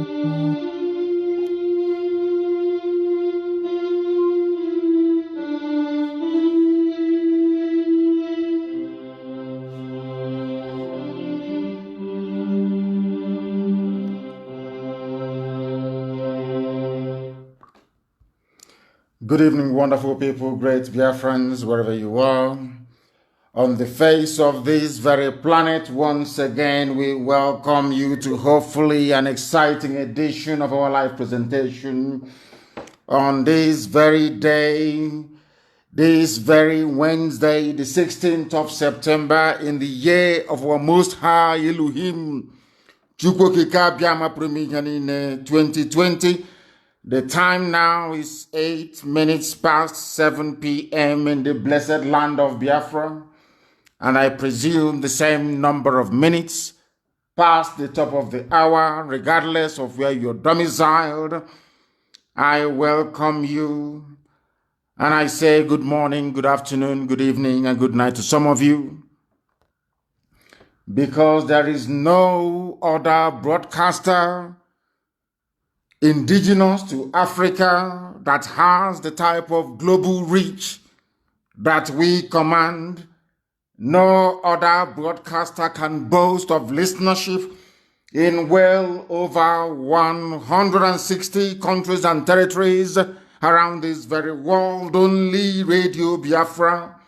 Good evening, wonderful people, great Biafrans, wherever you are. On the face of this very planet, once again, we welcome you to hopefully an exciting edition of our live presentation on this very day, this very Wednesday, the 16th of September, in the year of our Most High Elohim, Chukwokika Biama Premijanine 2020. The time now is 8 minutes past 7 p.m. in the blessed land of Biafra, and I presume the same number of minutes past the top of the hour, regardless of where you're domiciled. I welcome you, and I say good morning, good afternoon, good evening, and good night to some of you, because there is no other broadcaster indigenous to Africa that has the type of global reach that we command. No other broadcaster can boast of listenership in well over 160 countries and territories around this very world. Only Radio Biafra,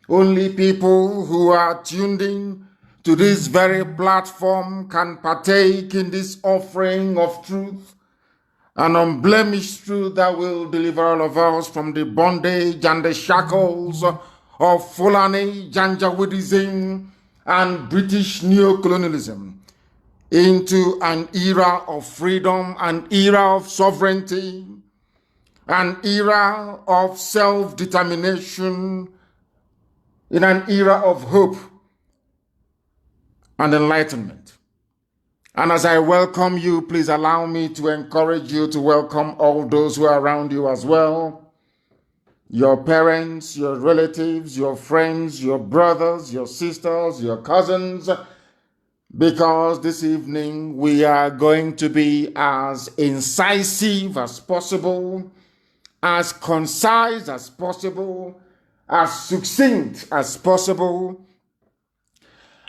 only people who are tuned in to this very platform can partake in this offering of truth, an unblemished truth that will deliver all of us from the bondage and the shackles of Fulani Janjaweedism and British neocolonialism into an era of freedom, an era of sovereignty, an era of self-determination, in an era of hope and enlightenment. And as I welcome you, please allow me to encourage you to welcome all those who are around you as well. Your parents, your relatives, your friends, your brothers, your sisters, your cousins, because this evening we are going to be as incisive as possible, as concise as possible, as succinct as possible,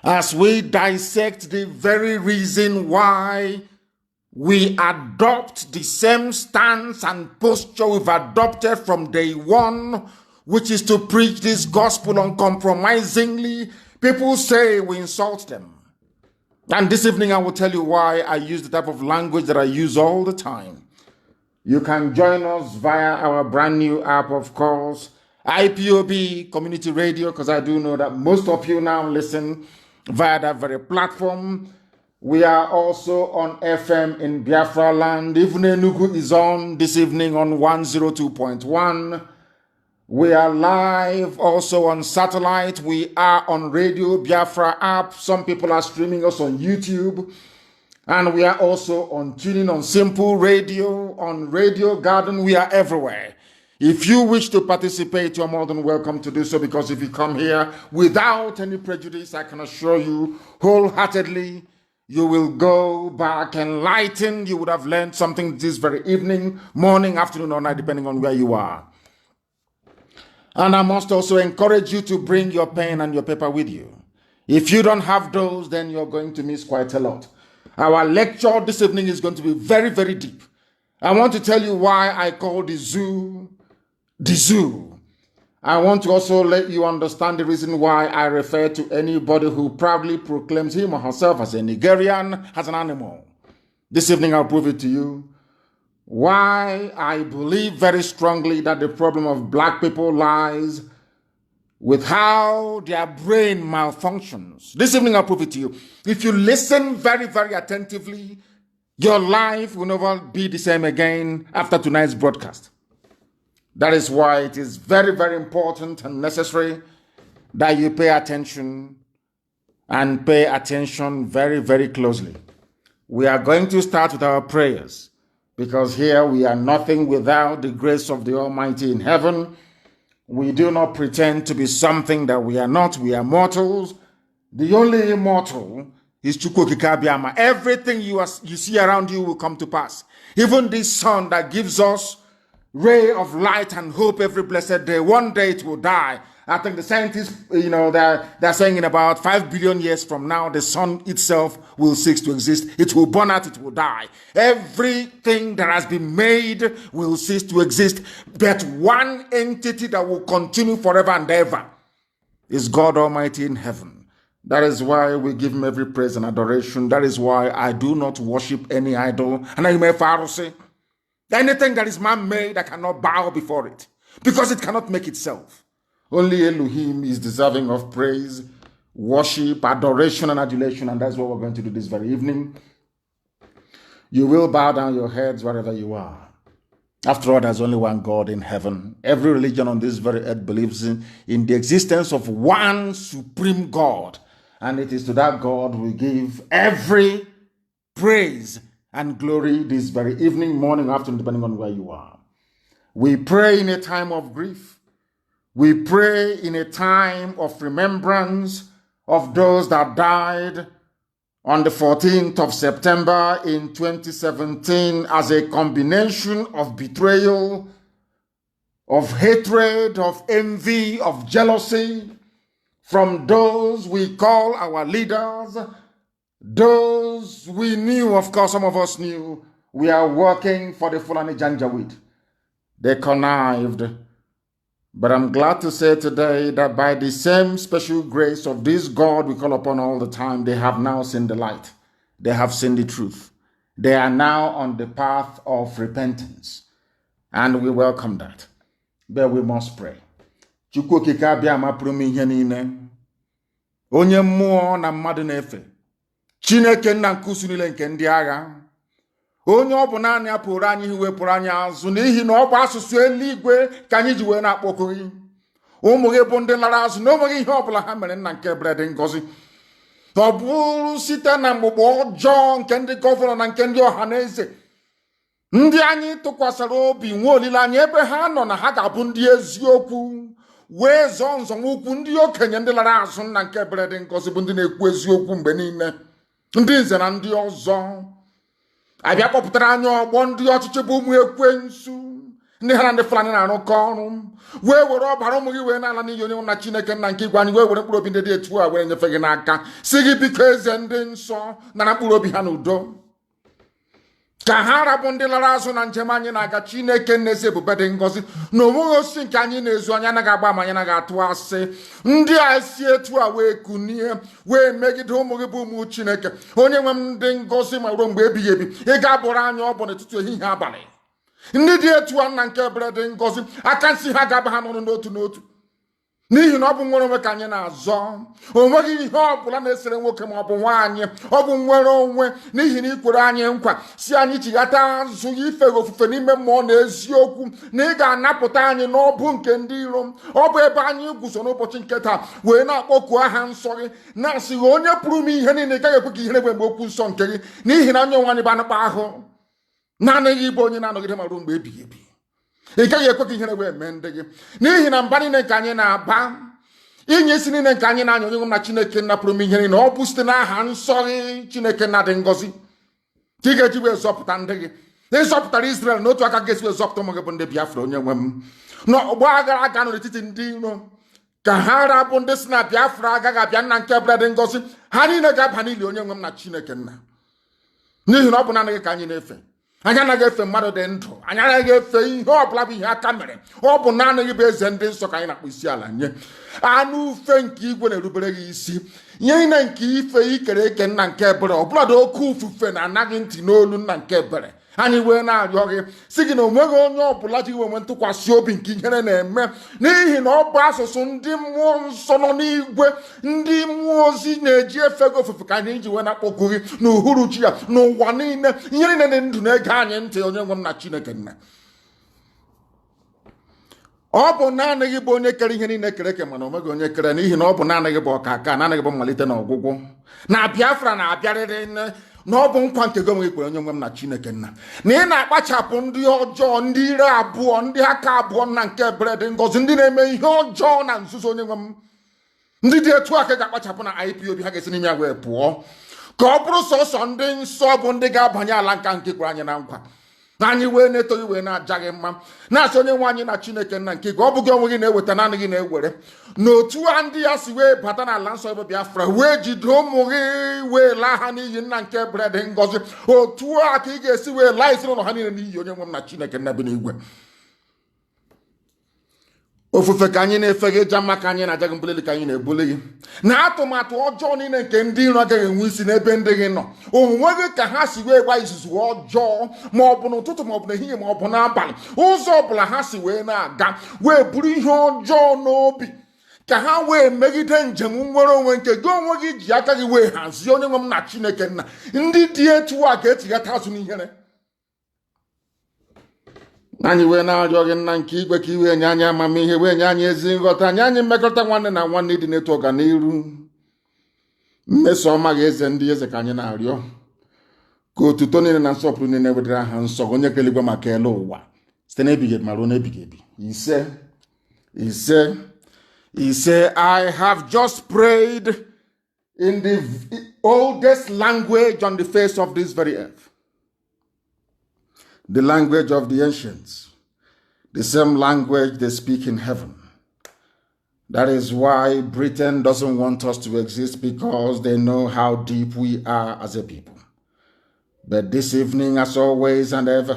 as we dissect the very reason why we adopt the same stance and posture we've adopted from day one, which is to preach this gospel uncompromisingly. People say we insult them. And this evening I will tell you why I use the type of language that I use all the time. You can join us via our brand new app, of course, IPOB Community Radio, because I do know that most of you now listen via that very platform. We are also on FM in Biafra land. Even Enugu is on this evening on 102.1. We are live also on satellite. We are on Radio Biafra app. Some people are streaming us on YouTube. And we are also on tuning on Simple Radio, on Radio Garden. We are everywhere. If you wish to participate, you're more than welcome to do so, because if you come here without any prejudice, I can assure you wholeheartedly, you will go back enlightened. You would have learned something this very evening, morning, afternoon, or night, depending on where you are. And I must also encourage you to bring your pen and your paper with you. If you don't have those, then you're going to miss quite a lot. Our lecture this evening is going to be very, very deep. I want to tell you why I call the zoo. I want to also let you understand the reason why I refer to anybody who proudly proclaims him or herself as a Nigerian as an animal. This evening I'll prove it to you. Why I believe very strongly that the problem of black people lies with how their brain malfunctions. This evening I'll prove it to you. If you listen very, very attentively, your life will never be the same again after tonight's broadcast. That is why it is very, very important and necessary that you pay attention, and pay attention very, very closely. We are going to start with our prayers, because here we are nothing without the grace of the Almighty in heaven. We do not pretend to be something that we are not. We are mortals. The only immortal He's Chukwokikabiama. Everything you see around you will come to pass. Even this sun that gives us ray of light and hope every blessed day, one day it will die. I think the scientists, they're saying in about 5 billion years from now, the sun itself will cease to exist. It will burn out, it will die. Everything that has been made will cease to exist. But one entity that will continue forever and ever is God Almighty in heaven. That is why we give him every praise and adoration. That is why I do not worship any idol. And I may say, anything that is man-made, I cannot bow before it, because it cannot make itself. Only Elohim is deserving of praise, worship, adoration, and adulation, and that's what we're going to do this very evening. You will bow down your heads wherever you are. After all, there's only one God in heaven. Every religion on this very earth believes in the existence of one supreme God, and it is to that God we give every praise and glory this very evening, morning, afternoon, depending on where you are. We pray in a time of grief. We pray in a time of remembrance of those that died on the 14th of September in 2017 as a combination of betrayal, of hatred, of envy, of jealousy from those we call our leaders, those we knew, of course, some of us knew, we are working for the Fulani Janjaweed. They connived. But I'm glad to say today that by the same special grace of this God we call upon all the time, they have now seen the light. They have seen the truth. They are now on the path of repentance. And we welcome that. But we must pray. Onye mmụọ na mmadụ na-efe. Chineke nna nkusu niile nke ndị agha. Onye ọ bụ naanị ya pụrụ anyị iwepụrụ anyị azụ n'ihi na ọ bụ asụsụ eluigwe ka anyị ji wee na-akpọku gị. Ụmụ gị bụ ndị lara azụ na onweghị ihe ọbụla ha mere nna nke ebere dị ngọzi. Ọ bụrụ site na mgbugbo ọjọọ nke ndị gọvanọ na nke ndị ọha na eze. Ndị anyị tụkwasara obi nwe olileanya ebe ha nọ na ha ga-abụ ndị eziokwu. Wee zọọ nzọmụkwụ ndị okenye ndị lara azụ nna nke ebere dị ngọzi bụ ndị na-ekwu eziokwu mgbe niile. Ndị nze na ndị ọzọ. Abịa kpọpụtara anyị ọgbọ ndị ọchịchị bụ ụmụ ekwensu. Ndị ha na ndị Fulani na-arụkọ ọrụ. Wee were ọbara ụmụ gị wee na-ala n'iyi onye na Chineke nna nke igwe anyị wee were mkpụrụ obi ndị dị etu a were nyefe gị n'aka. Si gị biko eze ndị nsọ nara mkpụrụ obi ha n'udo. Ka ha rabụ ndị lara azụ na njem anyị na-aga Chineke n'ezi ebube dị ngọzi na onweghị osisi nke anyị na-ezu anyị anaghị agba ma anyị anaghị atụ asị. Ndị a si etu a wee kunie wee megide ụmụ gị bụ ụmụ Chineke onye nwe m ndị ngọzi ma ruo mgbe ebighị ebi ị ga-abụrụ anyị ọbụ n'etiti ehihie abalị. Ndị dị etu a nna nke ebere dị ngọzi aka nsị ha ga-aba ha n'ọnụ n'otu n'otu n'ihi na ọ bụ nwere onwe ka anyị na-azọ. Onweghị ihe ọbụla na-esere nwoke ma ọ bụ nwaanyị. Ọ bụ nwere onwe n'ihi na ikwere anyị nkwa si anyị chighata azụ ife ofufe n'ime mmụọ na eziokwu na ị ga-anapụta anyị n'ọbụ nke ndị iro. Ọ bụ ebe anyị guzo n'ụbọchị nke taa wee na-akpọku aha nsọ gị na-asịghị onye pụrụ m ihe niile gaghị ekwe ka ihere mgbe okwu nsọ nke gị n'ihi na onye onwe anyị bụ anụkpa ahụ naanị gị bụ onye na-anọgide ma ruo mgbe ebighị ebi. Ị gaghị ekwe ka ihere wee mee ndị gị n'ihi na mba niile nke anyị na-aba inye isi niile nke anyị na-anya onye nwe na Chineke nna pụrụ m ihe niile ọ bụ site n'aha nsọ gị Chineke nna dị ngọzi ka ị ga-eji wee zọpụta ndị gị. Ịzọpụtara Israel n'otu aka ga-esi wee zọpụta ụmụ gị bụ ndị Biafra onye nwe m n'ọgbọ aghara aga n'etiti ndị iro ka ha rabụ ndị si na Biafra agaghị abịa nna nke ebere dị ngọzi ha niile ga-aba n'ili onye nwe m na Chineke nna n'ihi na ọ bụ naanị gị ka anyị na-efe. Anyị anaghị efe mmadụ dị ndụ. Anyị anaghị efe ihe ọbụla bụ ihe aka mere. Ọ bụ naanị gị bụ eze ndị nsọ ka anyị na-akpọ isi ala nye. Anụ ufe nke igwe na-erubere gị isi. Ihe niile nke ife ikere eke nna nke ebere ọbụladị oke ufufe na-anaghị ntị n'olu nna nke ebere. Anyị wee na-arịọ gị si gị na onweghị onye ọbụla ji onwe ntụkwasị obi nke ihere na-eme n'ihi na ọ bụ asụsụ ndị mmụọ nsọ nọ n'igwe ndị mmụọ ozi na-eji efe gị ofufe ka anyị ji wee na-akpọku gị n'uhuruchi ya n'ụwa niile. Ihe niile dị ndụ na-ege anyị ntị onye nwe m na Chineke nna. Ọ bụ naanị gị bụ onye kere ihe niile kere eke mana onweghị onye kere n'ihi na ọ bụ naanị gị bụ ọkaka naanị gị bụ mmalite na ọgwụgwụ na Biafra na-abịarịrị na ọ bụ nkwa nke gị onwe kwere onye nwe m na Chineke nna na ị na-akpachapụ ndị ọjọọ ndị ire abụọ ndị aka abụọ nna nke ebere dị ngọzi ndị na-eme ihe ọjọọ na nzuzo onye nwe m ndị dị etu aka ga-akpachapụ na IPOB ha ga-esi n'ime ya wee pụọ Ka ọ bụrụ sọsọ ndị nsọ bụ ndị ga-abanye ala nka nke kwere anyị na nkwa. Na anyị wee na-etoghị wee na-ajaghị mma. Na-asị onye nwe anyị na Chineke nna nke gị, ọ bụghị onwe gị na-eweta naanị gị na-ewere. N'otu a ndị ya si wee bata n'ala nsọ ebe Biafra wee jide ụmụ gị wee laa ha n'iyi nna nke bred ngọzi. Otu a ka ị ga-esi wee laa ezinụlọ ha niile n'iyi onye nwe m na Chineke nna bi n'igwe. Ofufe ka anyị na-efe gị, ịja mma ka anyị na-aja gị, mbuleli ka anyị na-ebuli gị. Na atụmatụ ọjọọ niile nke ndị iro agaghị enwe isi n'ebe ndị gị nọ. Onwe gị ka ha si wee gba izuzu ọjọọ, ma ọ bụ n'ụtụtụ ma ọ bụ n'ehihie ma ọ bụ n'abalị. Ụzọ ọbụla ha si wee na-aga wee buru ihe ọjọọ n'obi, ka ha wee megide njem nwere onwe nke gị onwe gị ji aka gị wee hazie onye nwe m na Chineke nna. Ndị dị etu a ga-etighata azụ n'ihere. Anyị wee na-arịọ gị nna nke igwe ka iwe nye anyị amamihe, wee nye anyị ezi nghọta, nye anyị mmekọrịta nwanne na nwanne dị n'etu ọganiru. Mmeso ọma gị eze ndị eze ka anyị na-arịọ, ka otuto niile na nsọpụrụ niile wedere aha nsọ onye kere igwe maka ele ụwa site n'ebighị ebi ma ruo n'ebighị ebi. Ise. I have just prayed in the oldest language on the face of this very earth. The language of the ancients, the same language they speak in heaven. That is why Britain doesn't want us to exist, because they know how deep we are as a people. But this evening, as always and ever,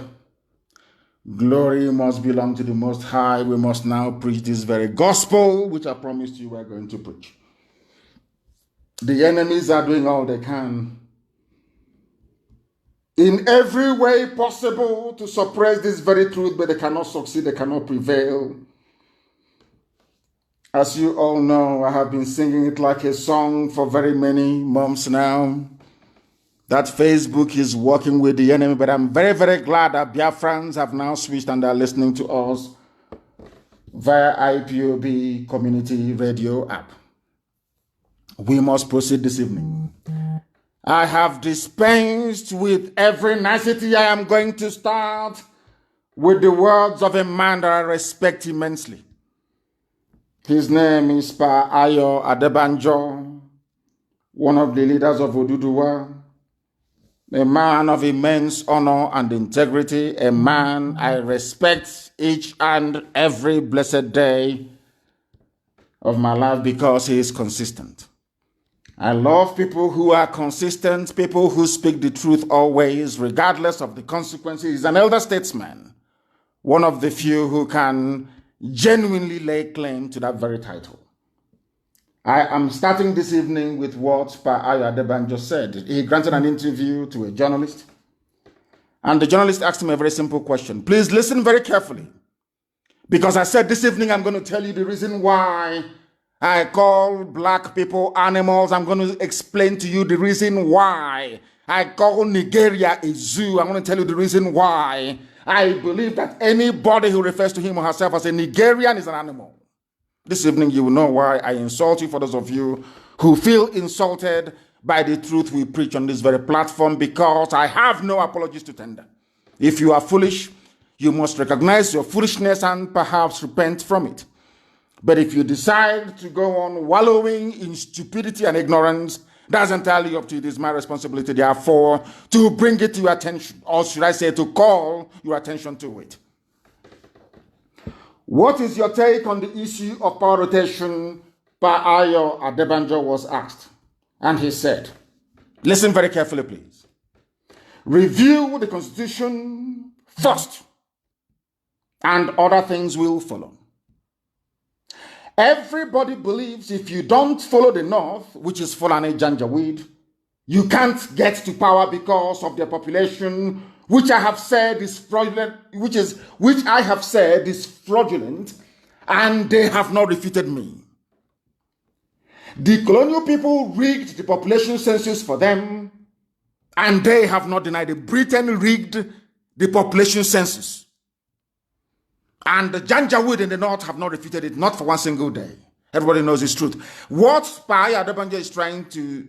glory must belong to the Most High. We must now preach this very gospel, which I promised you we're going to preach. The enemies are doing all they can in every way possible to suppress this very truth, but they cannot succeed, they cannot prevail. As you all know, I have been singing it like a song for very many months now, that Facebook is working with the enemy, but I'm very, very glad that Biafrans have now switched and are listening to us via IPOB Community Radio app. We must proceed this evening. I have dispensed with every nicety. I am going to start with the words of a man that I respect immensely. His name is Pa Ayo Adebanjo, one of the leaders of Oduduwa, a man of immense honor and integrity, a man I respect each and every blessed day of my life because he is consistent. I love people who are consistent, people who speak the truth always, regardless of the consequences. He's an elder statesman, one of the few who can genuinely lay claim to that very title. I am starting this evening with what Pa Ayo Adebanjo said. He granted an interview to a journalist, and the journalist asked him a very simple question. Please listen very carefully, because I said this evening I'm going to tell you the reason why I call black people animals. I'm going to explain to you the reason why I call Nigeria a zoo. I'm going to tell you the reason why I believe that anybody who refers to him or herself as a Nigerian is an animal. This evening you will know why I insult you, for those of you who feel insulted by the truth we preach on this very platform, because I have no apologies to tender. If you are foolish, you must recognize your foolishness and perhaps repent from it. But if you decide to go on wallowing in stupidity and ignorance, that's entirely up to you. It is my responsibility, therefore, to bring it to your attention, or should I say, to call your attention to it. What is your take on the issue of power rotation? Pa Ayo Adebanjo was asked, and he said, listen very carefully, please. Review the Constitution first, and other things will follow. Everybody believes if you don't follow the North, which is Fulani Janjaweed, you can't get to power because of their population, which I have said is fraudulent, which I have said is fraudulent, and they have not refuted me. The colonial people rigged the population census for them, and they have not denied it. Britain rigged the population census. And the Janjaweed in the North have not refuted it, not for one single day. Everybody knows it's truth. What Pa Ayo Adebanjo is trying to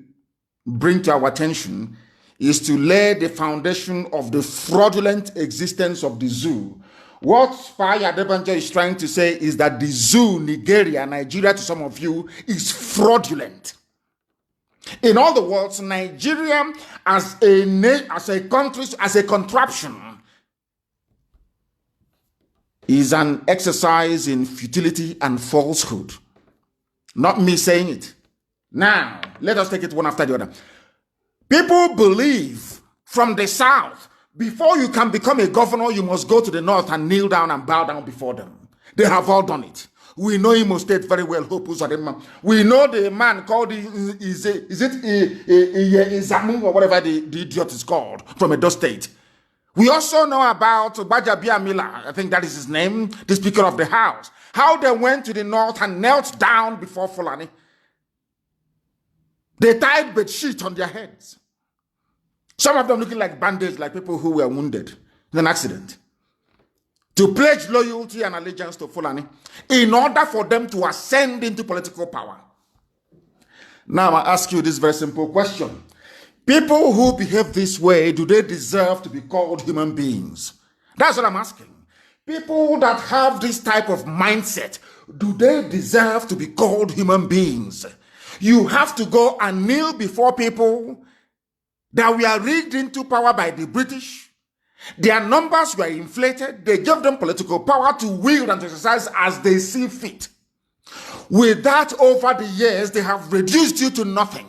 bring to our attention is to lay the foundation of the fraudulent existence of the zoo. What Pa Ayo Adebanjo is trying to say is that the zoo, Nigeria, to some of you, is fraudulent. In other words, Nigeria as a country, as a contraption, is an exercise in futility and falsehood. Not me saying it. Now, let us take it one after the other. People believe from the south, before you can become a governor, you must go to the north and kneel down and bow down before them. They have all done it. We know Imo State very well. We know the man called, is it Izamu or whatever the idiot is called, from Edo State. We also know about Bajabia Mila, I think that is his name, the Speaker of the House. How they went to the north and knelt down before Fulani. They tied bedsheet on their heads. Some of them looking like bandits, like people who were wounded in an accident, to pledge loyalty and allegiance to Fulani in order for them to ascend into political power. Now I ask you this very simple question. People who behave this way, do they deserve to be called human beings? That's what I'm asking. People that have this type of mindset, do they deserve to be called human beings? You have to go and kneel before people that were rigged into power by the British. Their numbers were inflated. They gave them political power to wield and to exercise as they see fit. With that, over the years, they have reduced you to nothing.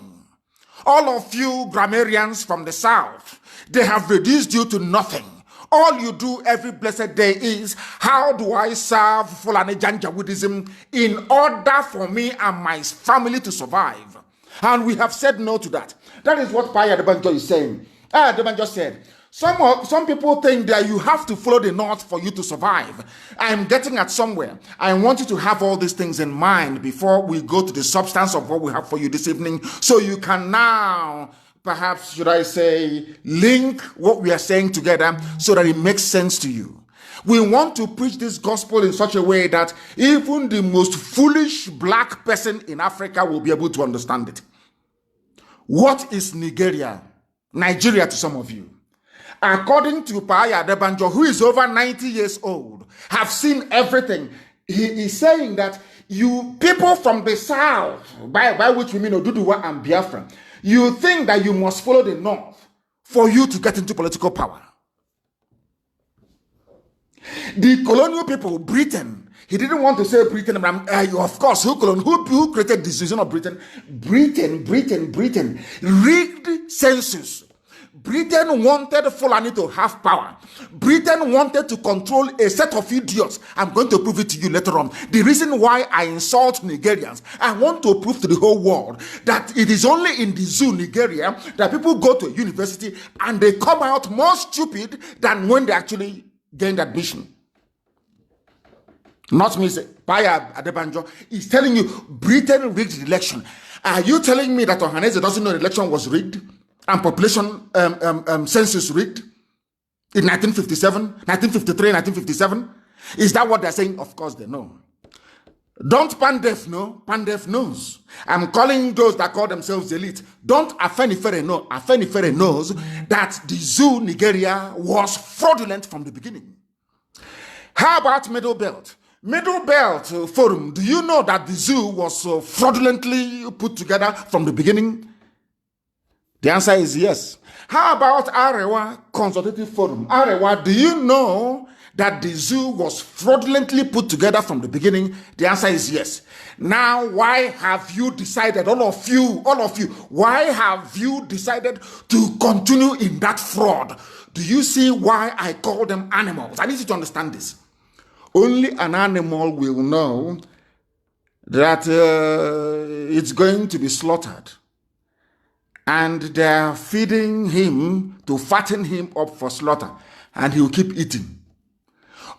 All of you grammarians from the south, they have reduced you to nothing. All you do every blessed day is, how do I serve Fulani Janjaweedism in order for me and my family to survive? And we have said no to that. That is what Paya Adebanjo is saying. Adebanjo said, some people think that you have to follow the north for you to survive. I'm getting at somewhere. I want you to have all these things in mind before we go to the substance of what we have for you this evening, so you can now, perhaps, should I say, link what we are saying together so that it makes sense to you. We want to preach this gospel in such a way that even the most foolish black person in Africa will be able to understand it. What is Nigeria to some of you? According to Paya Adebanjo, who is over 90 years old, have seen everything. He is saying that you people from the south, by which we mean Oduduwa and Biafra, you think that you must follow the north for you to get into political power. The colonial people, Britain, he didn't want to say Britain, of course, who created the decision of Britain? Britain, rigged census. Britain wanted Fulani to have power. Britain wanted to control a set of idiots. I'm going to prove it to you later on. The reason why I insult Nigerians, I want to prove to the whole world that it is only in the zoo, Nigeria, that people go to a university and they come out more stupid than when they actually gained admission. Not me, Paya Adebanjo is telling you Britain rigged the election. Are you telling me that Ohaneze doesn't know the election was rigged? And population census rigged in 1957, 1953, 1957? Is that what they're saying? Of course they know. Don't Pandef know? Pandef knows. I'm calling those that call themselves elite. Don't Afenifere know? Afenifere knows that the zoo, Nigeria, was fraudulent from the beginning. How about Middle Belt? Middle Belt Forum, do you know that the zoo was fraudulently put together from the beginning? The answer is yes. How about Arewa Consultative Forum? Arewa, do you know that the zoo was fraudulently put together from the beginning? The answer is yes. Now, why have you decided, all of you, why have you decided to continue in that fraud? Do you see why I call them animals? I need you to understand this. Only an animal will know that it's going to be slaughtered. And they're feeding him to fatten him up for slaughter. And he will keep eating.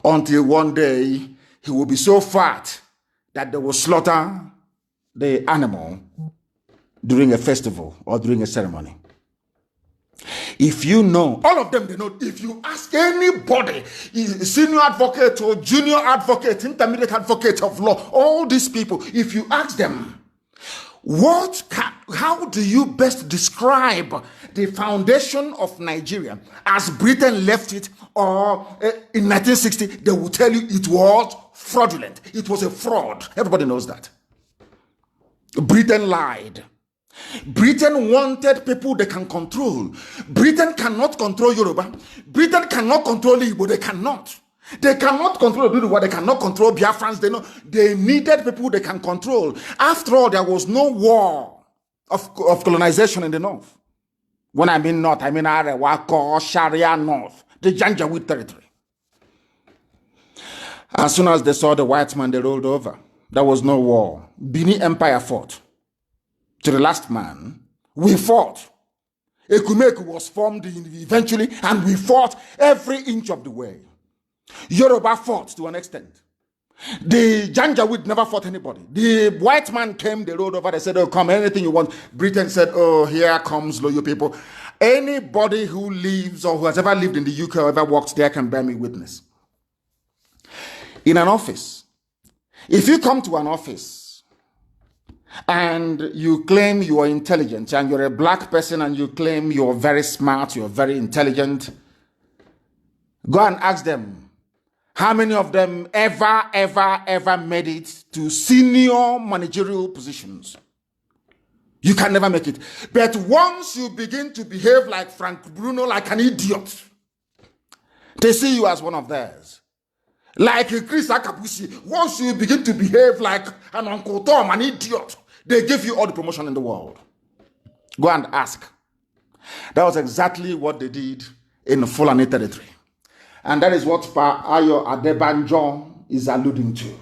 Until one day, he will be so fat that they will slaughter the animal during a festival or during a ceremony. If you know, all of them, they know. If you ask anybody, senior advocate or junior advocate, intermediate advocate of law, all these people, if you ask them, how do you best describe the foundation of Nigeria as Britain left it, or in 1960, they will tell you it was fraudulent. It was a fraud. Everybody knows that. Britain lied. Britain wanted people they can control. Britain cannot control Yoruba. Britain cannot control Igbo. They cannot. They cannot control Duduwa. They cannot control Biafrans. They know they needed people they can control. After all, there was no war of colonization in the north. When I mean north, I mean Arewa, Sharia North, the Janjaweed territory. As soon as they saw the white man, they rolled over. There was no war. Bini Empire fought. To the last man, we fought. Ekumeku was formed eventually, and we fought every inch of the way. Yoruba fought to an extent. The Janjaweed never fought anybody. The white man came, they rolled over, they said, oh, come, anything you want. Britain said, oh, here comes loyal people. Anybody who lives or who has ever lived in the UK or ever worked there can bear me witness. In an office, if you come to an office and you claim you are intelligent and you're a black person and you claim you're very smart, you're very intelligent, go and ask them, how many of them ever made it to senior managerial positions? You can never make it. But once you begin to behave like Frank Bruno, like an idiot, they see you as one of theirs. Like Chris Akabusi, once you begin to behave like an Uncle Tom, an idiot, they give you all the promotion in the world. Go and ask. That was exactly what they did in Fulani territory. And that is what Pa Ayo Adebanjo is alluding to.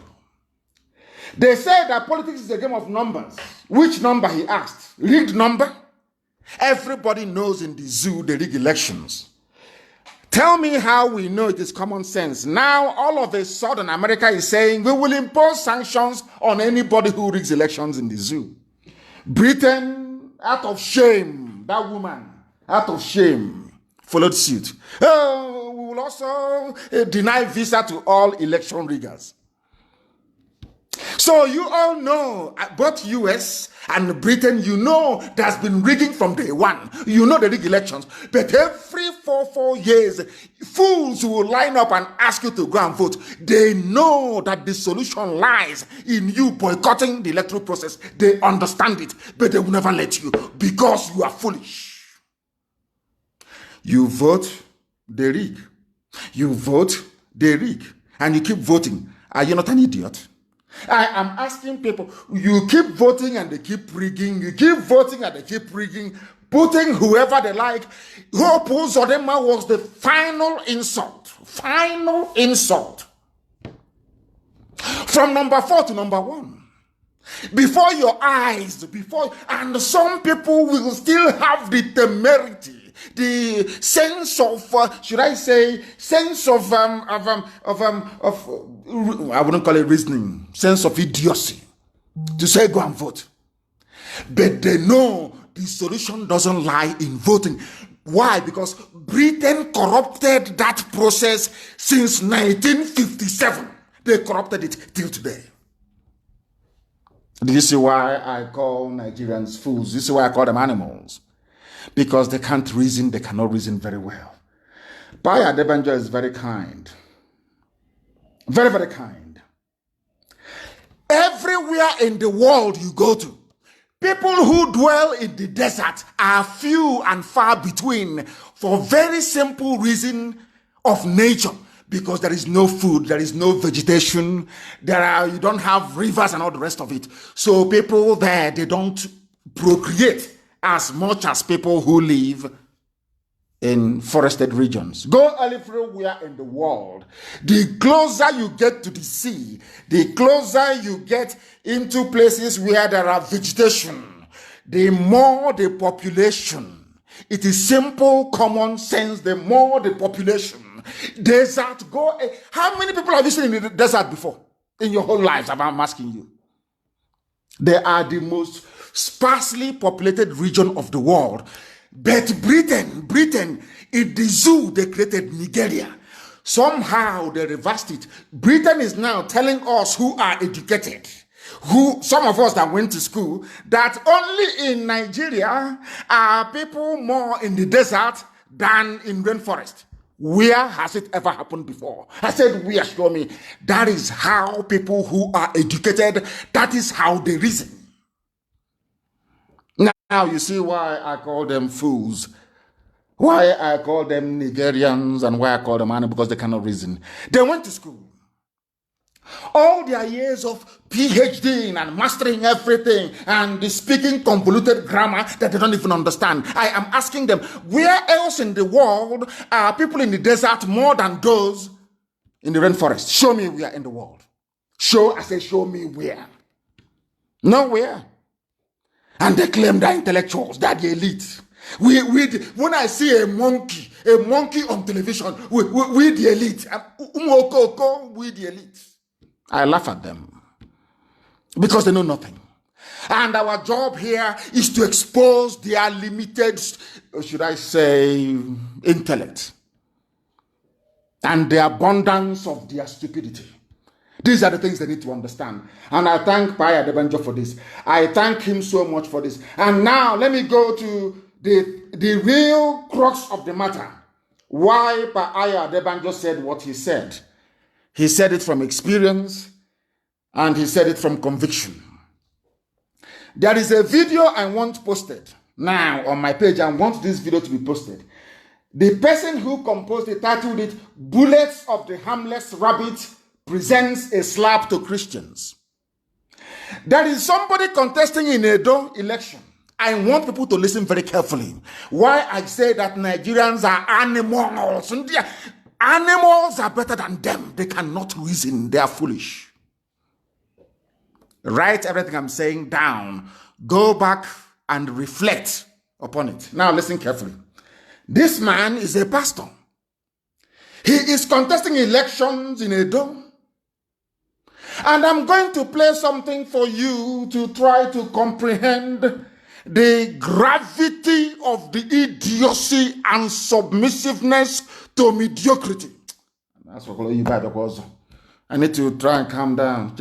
They say that politics is a game of numbers. Which number, he asked? Rigged number? Everybody knows in the zoo they rig elections. Tell me how we know it is common sense. Now, all of a sudden, America is saying we will impose sanctions on anybody who rigs elections in the zoo. Britain, out of shame, that woman, out of shame, followed suit. Oh, we will also deny visa to all election riggers. So you all know, both US and Britain, you know there's been rigging from day one. You know the rig elections. But every four years, fools will line up and ask you to go and vote. They know that the solution lies in you boycotting the electoral process. They understand it, but they will never let you because you are foolish. You vote, they rig. You vote, they rig. And you keep voting. Are you not an idiot? I am asking people, you keep voting and they keep rigging, you keep voting and they keep rigging, putting whoever they like. Hope Uzodinma was the final insult. Final insult. From number 4 to number 1. Before your eyes, and some people will still have the temerity, the sense of, should I say, sense of I wouldn't call it reasoning, sense of idiocy, to say go and vote. But they know the solution doesn't lie in voting. Why? Because Britain corrupted that process since 1957. They corrupted it till today. This is why I call Nigerians fools. This is why I call them animals. Because they can't reason, they cannot reason very well. Paya Adebanjo is very kind. Very, very kind. Everywhere in the world you go to, people who dwell in the desert are few and far between for very simple reason of nature. Because there is no food, there is no vegetation, you don't have rivers and all the rest of it. So people there, they don't procreate as much as people who live in forested regions. Go everywhere in the world. The closer you get to the sea, the closer you get into places where there are vegetation, the more the population. It is simple, common sense, the more the population. Desert, how many people have you seen in the desert before? In your whole lives, I'm asking you. They are the most sparsely populated region of the world. But Britain, in the zoo, they created Nigeria. Somehow they reversed it. Britain is now telling us who are educated, some of us that went to school, that only in Nigeria are people more in the desert than in rainforest. Where has it ever happened before? I said, where? Show me. That is how people who are educated, that is how they reason. Now you see why I call them fools. Why I call them Nigerians and why I call them animals, because they cannot reason. They went to school. All their years of PhD and mastering everything and speaking convoluted grammar that they don't even understand. I am asking them, where else in the world are people in the desert more than those in the rainforest? Show me where in the world. Show me where. Nowhere. And they claim they're intellectuals, they're the elite. When I see a monkey on television, we the elite. We the elite. I laugh at them because they know nothing. And our job here is to expose their limited, should I say, intellect and the abundance of their stupidity. These are the things they need to understand. And I thank Paya Debanjo for this. I thank him so much for this. And now let me go to the real crux of the matter. Why Paya Debanjo said what he said. He said it from experience and he said it from conviction. There is a video I want posted now on my page. I want this video to be posted. The person who composed it titled it, "Bullets of the Harmless Rabbit Presents a Slap to Christians." There is somebody contesting in a Edo election. I want people to listen very carefully. Why I say that Nigerians are animals. Animals are better than them. They cannot reason. They are foolish. Write everything I'm saying down. Go back and reflect upon it. Now listen carefully. This man is a pastor. He is contesting elections in Edo. And I'm going to play something for you to try to comprehend the gravity of the idiocy and submissiveness to mediocrity. That's what you buy because I need to try and calm down.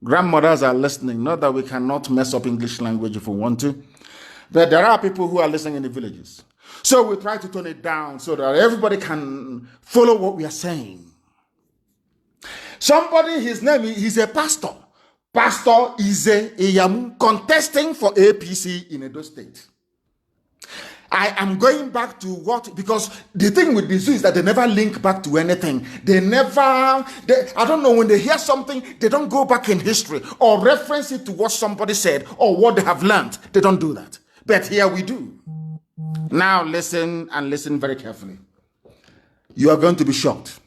Grandmothers are listening. Not that we cannot mess up English language if we want to, but there are people who are listening in the villages. So we try to tone it down so that everybody can follow what we are saying. Somebody, his name, he's a pastor. Pastor Ize Iyamu, contesting for APC in Edo State. I am going back to what, because the thing with this is that they never link back to anything. I don't know, when they hear something, they don't go back in history or reference it to what somebody said or what they have learned. They don't do that. But here we do. Now listen, and listen very carefully. You are going to be shocked.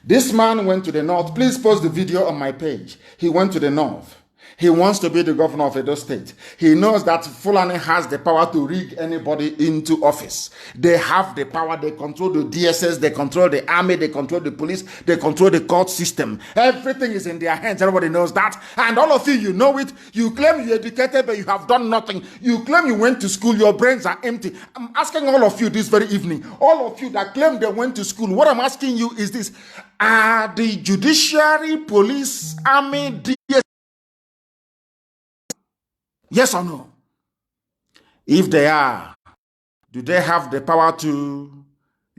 This man went to the north. Please post the video on my page. He went to the north. He wants to be the governor of Edo State. He knows that Fulani has the power to rig anybody into office. They have the power. They control the DSS. They control the army. They control the police. They control the court system. Everything is in their hands. Everybody knows that. And all of you, you know it. You claim you're educated, but you have done nothing. You claim you went to school. Your brains are empty. I'm asking all of you this very evening. All of you that claim they went to school. What I'm asking you is this. Are the judiciary, police, army, DSS, yes or no? If they are, do they have the power to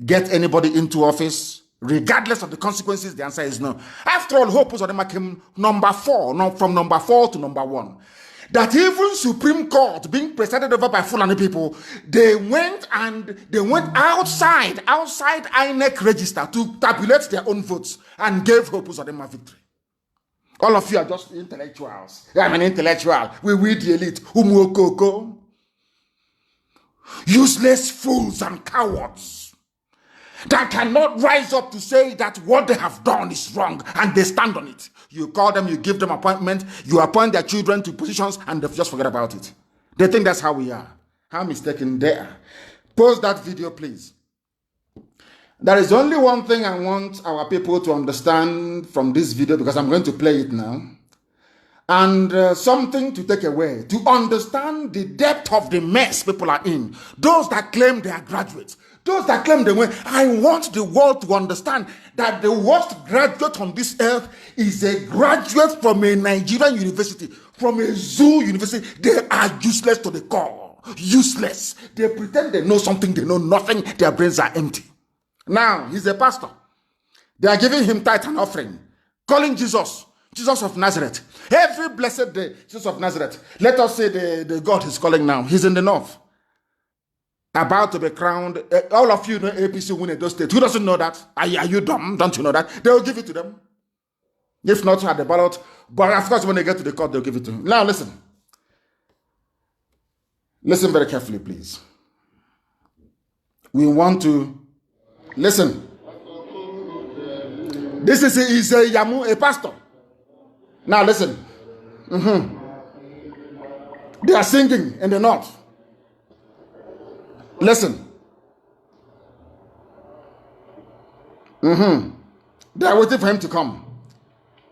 get anybody into office regardless of the consequences? The answer is no. After all, Hope Uzodinma came number 4, from number 4 to number 1. That even Supreme Court being presided over by Fulani people, they went outside INEC register to tabulate their own votes and gave Hope Uzodinma victory. All of you are just intellectuals. I'm an intellectual. We the elite. Umuokoko. Useless fools and cowards that cannot rise up to say that what they have done is wrong and they stand on it. You call them, you give them appointment, you appoint their children to positions and they just forget about it. They think that's how we are. How mistaken they are. Post that video, please. There is only one thing I want our people to understand from this video, because I'm going to play it now. And something to take away, to understand the depth of the mess people are in. Those that claim they are graduates, those that claim they went. I want the world to understand that the worst graduate on this earth is a graduate from a Nigerian university, from a zoo university. They are useless to the core. Useless. They pretend they know something, they know nothing. Their brains are empty. Now, he's a pastor. They are giving him tithe and offering, calling Jesus Jesus of Nazareth. Every blessed day, Jesus of Nazareth. Let us say the God he's calling now. He's in the north. About to be crowned. All of you know APC win Edo State. Who doesn't know that? Are you dumb? Don't you know that? They will give it to them. If not at the ballot. But of course, when they get to the court, they'll give it to them. Now listen. Listen very carefully, please. We want to listen. This is a Yamu, a pastor. Now listen. They are singing in the north. Listen. They are waiting for him to come.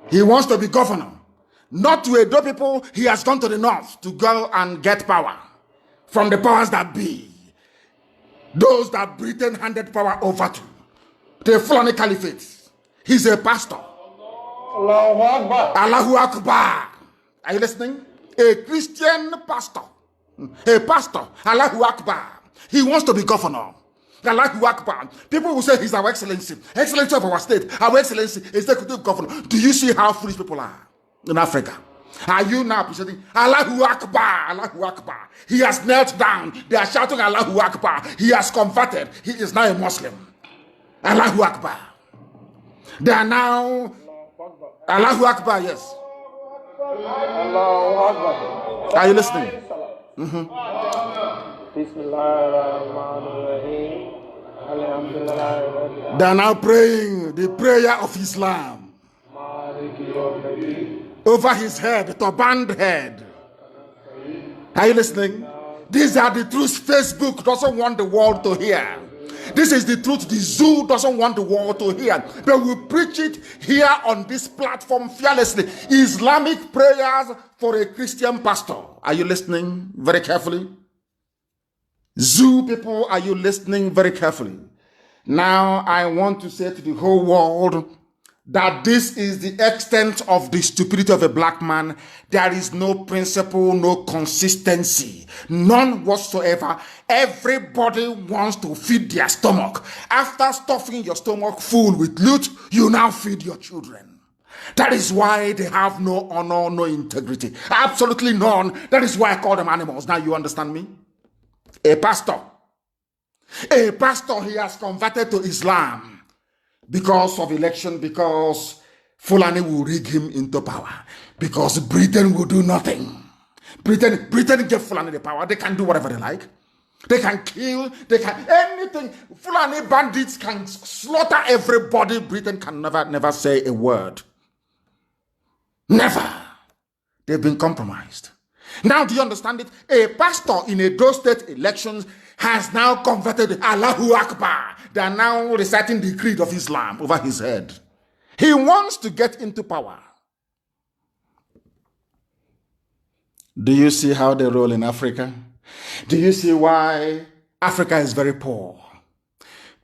He wants to be governor. Not to Edo people, he has gone to the north to go and get power from the powers that be. Those that Britain handed power over to. The Fulani Caliphate. He's a pastor. Allahu Akbar. Allahu Akbar. Are you listening? A Christian pastor. A pastor. Allahu Akbar. He wants to be governor. Allahu Akbar. People will say he's our excellency. Excellency of our state. Our excellency is executive governor. Do you see how foolish people are in Africa? Are you now presenting Allahu Akbar? Allahu Akbar. He has knelt down. They are shouting Allahu Akbar. He has converted. He is now a Muslim. Allahu Akbar. They are now Allahu Akbar, yes. Allahu Akbar. Are you listening? They are now praying the prayer of Islam over his head, the turbaned head. Are you listening? These are the truths Facebook doesn't want the world to hear. This is the truth the zoo doesn't want the world to hear. But we preach it here on this platform fearlessly. Islamic prayers for a Christian pastor. Are you listening very carefully? Zoo people, are you listening very carefully? Now I want to say to the whole world that this is the extent of the stupidity of a black man. There is no principle, no consistency, none whatsoever. Everybody wants to feed their stomach. After stuffing your stomach full with loot, you now feed your children. That is why they have no honor, no integrity. Absolutely none. That is why I call them animals. Now you understand me? A pastor, he has converted to Islam. Because of election, because Fulani will rig him into power. Because Britain will do nothing. Britain gave Fulani the power. They can do whatever they like. They can kill, they can anything. Fulani bandits can slaughter everybody. Britain can never say a word. Never. They've been compromised. Now do you understand it? A pastor in Edo State elections has now converted Allahu Akbar. They are now reciting the creed of Islam over his head. He wants to get into power. Do you see how they roll in Africa? Do you see why Africa is very poor?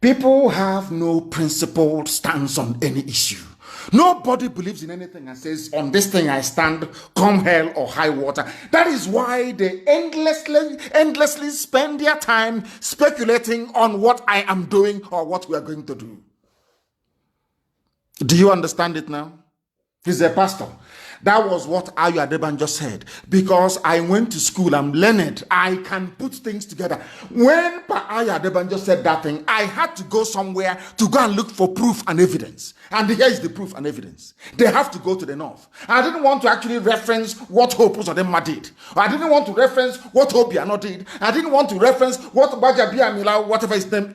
People have no principled stance on any issue. Nobody believes in anything and says, on this thing I stand, come hell or high water. That is why they endlessly spend their time speculating on what I am doing or what we are going to do. Do you understand it now? He's a pastor. That was what Ayu Adebanjo said. Because I went to school, I'm learned, I can put things together. When Ayu Adebanjo said that thing, I had to go somewhere to go and look for proof and evidence. And here is the proof and evidence. They have to go to the north. I didn't want to actually reference what Hope Uzodinma did. I didn't want to reference what Obiano did. I didn't want to reference what Bajabiamila, whatever his name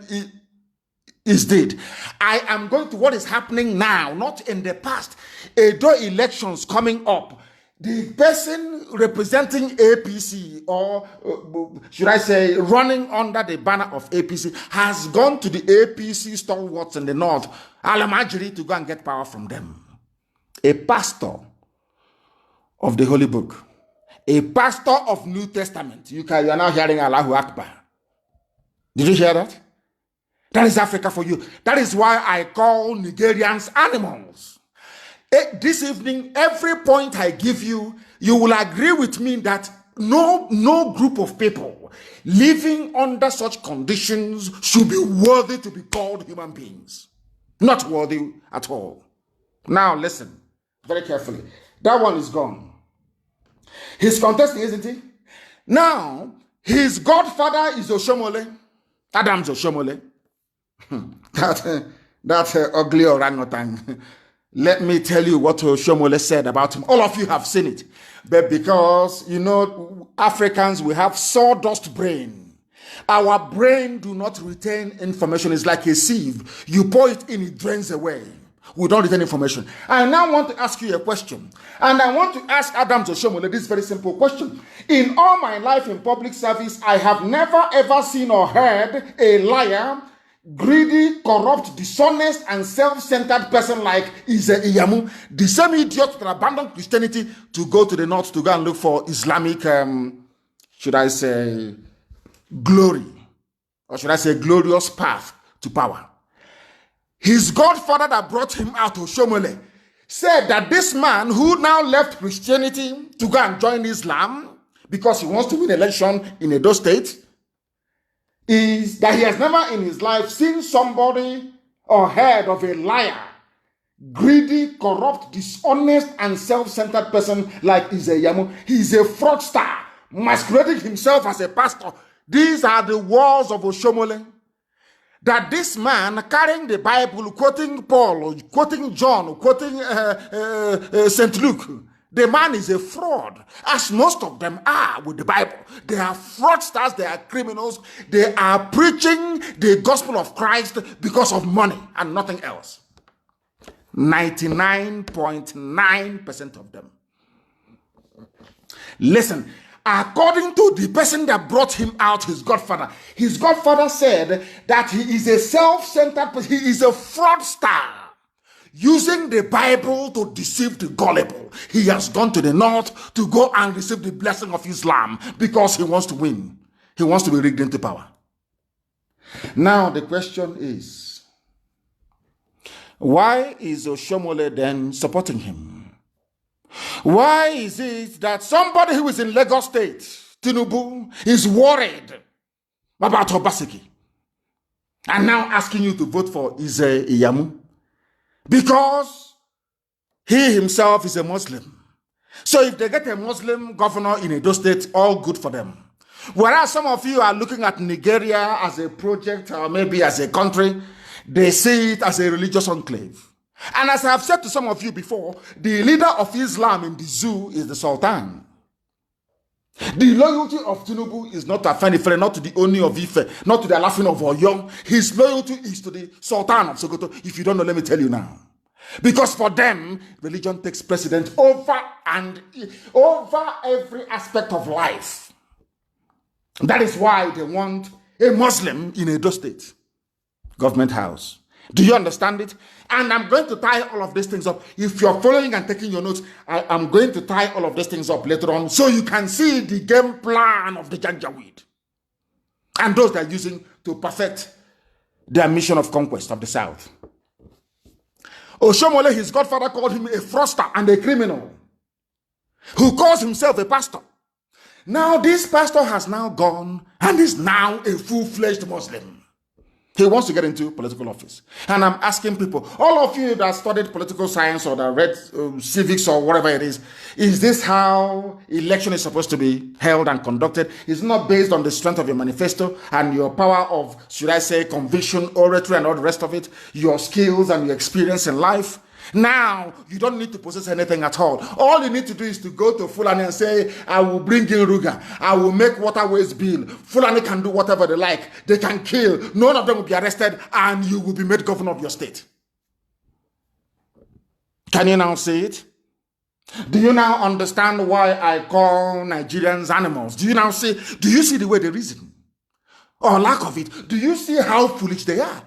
is did. I am going to what is happening now, not in the past. Edo elections coming up. The person representing APC, or should I say running under the banner of APC, has gone to the APC stalwarts in the north, Alamajiri, to go and get power from them. A pastor of the Holy Book, a pastor of New Testament. You are now hearing Allahu Akbar. Did you hear that? That is Africa for you. That is why I call Nigerians animals. This evening, every point I give you, you will agree with me that no group of people living under such conditions should be worthy to be called human beings. Not worthy at all. Now listen. very carefully. That one is gone. He's contesting, isn't he? Now, his godfather is Oshomole. Adam's Oshomole. that ugly orangutan. Let me tell you what Oshomole said about him. All of you have seen it. But because, you know, Africans, we have sawdust brain. Our brain do not retain information. It's like a sieve. You pour it in, it drains away. We don't retain information. I now want to ask you a question. And I want to ask Adam Oshomole this very simple question. In all my life in public service, I have never ever seen or heard a liar, greedy, corrupt, dishonest, and self-centered person like Ize Iyamu, the same idiot that abandoned Christianity to go to the north to go and look for Islamic, should I say, glory, or should I say glorious path to power. His godfather that brought him out, Oshomole, said that this man who now left Christianity to go and join Islam because he wants to win election in Edo State, is that he has never in his life seen somebody or heard of a liar, greedy, corrupt, dishonest, and self-centered person like Izeyamu. He's a fraudster, masquerading himself as a pastor. These are the words of Oshomole. That this man carrying the Bible, quoting Paul, quoting John, quoting St. Luke, the man is a fraud, as most of them are with the Bible. They are fraudsters, they are criminals, they are preaching the gospel of Christ because of money and nothing else. 99.9% of them. Listen, according to the person that brought him out, his godfather said that he is a self-centered person, he is a fraudster, using the Bible to deceive the gullible. He has gone to the north to go and receive the blessing of Islam because he wants to win. He wants to be rigged into power. Now the question is, why is Oshomole then supporting him? Why is it that somebody who is in Lagos State, Tinubu, is worried about Obaseki and now asking you to vote for Ize Iyamu? Because he himself is a Muslim. So if they get a Muslim governor in Edo State, all good for them. Whereas some of you are looking at Nigeria as a project or maybe as a country, they see it as a religious enclave. And as I have said to some of you before, the leader of Islam in the zoo is the Sultan. The loyalty of Tinubu is not to Afenifere, not to the Oni of Ife, not to the Alafin of Oyo. His loyalty is to the Sultan of Sokoto. If you don't know, let me tell you now. Because for them, religion takes precedence over every aspect of life. That is why they want a Muslim in Edo State government house. Do you understand it? And I'm going to tie all of these things up. If you're following and taking your notes, I'm going to tie all of these things up later on so you can see the game plan of the Janjaweed and those they're using to perfect their mission of conquest of the South. Oshomole, his godfather, called him a fraudster and a criminal who calls himself a pastor. Now this pastor has now gone and is now a full-fledged Muslim. He wants to get into political office. And I'm asking people, all of you that studied political science or that read civics or whatever it is this how election is supposed to be held and conducted? It's not based on the strength of your manifesto and your power of, should I say, conviction, oratory, and all the rest of it, your skills and your experience in life. Now, you don't need to possess anything at all. All you need to do is to go to Fulani and say, I will bring in Ruga. I will make waterways build. Fulani can do whatever they like. They can kill. None of them will be arrested and you will be made governor of your state. Can you now see it? Do you now understand why I call Nigerians animals? Do you now see? Do you see the way they reason? Or lack of it? Do you see how foolish they are?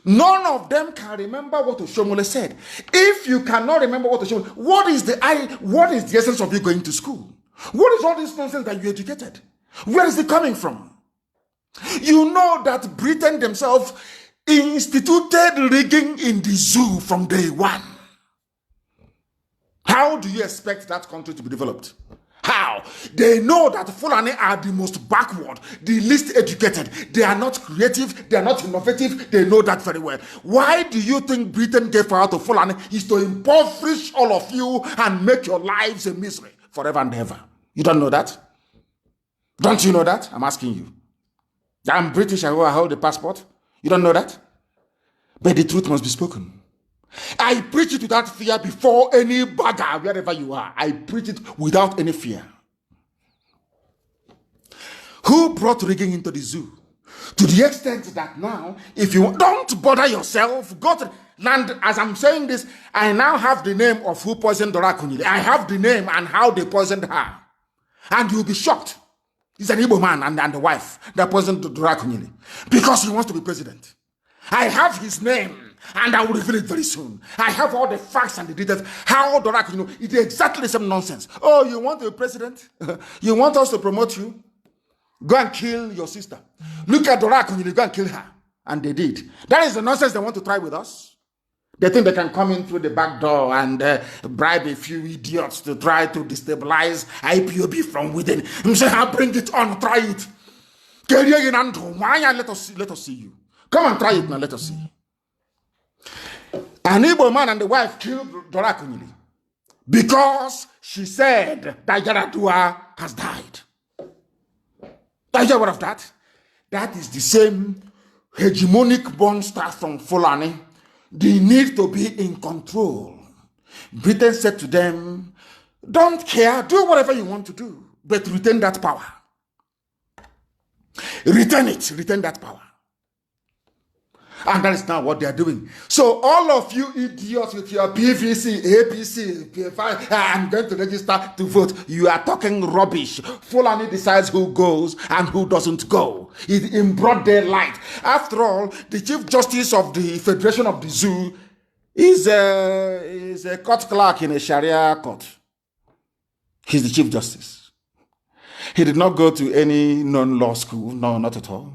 None of them can remember what Oshomole said. If you cannot remember what Oshomole, what is the essence of you going to school? What is all this nonsense that you educated? Where is it coming from? You know that Britain themselves instituted rigging in the zoo from day one. How do you expect that country to be developed? How? They know that Fulani are the most backward, the least educated. They are not creative, they are not innovative. They know that very well. Why do you think Britain gave power to Fulani? Is to impoverish all of you and make your lives a misery forever and ever. You don't know that? Don't you know that? I'm asking you. I'm British, I hold a passport. You don't know that? But the truth must be spoken. I preach it without fear before any bagger, wherever you are. I preach it without any fear. Who brought rigging into the zoo? To the extent that now, if you don't bother yourself, go to land. As I'm saying this, I now have the name of who poisoned Dora Akunyili. I have the name and how they poisoned her. And you'll be shocked. He's an Igbo man and the wife that poisoned Dora Akunyili because he wants to be president. I have his name. And I will reveal it very soon. I have all the facts and the details. How Dora Akunyili, it's exactly the same nonsense. Oh, you want a president? You want us to promote you? Go and kill your sister. Look at Dora Akunyili, go and kill her. And they did. That is the nonsense they want to try with us. They think they can come in through the back door and bribe a few idiots to try to destabilize IPOB from within. I'm saying, I'll bring it on, try it. Let us see you. Come and try it now, let us see. An Igbo man and the wife killed Dora Akunyili because she said that Yaradua has died. Are you aware of that? That is the same hegemonic monster from Fulani. They need to be in control. Britain said to them, don't care, do whatever you want to do, but retain that power. Retain it, retain that power. And that is now what they are doing. So all of you idiots with your PVC, APC, PFI, I'm going to register to vote. You are talking rubbish. Fulani decides who goes and who doesn't go. It's in broad daylight. After all, the Chief Justice of the Federation of the Zoo is a court clerk in a Sharia court. He's the Chief Justice. He did not go to any non-law school. No, not at all.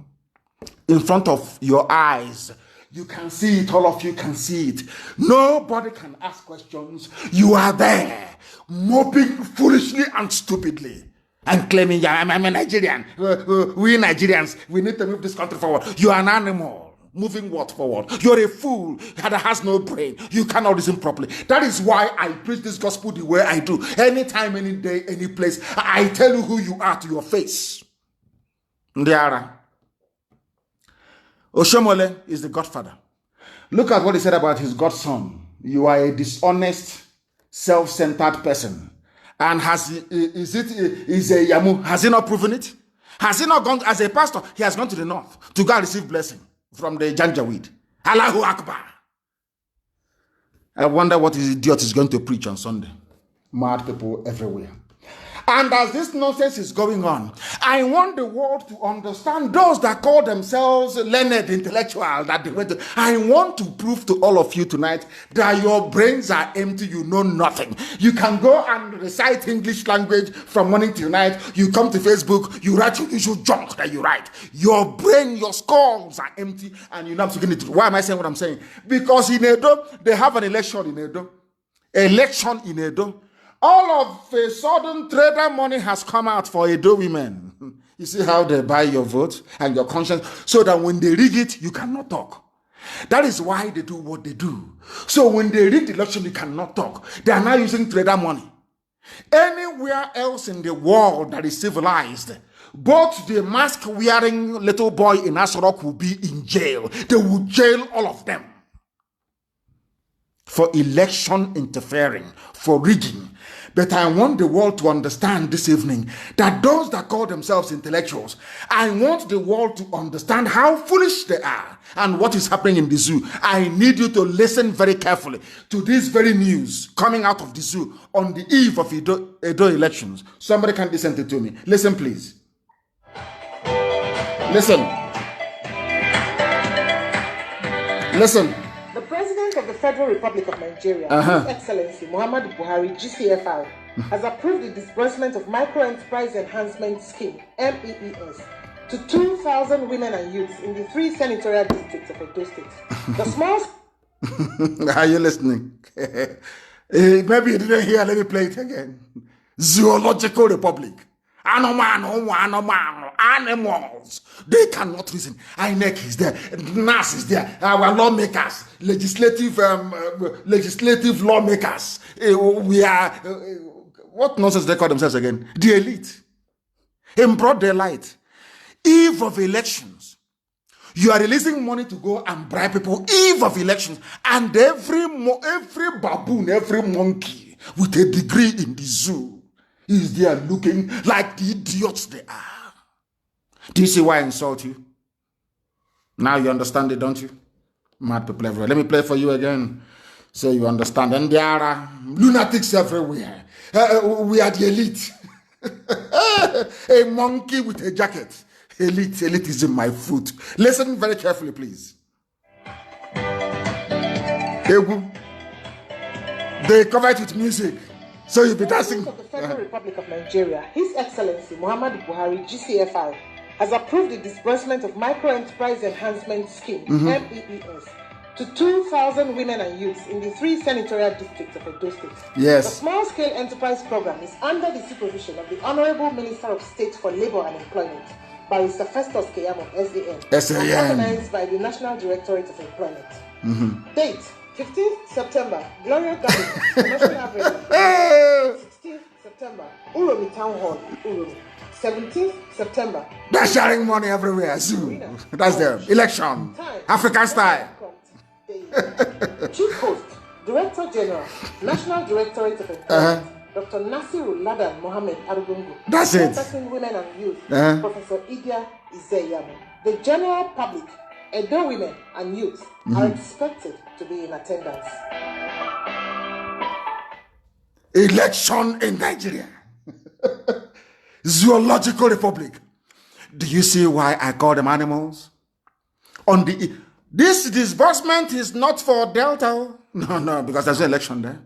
In front of your eyes, you can see it, all of you can see it. Nobody can ask questions. You are there, moping foolishly and stupidly, and claiming, yeah, I'm a Nigerian. We Nigerians, we need to move this country forward. You are an animal. Moving what forward? You're a fool that has no brain. You cannot reason properly. That is why I preach this gospel the way I do. Anytime, any day, any place, I tell you who you are to your face. Ndiara. Oshomole is the godfather. Look at what he said about his godson. You are a dishonest, self-centered person. And is a Yamu? Has he not proven it? Has he not gone as a pastor? He has gone to the north to go and receive blessing from the Janjaweed. Allahu Akbar. I wonder what this idiot is going to preach on Sunday. Mad people everywhere. And as this nonsense is going on, I want the world to understand those that call themselves learned intellectual that they went to. I want to prove to all of you tonight that your brains are empty, you know nothing. You can go and recite English language from morning till night. You come to Facebook, you write your usual junk that you write. Your brain, your skulls are empty, and you're not speaking it. Why am I saying what I'm saying? Because in Edo, they have an election in Edo. Election in Edo. All of a sudden, trader money has come out for Edo women. You see how they buy your vote and your conscience, so that when they rig it, you cannot talk. That is why they do what they do. So when they rig the election, you cannot talk. They are now using trader money. Anywhere else in the world that is civilized, both the mask-wearing little boy in Asorok will be in jail. They will jail all of them for election interfering, for rigging. But I want the world to understand this evening that those that call themselves intellectuals, I want the world to understand how foolish they are and what is happening in the zoo. I need you to listen very carefully to this very news coming out of the zoo on the eve of Edo elections. Somebody can listen to me. Listen, please. Listen. Listen. The President of the Federal Republic of Nigeria, His Excellency Muhammadu Buhari, GCFR, has approved the disbursement of Micro-Enterprise Enhancement Scheme, MEES, to 2,000 women and youths in the 3 senatorial districts of Edo State. The small... Are you listening? Maybe you didn't hear. Let me play it again. Zoological Republic. Animals. They cannot reason. INEC is there. NAS is there. Our lawmakers, legislative lawmakers. We are, what nonsense they call themselves again? The elite. In broad daylight. Eve of elections. You are releasing money to go and bribe people. Eve of elections. And every baboon, every monkey with a degree in the zoo is there looking like the idiots they are. Do you see why I insult you? Now you understand it, don't you? Mad people everywhere. Let me play for you again so you understand. And there are lunatics everywhere. We are the elite. A monkey with a jacket. Elite is in my foot. Listen very carefully, please. They cover it with music. So you'll be dancing. Of the Federal Republic of Nigeria, His Excellency Muhammadu Buhari, GCFR, has approved the disbursement of Micro-Enterprise Enhancement Scheme, MEES, to 2,000 women and youths in the 3 senatorial districts of Edo State. Yes. The small-scale enterprise program is under the supervision of the Honorable Minister of State for Labor and Employment, Barrister Festus Keyamo, SAN, and organized by the National Directorate of Employment. Date: 15th September, Gloria Garden, National Avenue. 16th September, Uromi Town Hall, Uromi. 17th September. They're sharing money everywhere. Zoo. That's the election. African style. Chief Host, Director General, National Directorate of Employment, Dr. Nasiru Ladan Mohammed Arugungu. That's it. Women and Youth, Professor Idia Izeyamu. The general public, Edo women and youth are expected to be in attendance. Election in Nigeria. Zoological Republic. Do you see why I call them animals? This disbursement is not for Delta. No, because there's an election there.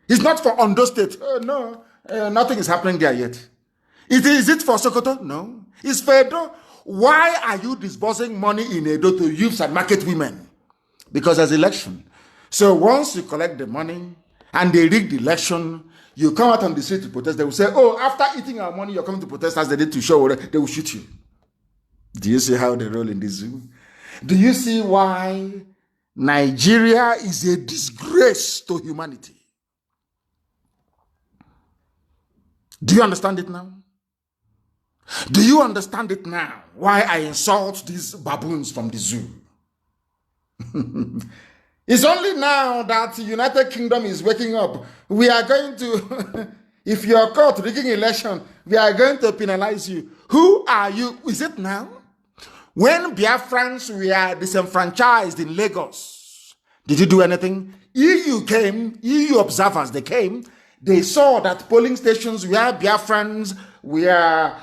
It's not for Ondo State. Nothing is happening there yet. Is it for Sokoto? No. It's for Edo. Why are you disbursing money in Edo to youths and market women? Because there's election. So once you collect the money and they rig the election, you come out on the street to protest. They will say, oh, after eating our money, you're coming to protest as they did to show. They will shoot you. Do you see how they roll in the zoo? Do you see why Nigeria is a disgrace to humanity? Do you understand it now? Do you understand it now? Why I insult these baboons from the zoo? It's only now that the United Kingdom is waking up. We are going to, if you are caught rigging election, we are going to penalize you. Who are you? Is it now? When Biafrans were disenfranchised in Lagos, did you do anything? EU came, EU observers, they came. They saw that polling stations where Biafrans were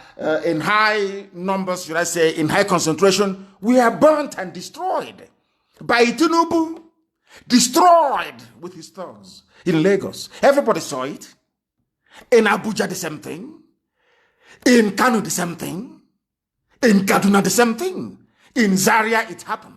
in high numbers, should I say, in high concentration, were burnt and destroyed by Tinubu, destroyed with his thugs in Lagos. Everybody saw it. In Abuja, the same thing. In Kanu, the same thing. In Kaduna, the same thing. In Zaria, it happened.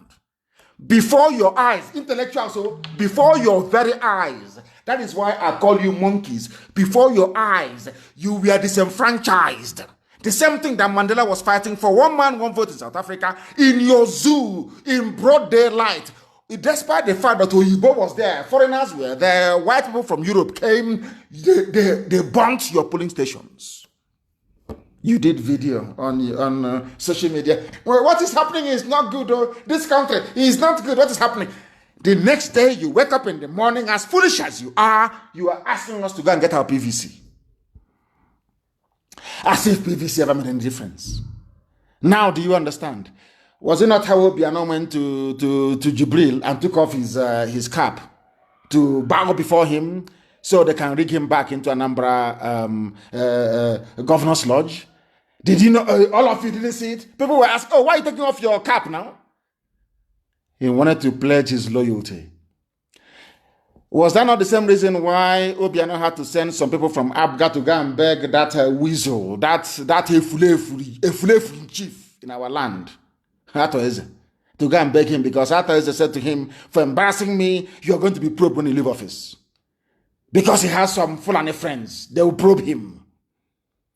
Before your eyes, intellectuals, so before your very eyes. That is why I call you monkeys. Before your eyes, you were disenfranchised. The same thing that Mandela was fighting for. One man, one vote in South Africa. In your zoo, in broad daylight. Despite the fact that Oyibo was there, foreigners were there, white people from Europe came, they burnt your polling stations. You did video on social media. Well, what is happening is not good. This country is not good. What is happening? The next day, you wake up in the morning, as foolish as you are asking us to go and get our PVC. As if PVC ever made any difference. Now, do you understand? Was it not how Obiano went to Jibril and took off his cap to bow before him so they can rig him back into Anambra Governor's Lodge? Did you know, all of you didn't see it? People were asking, oh, why are you taking off your cap now? He wanted to pledge his loyalty. Was that not the same reason why Obiano had to send some people from Abga to go and beg that weasel, that Efulefuri chief in our land, to go and beg him, because Eze said to him, for embarrassing me, you're going to be probed when you leave office. Because he has some Fulani friends, they will probe him.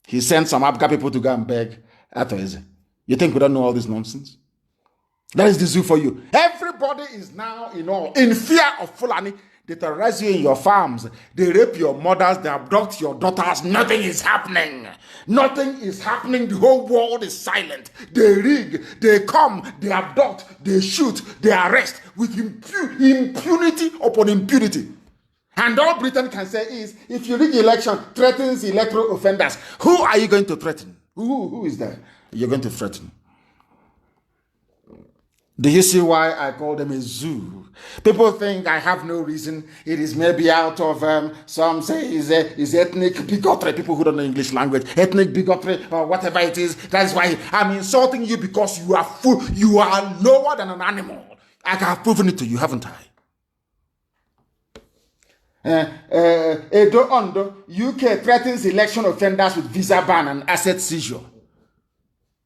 He sent some Abga people to go and beg Atoeze. You think we don't know all this nonsense? That is the zoo for you. Everybody is now in fear of Fulani. They terrorize you in your farms. They rape your mothers. They abduct your daughters. Nothing is happening. Nothing is happening. The whole world is silent. They rig. They come. They abduct. They shoot. They arrest with impunity upon impunity. And all Britain can say is, if you rig election, threatens electoral offenders. Who are you going to threaten? Who is there you're going to threaten? Do you see why I call them a zoo? People think I have no reason. It is maybe out of, some say is ethnic bigotry. People who don't know English language, ethnic bigotry or whatever it is. That's why I'm insulting you, because you are you are lower than an animal. I have proven it to you, haven't I? Edo Ondo, UK threatens election offenders with visa ban and asset seizure.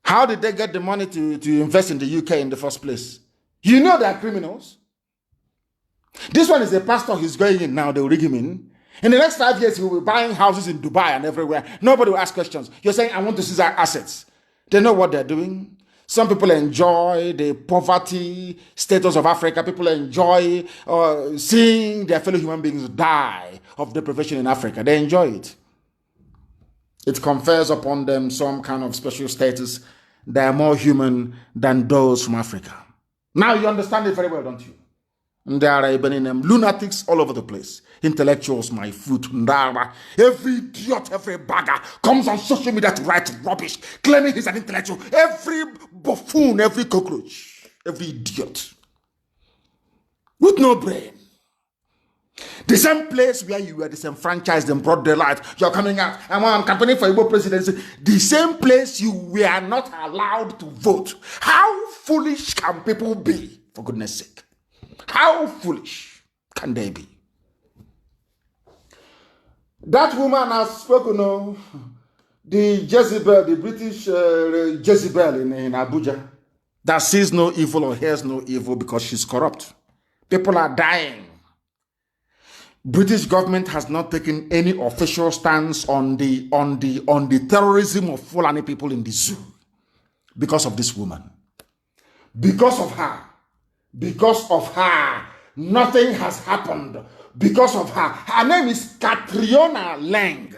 How did they get the money to invest in the UK in the first place? You know they are criminals. This one is a pastor. He's going in now. They will rig him in. In the next 5 years, he will be buying houses in Dubai and everywhere. Nobody will ask questions. You're saying, I want to seize our assets. They know what they're doing. Some people enjoy the poverty status of Africa. People enjoy seeing their fellow human beings die of deprivation in Africa. They enjoy it. It confers upon them some kind of special status. They are more human than those from Africa. Now you understand it very well, don't you? And there are even lunatics all over the place. Intellectuals, my foot, every idiot, every bagger comes on social media to write rubbish, claiming he's an intellectual. Every buffoon, every cockroach, every idiot with no brain. The same place where you were disenfranchised in broad daylight, you're coming out, I'm campaigning for Igbo presidency. The same place you were not allowed to vote. How foolish can people be, for goodness sake? How foolish can they be? That woman has spoken, the Jezebel, the British Jezebel in Abuja, that sees no evil or hears no evil because she's corrupt. People are dying. British government has not taken any official stance on the terrorism of Fulani people in the zoo because of this woman. Because of her, nothing has happened. Because of her. Her name is Catriona Lang.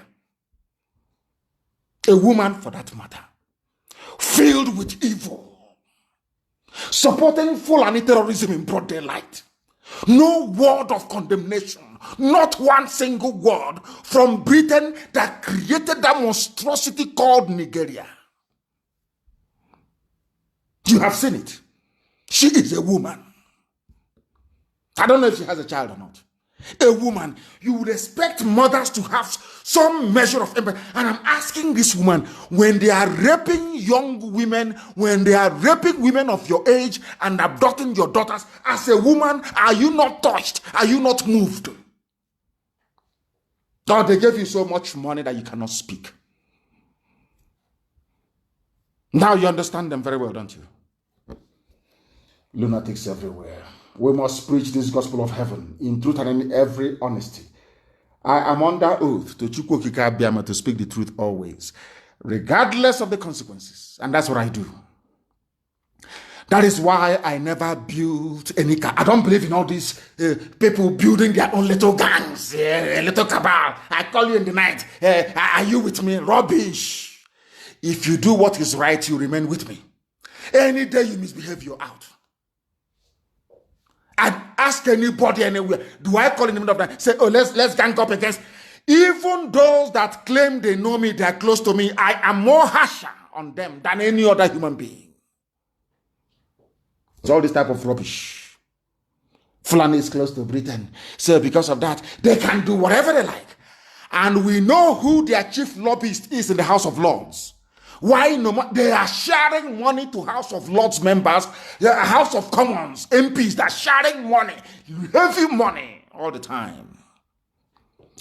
A woman, for that matter, filled with evil, supporting Fulani terrorism in broad daylight. No word of condemnation, not one single word from Britain that created that monstrosity called Nigeria. You have seen it. She is a woman. I don't know if she has a child or not. A woman. You would expect mothers to have some measure of empathy. And I'm asking this woman, when they are raping young women, when they are raping women of your age and abducting your daughters, as a woman, are you not touched? Are you not moved? Or they gave you so much money that you cannot speak. Now you understand them very well, don't you? Lunatics everywhere. We must preach this gospel of heaven in truth and in every honesty. I am under oath to Chukwokika Abiyama to speak the truth always, regardless of the consequences. And that's what I do. That is why I never built any car. I don't believe in all these people building their own little gangs, a little cabal. I call you in the night. Are you with me? Rubbish. If you do what is right, you remain with me. Any day you misbehave, you're out. I'd ask anybody anywhere, do I call in the middle of that? Say, oh, let's gang up against. Even those that claim they know me, they're close to me, I am more harsher on them than any other human being. It's all this type of rubbish. Fulani is close to Britain. So because of that, they can do whatever they like. And we know who their chief lobbyist is in the House of Lords. Why no? They are sharing money to House of Lords members, House of Commons, MPs. They're sharing money, heavy money all the time,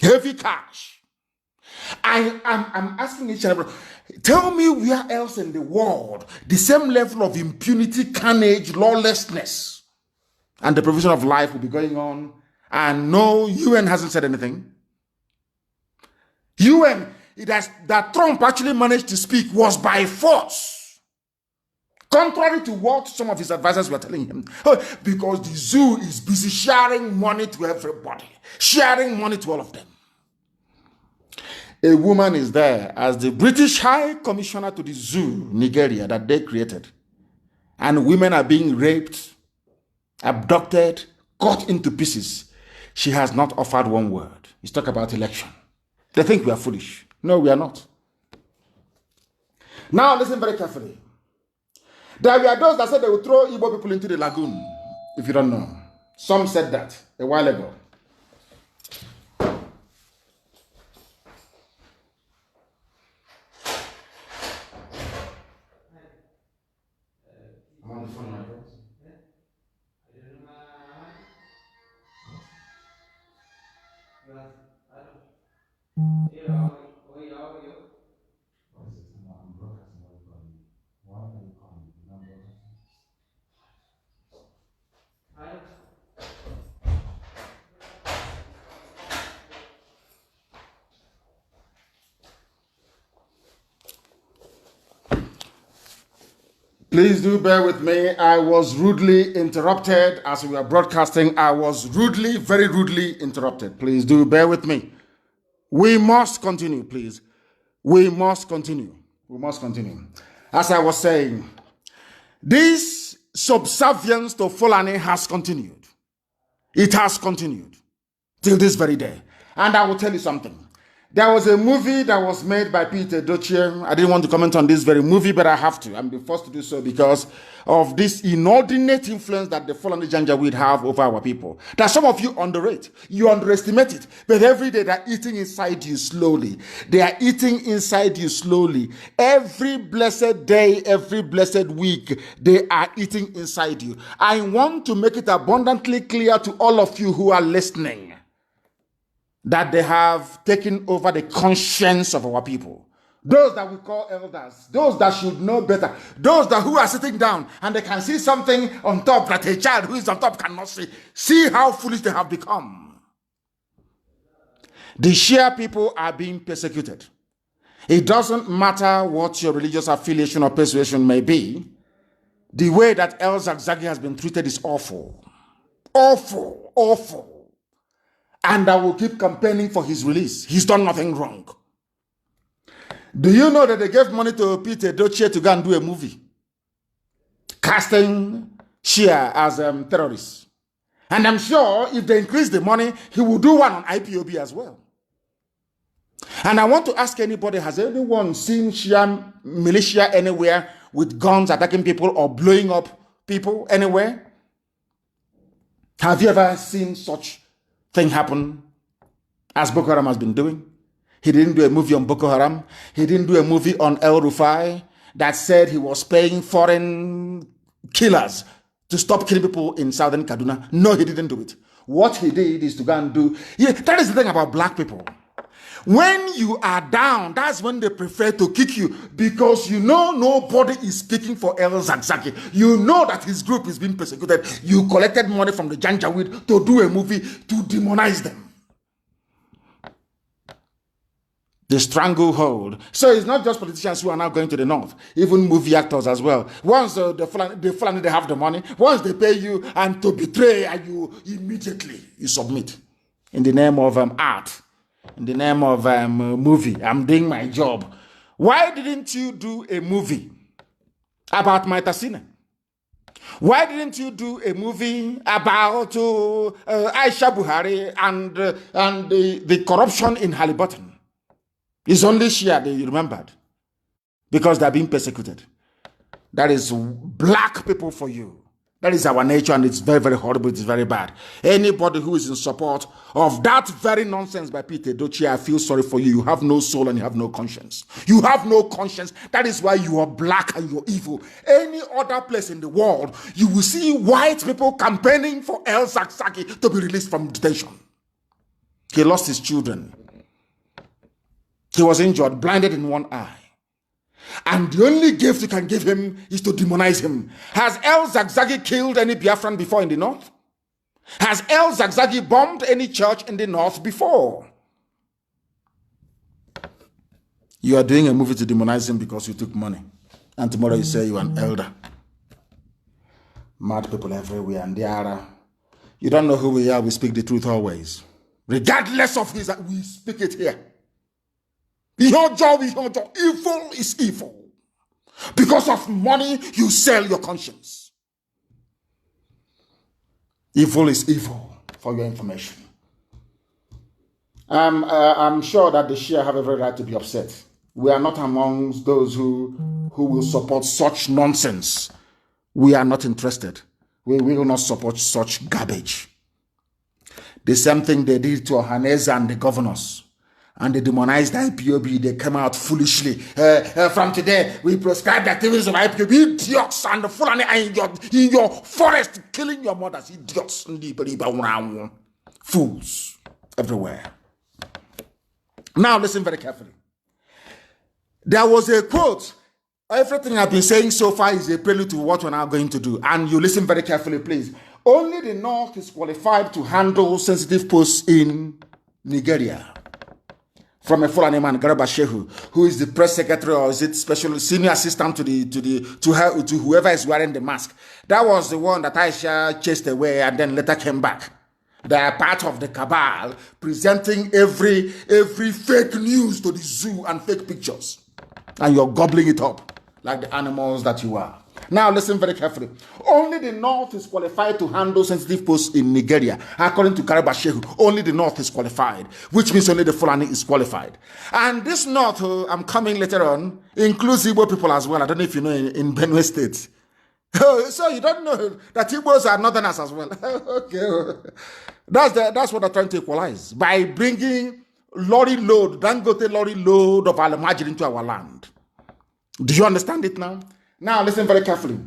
heavy cash. I'm asking each other, tell me where else in the world the same level of impunity, carnage, lawlessness, and the provision of life will be going on, and no UN hasn't said anything. UN. that Trump actually managed to speak was by force. Contrary to what some of his advisors were telling him. Because the zoo is busy sharing money to everybody. Sharing money to all of them. A woman is there as the British High Commissioner to the zoo, Nigeria, that they created. And women are being raped, abducted, cut into pieces. She has not offered one word. He's talking about election. They think we are foolish. No, we are not. Now listen very carefully. There were those that said they would throw Igbo people into the lagoon, if you don't know. Some said that a while ago. I'm on the phone, my friends. Please do bear with me. I was rudely interrupted as we were broadcasting. I was rudely, very rudely interrupted. Please do bear with me. We must continue, please. We must continue. We must continue. As I was saying, this subservience to Fulani has continued. It has continued till this very day. And I will tell you something. There was a movie that was made by Peter Dochie. I didn't want to comment on this very movie, but I have to. I'm the first to do so because of this inordinate influence that the Fulani Janjaweed have over our people. That some of you underrate. You underestimate it. But every day they're eating inside you slowly. They are eating inside you slowly. Every blessed day, every blessed week, they are eating inside you. I want to make it abundantly clear to all of you who are listening that they have taken over the conscience of our people. Those that we call elders, those that should know better, those that who are sitting down and they can see something on top that a child who is on top cannot see. See how foolish they have become. The Shia people are being persecuted. It doesn't matter what your religious affiliation or persuasion may be. The way that El Zagzagi has been treated is awful. Awful, awful. And I will keep campaigning for his release. He's done nothing wrong. Do you know that they gave money to Peter Dochie to go and do a movie casting Shia as terrorists? And I'm sure if they increase the money, he will do one on IPOB as well. And I want to ask anybody, has anyone seen Shia militia anywhere with guns attacking people or blowing up people anywhere? Have you ever seen such thing happen as Boko Haram has been doing? He didn't do a movie on Boko Haram. He didn't do a movie on El Rufai that said he was paying foreign killers to stop killing people in southern Kaduna. No, he didn't do it. What he did is to go and do... Yeah, that is the thing about black people. When you are down, that's when they prefer to kick you because you know nobody is speaking for El Zagzagi. You know that his group is being persecuted. You collected money from the Janjaweed to do a movie to demonize them. The stranglehold. So it's not just politicians who are now going to the north, even movie actors as well. Once the Fulani, they have the money, once they pay you and to betray you, immediately you submit in the name of art. In the name of movie. I'm doing my job. Why didn't you do a movie about Maitasine? Why didn't you do a movie about Aisha Buhari and the corruption in Halliburton? It's only Shia that you remembered because they're being persecuted. That is black people for you. That is our nature, and it's very, very horrible. It's very bad. Anybody who is in support of that very nonsense by Peter Dochie, I feel sorry for you. You have no soul and you have no conscience. You have no conscience. That is why you are black and you're evil. Any other place in the world, you will see white people campaigning for El Zagzagi to be released from detention. He lost his children. He was injured, blinded in one eye. And the only gift you can give him is to demonize him. Has El Zagzagi killed any Biafran before in the north? Has El Zagzagi bombed any church in the north before? You are doing a movie to demonize him because you took money. And tomorrow you say you're an elder. Mad people everywhere. And they are, you don't know who we are. We speak the truth always. Regardless of his, we speak it here. Your job is your job. Evil is evil. Because of money, you sell your conscience. Evil is evil, for your information. I'm sure that the Shia have every right to be upset. We are not amongst those who will support such nonsense. We are not interested. We will not support such garbage. The same thing they did to Ohaneze and the governors. And they demonized IPOB. They came out foolishly. From today, we prescribe the activities of IPOB. Idiots and the Fulani in your forest, killing your mothers. Idiots. Fools everywhere. Now listen very carefully. There was a quote. Everything I've been saying so far is a prelude to what we're now going to do. And you listen very carefully, please. Only the North is qualified to handle sensitive posts in Nigeria. From a Fulani man, Garba Shehu, who is the press secretary or is it special senior assistant to whoever is wearing the mask. That was the one that Aisha chased away and then later came back. They are part of the cabal presenting every fake news to the zoo and fake pictures. And you're gobbling it up like the animals that you are. Now listen very carefully. Only the North is qualified to handle sensitive posts in Nigeria. According to Garba Shehu, only the North is qualified, which means only the Fulani is qualified. And this North, I'm coming later on, includes Igbo people as well. I don't know if you know in Benue State. So you don't know that Igbos are Northerners as well. Okay. That's what they're trying to equalize. By bringing Dangote lorry load of Alamajir into our land. Do you understand it now? Now, listen very carefully.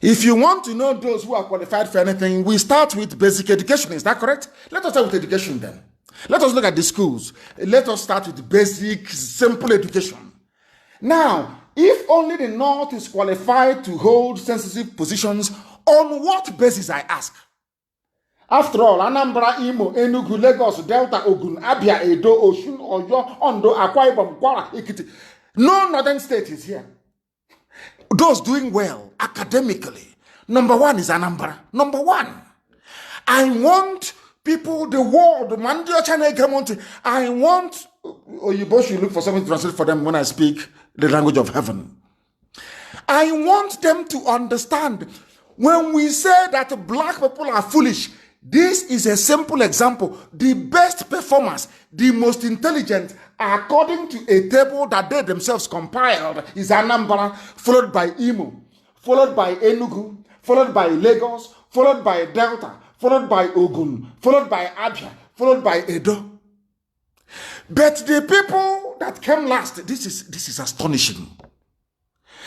If you want to know those who are qualified for anything, we start with basic education. Is that correct? Let us start with education then. Let us look at the schools. Let us start with basic, simple education. Now, if only the North is qualified to hold sensitive positions, on what basis, I ask? After all, Anambra, Imo, Enugu, Lagos, Delta, Ogun, Abia, Edo, Osun, Oyo, Ondo, Akwa Ibom, Kwara, Ekiti. No northern state is here. Those doing well academically. Number one is Anambra. Number one. I want people, the world, I want, you both should look for something to translate for them when I speak the language of heaven. I want them to understand when we say that black people are foolish, this is a simple example. The best performers, the most intelligent, according to a table that they themselves compiled, is Anambra, followed by Imo, followed by Enugu, followed by Lagos, followed by Delta, followed by Ogun, followed by Abia, followed by Edo. But the people that came last, this is astonishing.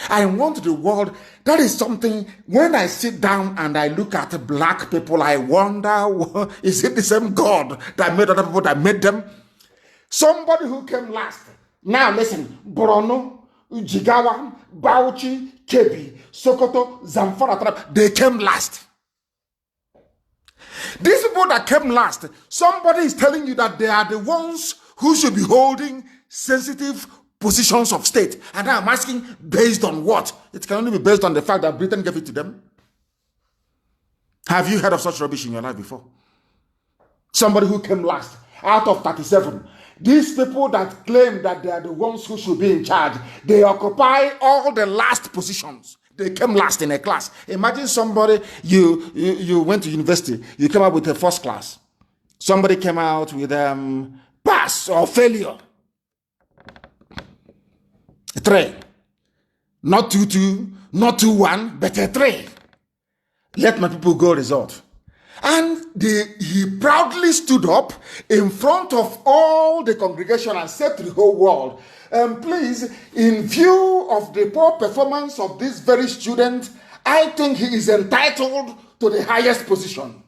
I want the world, that is something, when I sit down and I look at black people, I wonder, is it the same God that made other people that made them? Somebody who came last. Now listen, Borno, Jigawa, Bauchi, Kebbi, Sokoto, Zamfara, they came last. These people that came last, somebody is telling you that they are the ones who should be holding sensitive positions of state. And I'm asking, based on what? It can only be based on the fact that Britain gave it to them. Have you heard of such rubbish in your life before? Somebody who came last out of 37. These people that claim that they are the ones who should be in charge, they occupy all the last positions. They came last in a class. Imagine somebody, you went to university, you came out with a first class. Somebody came out with pass or failure. 3. Not 2-2, not 2-1, but a 3. Let my people go result. And he proudly stood up in front of all the congregation and said to the whole world, please, in view of the poor performance of this very student, I think he is entitled to the highest position.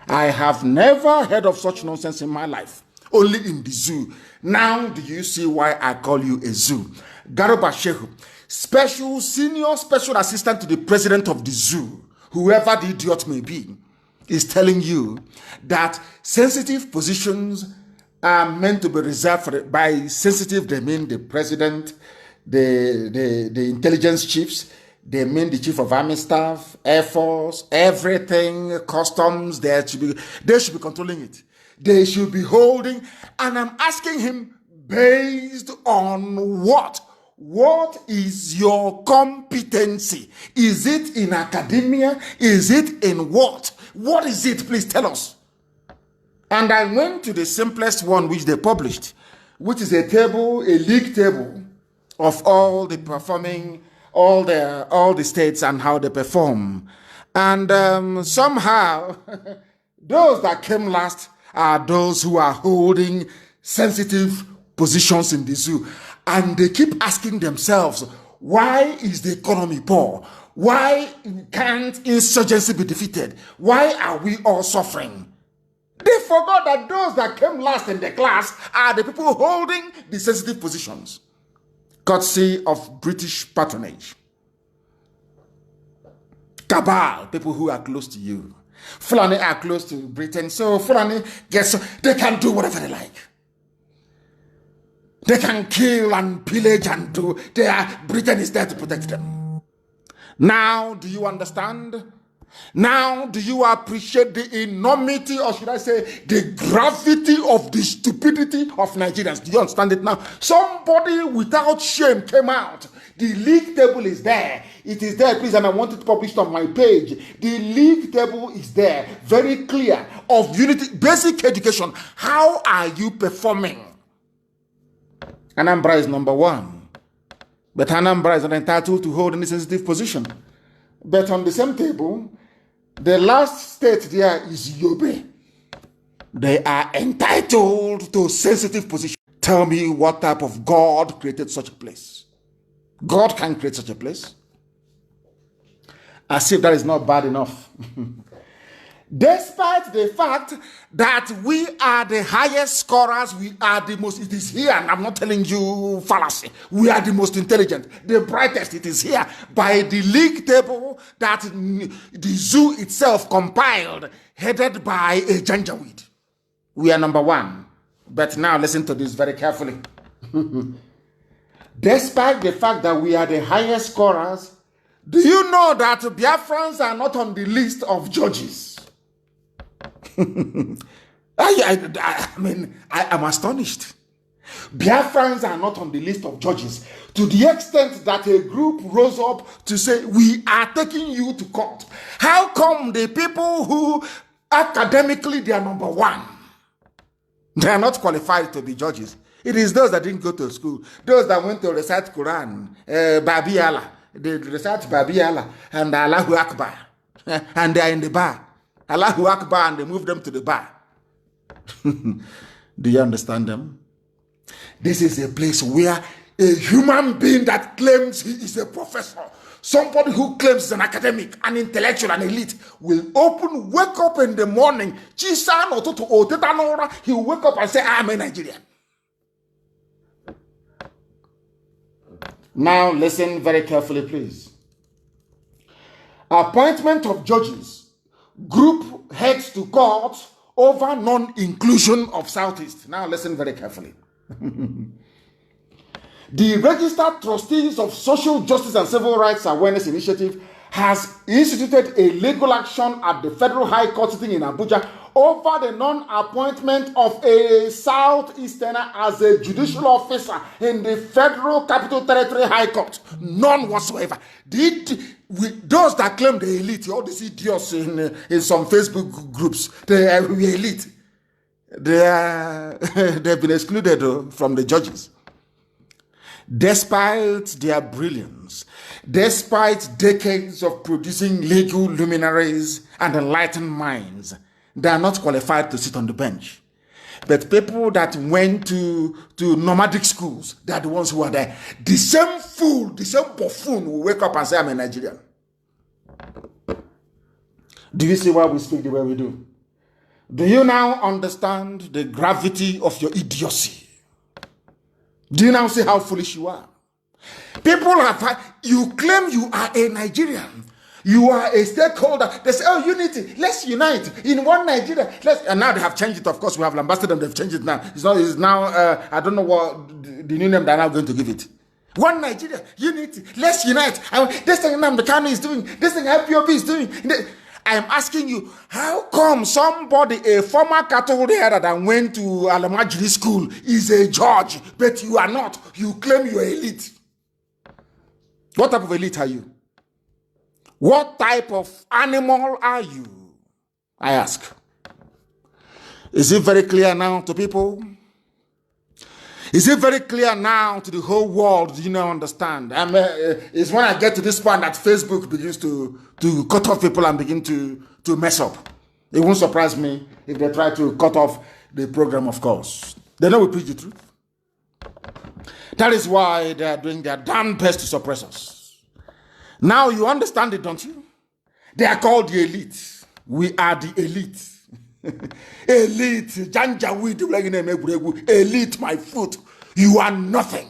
I have never heard of such nonsense in my life. Only in the zoo. Now do you see why I call you a zoo? Garba Shehu, senior special assistant to the president of the zoo, whoever the idiot may be, is telling you that sensitive positions are meant to be reserved for by sensitive, they mean the president, the intelligence chiefs, they mean the chief of army staff, air force, everything, customs, they should be controlling it. They should be holding, and I'm asking him, based on what? What is your competency? Is it in academia? Is it in what? What is it? Please tell us. And I went to the simplest one which they published, which is a league table of all the performing, all the states and how they perform. And somehow, those that came last are those who are holding sensitive positions in the zoo. And they keep asking themselves, why is the economy poor? Why can't insurgency be defeated? Why are we all suffering? They forgot that those that came last in the class are the people holding the sensitive positions, courtesy of British patronage. Cabal, people who are close to you. Fulani are close to Britain, so Fulani, they can do whatever they like. They can kill and pillage and do. Britain is there to protect them. Now, do you understand? Now, do you appreciate the enormity, or should I say, the gravity of the stupidity of Nigerians? Do you understand it now? Somebody without shame came out. The league table is there. It is there, please, and I want it published on my page. The league table is there, very clear, of unity, basic education. How are you performing? Anambra is number one. But Anambra is not entitled to hold any sensitive position. But on the same table, the last state there is Yobe. They are entitled to sensitive position. Tell me what type of God created such a place. God can create such a place. As if that is not bad enough. Despite the fact that we are the highest scorers, we are the most, it is here, and I'm not telling you fallacy, we are the most intelligent, the brightest, it is here, by the league table that the zoo itself compiled, headed by a Janjaweed. We are number one. But now listen to this very carefully. Despite the fact that we are the highest scorers, do you know that Biafrans are not on the list of judges? I mean, I am astonished. Biafrans are not on the list of judges, to the extent that a group rose up to say, we are taking you to court. How come the people who academically they are number one, they are not qualified to be judges? It is those that didn't go to school, those that went to recite Quran, Babi Allah, they recite Babi Allah and Allahu Akbar, and they are in the bar. Allahu Akbar, and they move them to the bar. Do you understand them? This is a place where a human being that claims he is a professor, somebody who claims he's an academic, an intellectual, an elite, will wake up in the morning, he will wake up and say, I am a Nigerian. Now listen very carefully, please. Appointment of judges. Group heads to court over non-inclusion of Southeast. Now listen very carefully. The Registered Trustees of Social Justice and Civil Rights Awareness Initiative has instituted a legal action at the Federal High Court sitting in Abuja over the non-appointment of a Southeasterner as a judicial officer in the Federal Capital Territory High Court. None whatsoever. Those that claim the elite, all these idiots in some Facebook groups, they are elite. They've been excluded from the judges. Despite their brilliance, despite decades of producing legal luminaries and enlightened minds, they are not qualified to sit on the bench. But people that went to nomadic schools, they are the ones who are there. The same fool, the same buffoon will wake up and say, I'm a Nigerian. Do you see why we speak the way we do? Do you now understand the gravity of your idiocy? Do you now see how foolish you are? People you claim you are a Nigerian, You are a stakeholder. They say, oh, unity. Let's unite in one Nigeria. And now they have changed it. Of course, we have lambasted them. They've changed it now. It's now, I don't know what the new name they're now going to give it. One Nigeria, unity. Let's unite. This thing Nnamdi Kanu is doing. This thing IPOB is doing. I am asking you, how come somebody, a former cattle header that went to Alamajiri school, is a judge, but you are not? You claim you are elite. What type of elite are you? What type of animal are you? I ask. Is it very clear now to people? Is it very clear now to the whole world? Do you now understand? It's when I get to this point that Facebook begins to cut off people and begin to mess up. It won't surprise me if they try to cut off the program, of course. They know we preach the truth. That is why they are doing their damn best to suppress us. Now you understand it, don't you? They are called the elite. We are the elite. Elite, elite, my foot. You are nothing.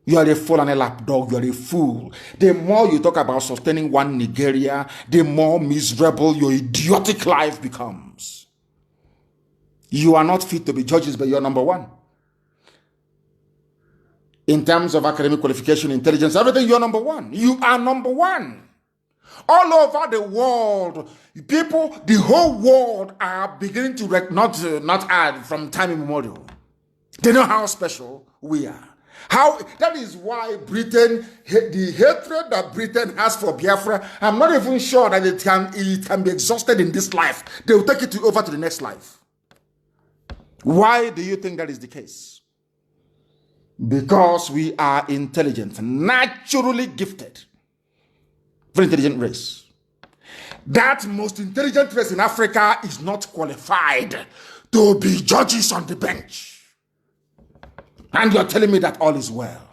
You are a fool and a lapdog. You are a fool. The more you talk about sustaining one Nigeria, the more miserable your idiotic life becomes. You are not fit to be judges, but you are number one. In terms of academic qualification, intelligence, everything, you are number one. You are number one. All over the world, people, the whole world are beginning to not add from time immemorial. They know how special we are. That is why Britain, the hatred that Britain has for Biafra, I'm not even sure that it can be exhausted in this life. They will take it over to the next life. Why do you think that is the case? Because we are intelligent, naturally gifted. Very intelligent race. That most intelligent race in Africa is not qualified to be judges on the bench. And you're telling me that all is well.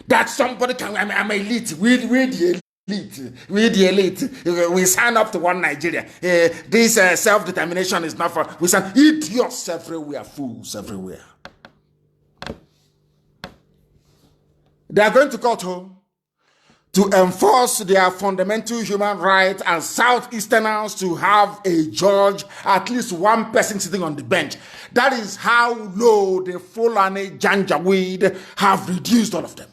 That somebody can, I'm elite. We're the elite. We're the elite. We sign up to one Nigeria. This self-determination is not for, we sign idiots everywhere, fools everywhere. They are going to court home to enforce their fundamental human rights as Southeasterners to have a judge, at least one person sitting on the bench. That is how low the Fulani Janjaweed have reduced all of them.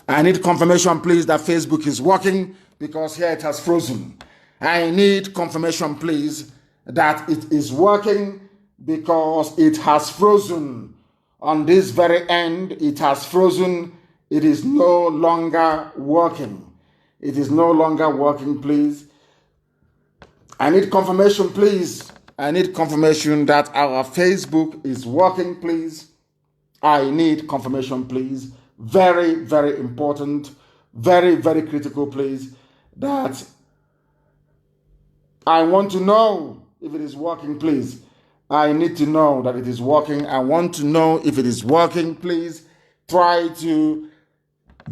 I need confirmation, please, that Facebook is working, because here it has frozen. I need confirmation, please, that it is working, because it has frozen. On this very end, it has frozen. It is no longer working. It is no longer working, please. I need confirmation, please. I need confirmation that our Facebook is working, please. I need confirmation, please. Very, very important. Very, very critical, please. That I want to know if it is working, please. I need to know that it is working. I want to know if it is working, please. Try to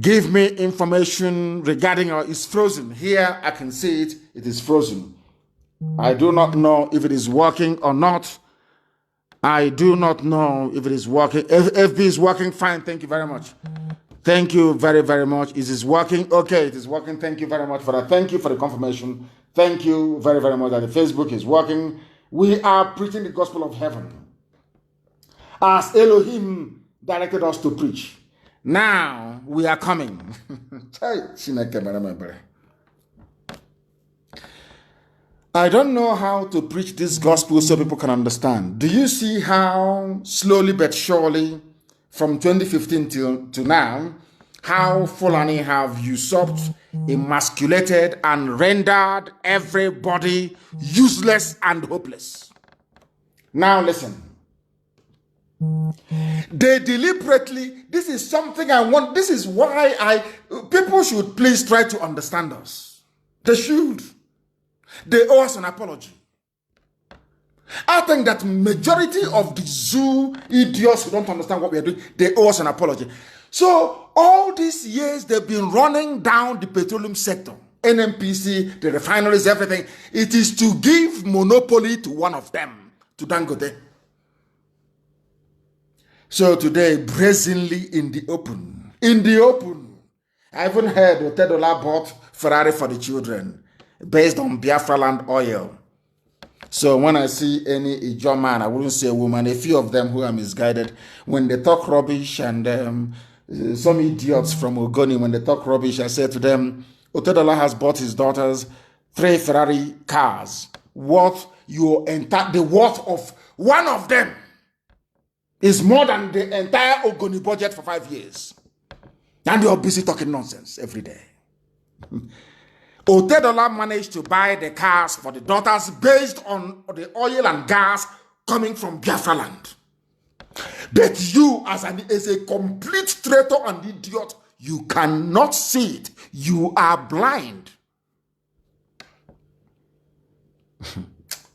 give me information regarding it's frozen. Here, I can see it. It is frozen. I do not know if it is working or not. I do not know if it is working. If FB is working, fine. Thank you very much. Thank you very, very much. Is this working? Okay, it is working. Thank you very much for that. Thank you for the confirmation. Thank you very, very much that the Facebook is working. We are preaching the gospel of heaven as Elohim directed us to preach. Now we are coming. I don't know how to preach this gospel so people can understand. Do you see how slowly but surely from 2015 to now, how Fulani have usurped, emasculated, and rendered everybody useless and hopeless? Now listen. They deliberately, this is something I want, this is why people should please try to understand us. They should. They owe us an apology. I think that majority of the zoo idiots who don't understand what we are doing, they owe us an apology. So all these years they've been running down the petroleum sector, NNPC, the refineries, everything. It is to give monopoly to one of them, to Dangote. So today, brazenly in the open, I even heard Otedola bought Ferrari for the children based on Biafra land oil. So when I see any Ijaw man, I wouldn't say woman, a few of them who are misguided, when they talk rubbish, and some idiots from Ogoni, when they talk rubbish, I say to them, Otedola has bought his daughters 3 Ferrari cars. The worth of one of them is more than the entire Ogoni budget for 5 years. And you're busy talking nonsense every day. Otedola managed to buy the cars for the daughters based on the oil and gas coming from Biafra land. But you, as a complete traitor and idiot, you cannot see it. You are blind.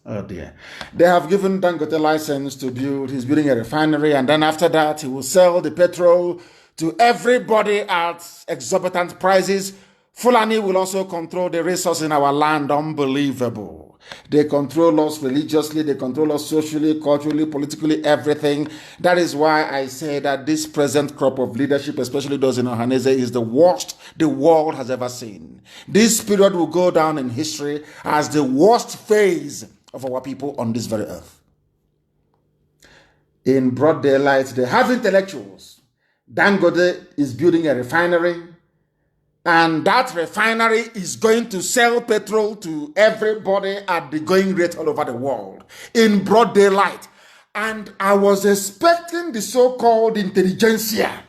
Oh dear. They have given Dangote license to build. He's building a refinery, and then after that, he will sell the petrol to everybody at exorbitant prices. Fulani will also control the resources in our land. Unbelievable. They control us religiously, they control us socially, culturally, politically, everything. That is why I say that this present crop of leadership, especially those in Ohanese, is the worst the world has ever seen. This period will go down in history as the worst phase of our people on this very earth. In broad daylight, they have intellectuals. Dangote is building a refinery, and that refinery is going to sell petrol to everybody at the going rate all over the world in broad daylight. And I was expecting the so-called intelligentsia.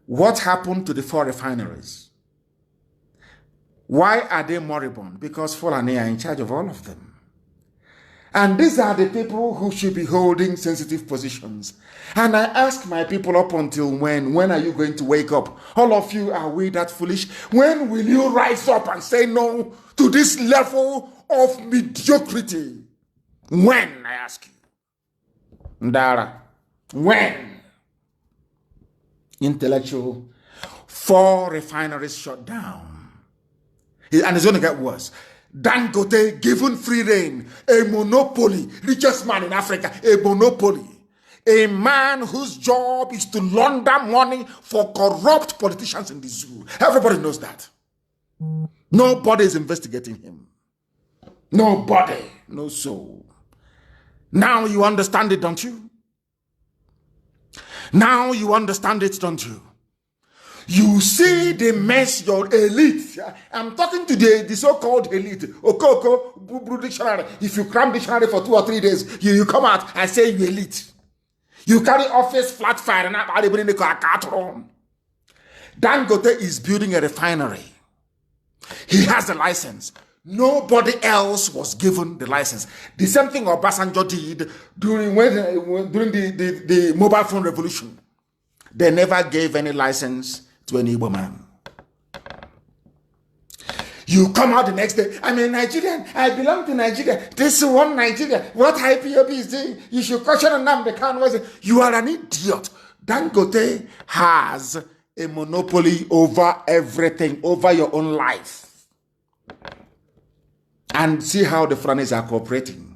What happened to the 4 refineries? Why are they moribund? Because Fulani are in charge of all of them. And these are the people who should be holding sensitive positions. And I ask my people, up until when? When are you going to wake up? All of you, are we that foolish? When will you rise up and say no to this level of mediocrity? When, I ask you? Ndara, when? Intellectual, 4 refineries shut down. And it's going to get worse. Dangote given free reign, a monopoly, richest man in Africa, a monopoly. A man whose job is to launder money for corrupt politicians in the zoo. Everybody knows that. Nobody is investigating him. Nobody. No soul. Now you understand it, don't you? Now you understand it, don't you? You see the mess your elite. I'm talking to the so-called elite. Okoko, dictionary. If you cram dictionary for 2 or 3 days, you come out and say you elite. You carry office flat fire and not bring the car on. Dangote is building a refinery. He has a license. Nobody else was given the license. The same thing Obasanjo did during the mobile phone revolution. They never gave any license to an Igbo man. You come out the next day, I'm a Nigerian, I belong to Nigeria, this is one Nigeria, what IPOB is doing, you should question Nnamdi Kanu. You are an idiot. Dangote has a monopoly over everything, over your own life. And see how the Fulanis are cooperating.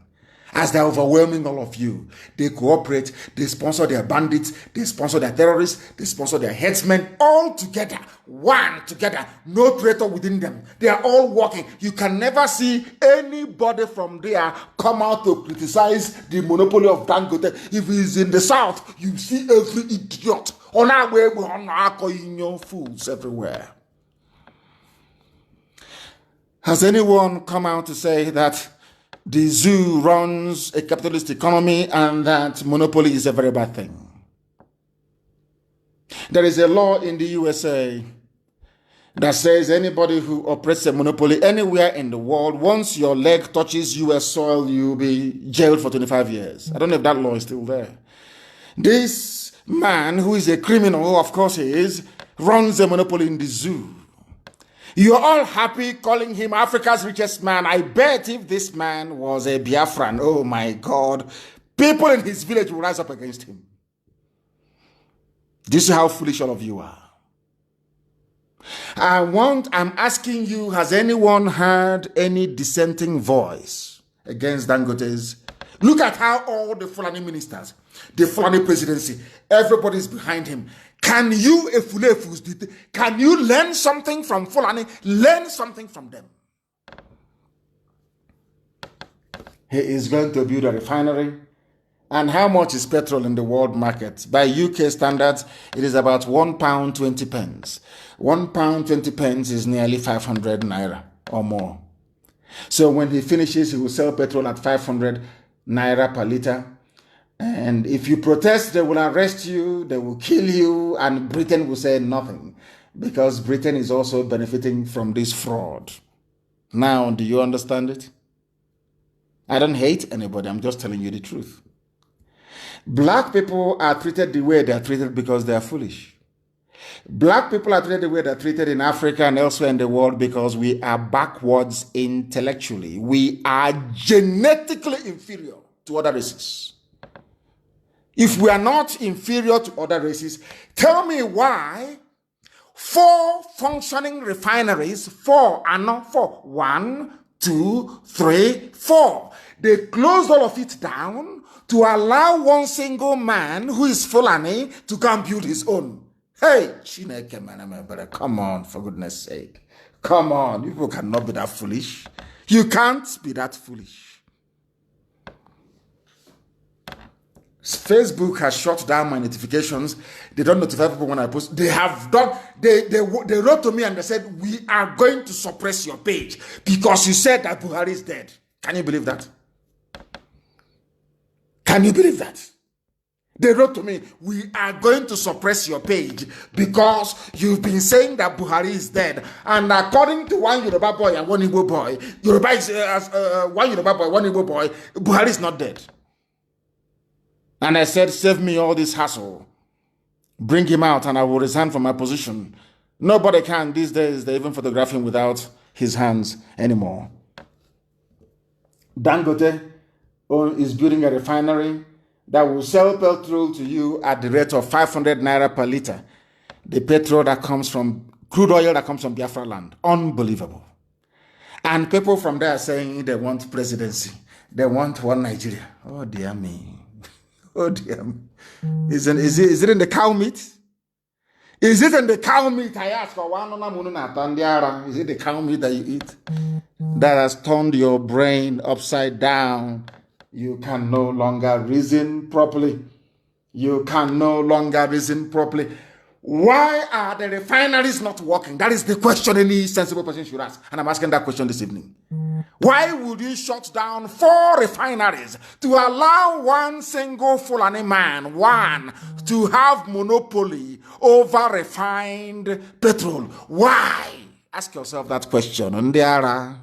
As they're overwhelming all of you, they cooperate, they sponsor their bandits, they sponsor their terrorists, they sponsor their headsmen, all together, one together, no traitor within them. They are all working. You can never see anybody from there come out to criticize the monopoly of Dangote. If he's in the south, you see every idiot. On our way, we're fools everywhere. Has anyone come out to say that the zoo runs a capitalist economy and that monopoly is a very bad thing? There is a law in the USA that says anybody who operates a monopoly anywhere in the world, once your leg touches US soil, you'll be jailed for 25 years. I don't know if that law is still there. This man, who is a criminal, of course he is, runs a monopoly in the zoo. You're all happy calling him Africa's richest man. I bet if this man was a Biafran, oh my God, people in his village will rise up against him. This is how foolish all of you are. I'm asking you, has anyone heard any dissenting voice against Dangote's? Look at how all the Fulani ministers, the Fulani presidency, everybody's behind him. Can you learn something from Fulani? Learn something from them. He is going to build a refinery. And how much is petrol in the world market? By UK standards, it is about £1.20. £1.20 is nearly 500 naira or more. So when he finishes, he will sell petrol at 500 naira per liter. And if you protest, they will arrest you, they will kill you, and Britain will say nothing. Because Britain is also benefiting from this fraud. Now, do you understand it? I don't hate anybody, I'm just telling you the truth. Black people are treated the way they are treated because they are foolish. Black people are treated the way they are treated in Africa and elsewhere in the world because we are backwards intellectually. We are genetically inferior to other races. If we are not inferior to other races, tell me why 4 functioning refineries, 4 and not 4, 1, 2, 3, 4. They closed all of it down to allow one single man who is Fulani to come build his own. Hey, Chineke, man, come on, for goodness sake. Come on, people cannot be that foolish. You can't be that foolish. Facebook has shut down my notifications. They don't notify people when I post. They have done, they wrote to me and they said, we are going to suppress your page because you said that Buhari is dead. Can you believe that? Can you believe that? They wrote to me, we are going to suppress your page because you've been saying that Buhari is dead. And according to one Yoruba boy and one Igbo boy, one Yoruba boy, one Igbo boy, Buhari is not dead. And I said, save me all this hassle. Bring him out and I will resign from my position. Nobody can these days. They even photograph him without his hands anymore. Dangote is building a refinery that will sell petrol to you at the rate of 500 naira per liter. The petrol that comes from, crude oil that comes from Biafra land. Unbelievable. And people from there are saying they want presidency. They want one Nigeria. Oh dear me. Oh dear me. Is it in the cow meat? Is it in the cow meat? I ask. Is it the cow meat that you eat? That has turned your brain upside down. You can no longer reason properly. You can no longer reason properly. Why are the refineries not working? That is the question any sensible person should ask. And I'm asking that question this evening. Why would you shut down 4 refineries to allow one single Fulani man, to have monopoly over refined petrol? Why? Ask yourself that question. Ndiara.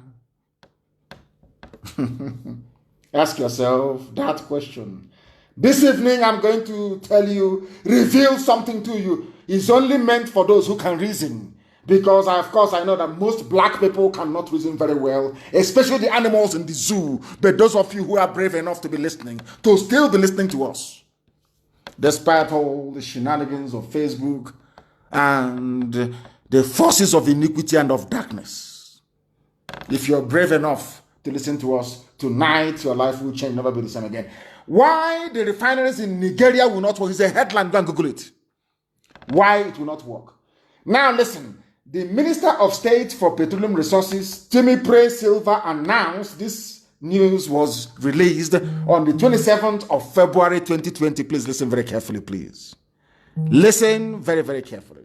Ask yourself that question. This evening, I'm going to reveal something to you. It's only meant for those who can reason. Because, of course, I know that most black people cannot reason very well, especially the animals in the zoo. But those of you who are brave enough to be listening, to still be listening to us, despite all the shenanigans of Facebook and the forces of iniquity and of darkness. If you're brave enough to listen to us, tonight your life will change, never be the same again. Why the refineries in Nigeria will not work is a headline. Go and Google it. Why it will not work. Now listen. The Minister of State for Petroleum Resources, Timipre Silva, announced this news was released on the 27th of February 2020. Please listen very carefully, please. Listen very, very carefully.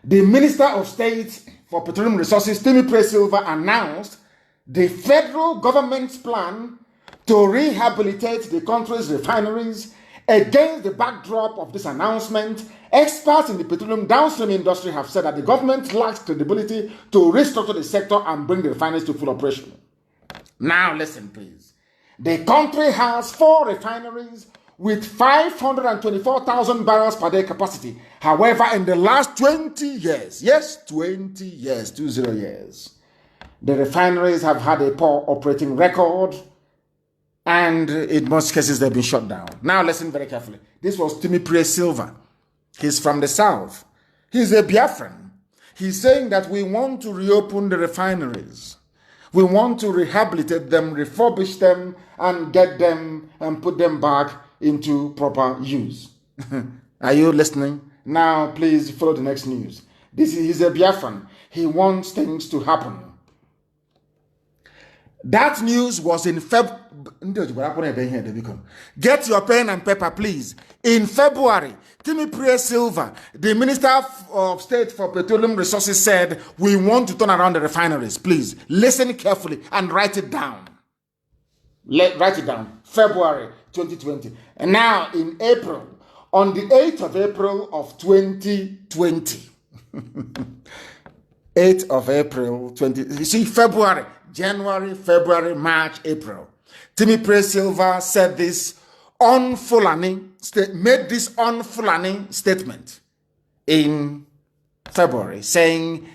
The Minister of State for Petroleum Resources, Timipre Silva, announced the federal government's plan to rehabilitate the country's refineries. Against the backdrop of this announcement, experts in the petroleum downstream industry have said that the government lacks credibility to restructure the sector and bring the refineries to full operation. Now listen, please. The country has 4 refineries with 524,000 barrels per day capacity. However, in the last 20 years, yes, 20 years, the refineries have had a poor operating record. And in most cases, they've been shut down. Now, listen very carefully. This was Timipre Silva. He's from the south. He's a Biafran. He's saying that we want to reopen the refineries. We want to rehabilitate them, refurbish them, and get them and put them back into proper use. Are you listening? Now, please follow the next news. He's a Biafran. He wants things to happen. That news was in February. Get your pen and paper, please. In February, Timmy Silva, the Minister of State for Petroleum Resources, said, we want to turn around the refineries. Please listen carefully and write it down. Write it down. February 2020. And now in April, on the 8th of April of 2020. 8th of April 20. You see, February, January, February, March, April. Timmy Silva said this on Fulani, made this on Fulani statement in February, saying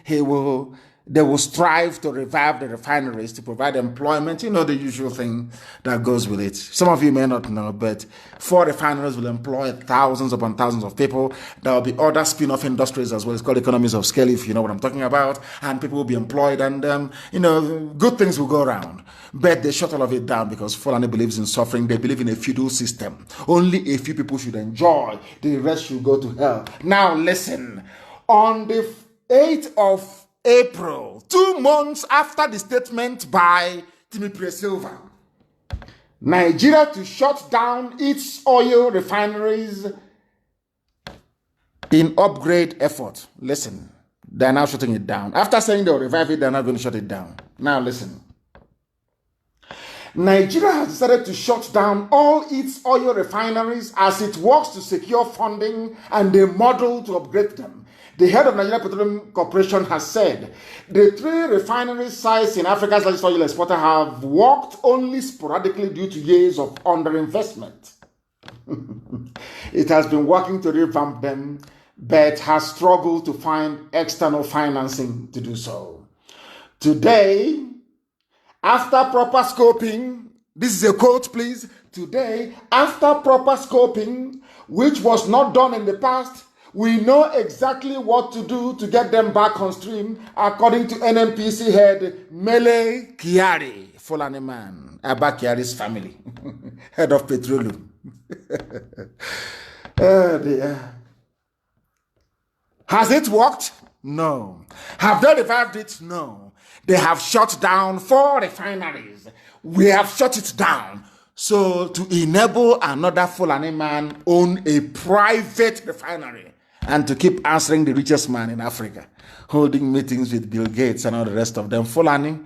they will strive to revive the refineries to provide employment. You know, the usual thing that goes with it. Some of you may not know, but 4 refineries will employ thousands upon thousands of people. There will be other spin-off industries as well. It's called economies of scale, if you know what I'm talking about. And people will be employed and, good things will go around. But they shut all of it down because Fulani believes in suffering. They believe in a feudal system. Only a few people should enjoy. The rest should go to hell. Now listen. On the 8th of April, 2 months after the statement by Timmy Silva, Nigeria to shut down its oil refineries in upgrade effort. Listen, they're now shutting it down. After saying they'll revive it, they're not going to shut it down. Now listen. Nigeria has decided to shut down all its oil refineries as it works to secure funding and a model to upgrade them. The head of Nigeria Petroleum Corporation has said the 3 refinery sites in Africa's largest oil exporter have worked only sporadically due to years of underinvestment. It has been working to revamp them, but has struggled to find external financing to do so. Today, after proper scoping, this is a quote, please. Today, after proper scoping, which was not done in the past, we know exactly what to do to get them back on stream, according to NNPC head Mele Kyari, Fulani man, Abba Kyari's family, head of petroleum. Oh dear. Has it worked? No. Have they revived it? No. They have shut down 4 refineries. We have shut it down. So to enable another Fulani man own a private refinery and to keep answering the richest man in Africa, holding meetings with Bill Gates and all the rest of them. Fulani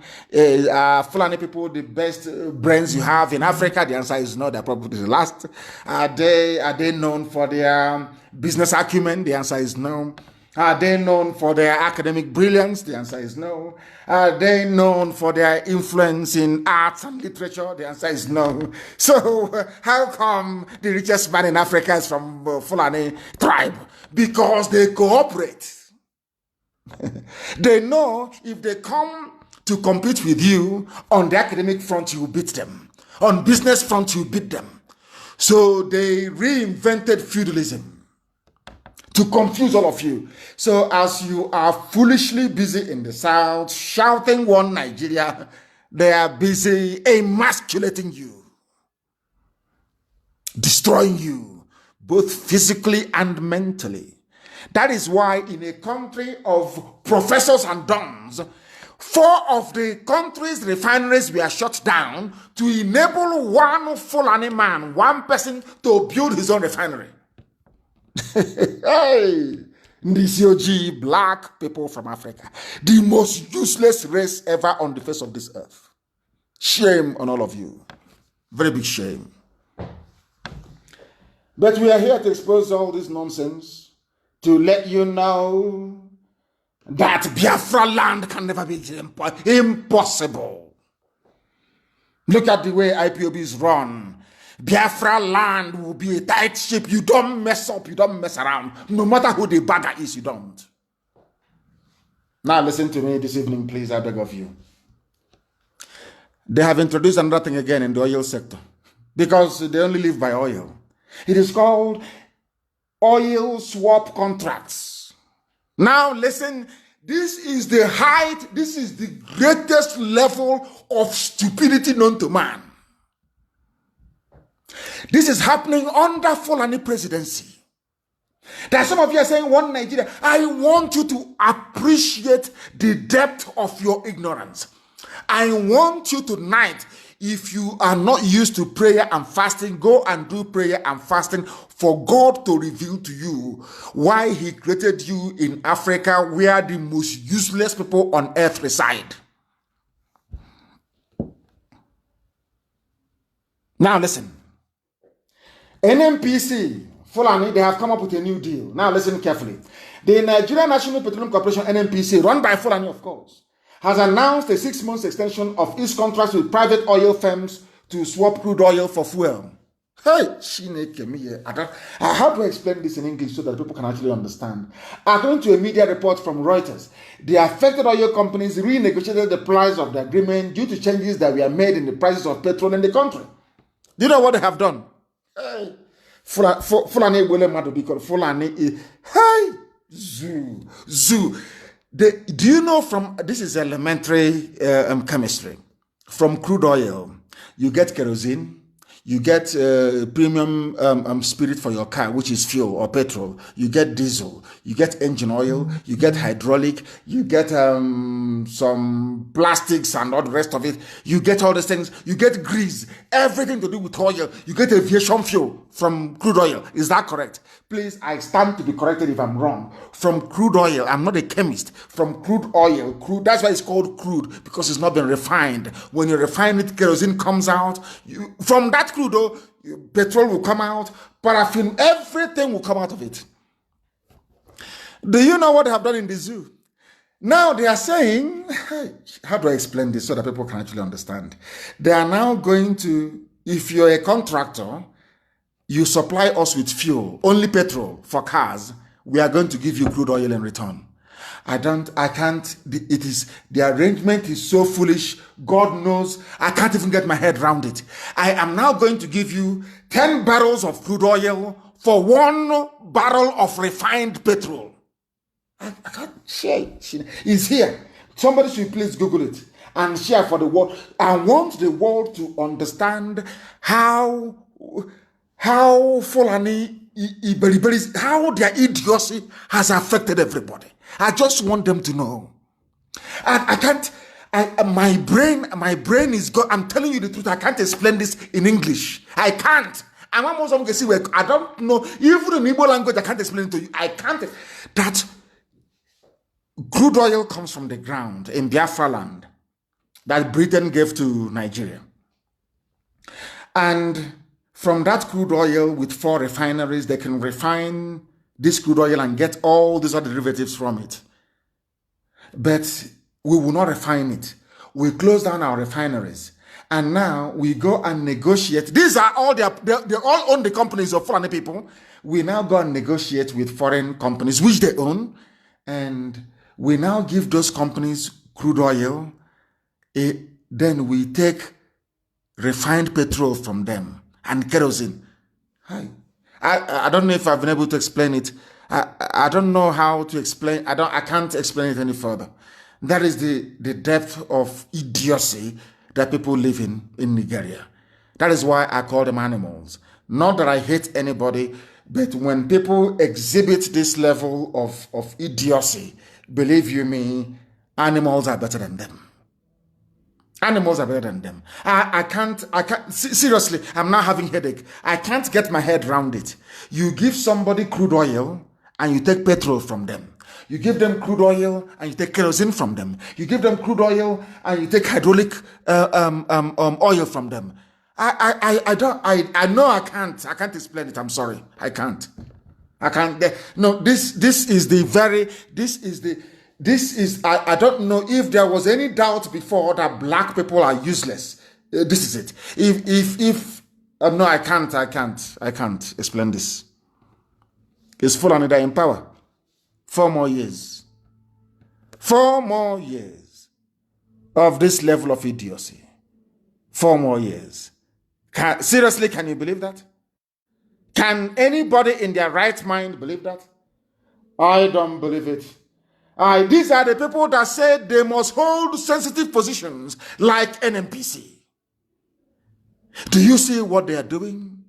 people, the best brains you have in Africa? The answer is no. They're probably the last. Are they known for their business acumen? The answer is no. Are they known for their academic brilliance? The answer is no. Are they known for their influence in arts and literature? The answer is no. So how come the richest man in Africa is from Fulani tribe? Because they cooperate. They know if they come to compete with you on the academic front, you will beat them. On business front, you beat them. So they reinvented feudalism to confuse all of you. So as you are foolishly busy in the South shouting one Nigeria, they are busy emasculating you, destroying you, both physically and mentally. That is why in a country of professors and dons, 4 of the country's refineries were shut down to enable one Fulani man, one person, to build his own refinery. Hey, Ndisi black people from Africa, the most useless race ever on the face of this earth. Shame on all of you. Very big shame. But we are here to expose all this nonsense, to let you know that Biafra land can never be impossible. Look at the way IPOBs run. Biafra land will be a tight ship. You don't mess up, you don't mess around. No matter who the bagger is, you don't. Now listen to me this evening, please, I beg of you. They have introduced another thing again in the oil sector because they only live by oil. It is called oil swap contracts. Now listen, this is the height, this is the greatest level of stupidity known to man. This is happening under Fulani presidency. There are some of you are saying one Nigeria. I want you to appreciate the depth of your ignorance. I want you tonight, if you are not used to prayer and fasting, go and do prayer and fasting for God to reveal to you why he created you in Africa, where the most useless people on earth reside. Now listen. NNPC, Fulani, they have come up with a new deal. Now listen carefully. The Nigerian National Petroleum Corporation, NNPC, run by Fulani, of course, has announced a 6-month extension of its contracts with private oil firms to swap crude oil for fuel. Hey, how do I explain this in English so that people can actually understand? According to a media report from Reuters, the affected oil companies renegotiated the price of the agreement due to changes that were made in the prices of petrol in the country. Do you know what they have done? Hey, Fulani will matter because Fulani, hey, zoo. Do you know from, this is elementary chemistry, from crude oil, you get kerosene, you get premium spirit for your car, which is fuel or petrol. You get diesel, you get engine oil, you get hydraulic, you get some plastics and all the rest of it. You get all these things. You get grease, everything to do with oil. You get aviation fuel from crude oil. Is that correct? Please, I stand to be corrected if I'm wrong. From crude oil, I'm not a chemist. From crude oil, that's why it's called crude, because it's not been refined. When you refine it, kerosene comes out. From that crude oil, petrol will come out, paraffin, everything will come out of it. Do you know what they have done in the zoo? Now they are saying, how do I explain this so that people can actually understand? They are now going to, if you're a contractor, you supply us with fuel, only petrol for cars, we are going to give you crude oil in return. The arrangement is so foolish. God knows, I can't even get my head around it. I am now going to give you 10 barrels of crude oil for 1 barrel of refined petrol. I can't share it. It's here. Somebody should please Google it and share for the world. I want the world to understand how Fulani, how their idiocy has affected everybody. I just want them to know. My brain is gone. I'm telling you the truth. I can't explain this in English. I can't. I'm almost going to see where I don't know. Even in Igbo language, I can't explain it to you. I can't. That crude oil comes from the ground in Biafra land that Britain gave to Nigeria. And from that crude oil, with 4 refineries, they can refine this crude oil and get all these other derivatives from it. But we will not refine it. We close down our refineries. And now we go and negotiate. These are all, they all own the companies of foreign people. We now go and negotiate with foreign companies, which they own. And we now give those companies crude oil. Then we take refined petrol from them and kerosene. I don't know if I've been able to explain it. I don't know how to explain. I can't explain it any further. That is the depth of idiocy that people live in Nigeria. That is why I call them animals. Not that I hate anybody, but when people exhibit this level of idiocy, believe you me, animals are better than them. Animals are better than them. I can't, seriously, I'm now having headache. I can't get my head around it. You give somebody crude oil and you take petrol from them. You give them crude oil and you take kerosene from them. You give them crude oil and you take hydraulic oil from them. I know I can't explain it. I'm sorry. I can't. No, this is, I don't know if there was any doubt before that black people are useless. This is it. No, I can't explain this. It's Fulani that in power. 4 more years. 4 more years of this level of idiocy. 4 more years. Seriously, can you believe that? Can anybody in their right mind believe that? I don't believe it. These are the people that said they must hold sensitive positions like NNPC. Do you see what they are doing?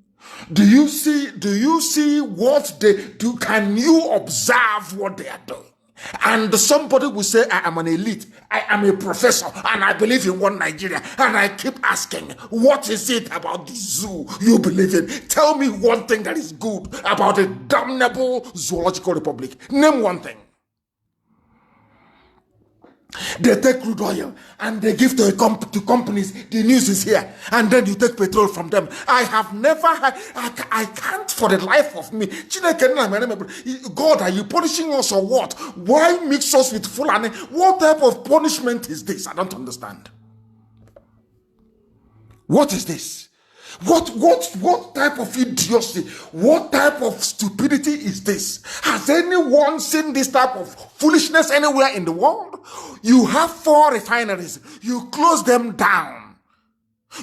Do you see what they do? Can you observe what they are doing? And somebody will say, I am an elite, I am a professor, and I believe in one Nigeria. And I keep asking, what is it about the zoo you believe in? Tell me one thing that is good about a damnable zoological republic. Name one thing. They take crude oil and they give to companies. The news is here, and then you take petrol from them. I have never had. I can't for the life of me. God, are you punishing us or what? Why mix us with Fulani? What type of punishment is this? I don't understand. What is this? What type of idiocy, what type of stupidity is this? Has anyone seen this type of foolishness anywhere in the world? You have 4 refineries, you close them down,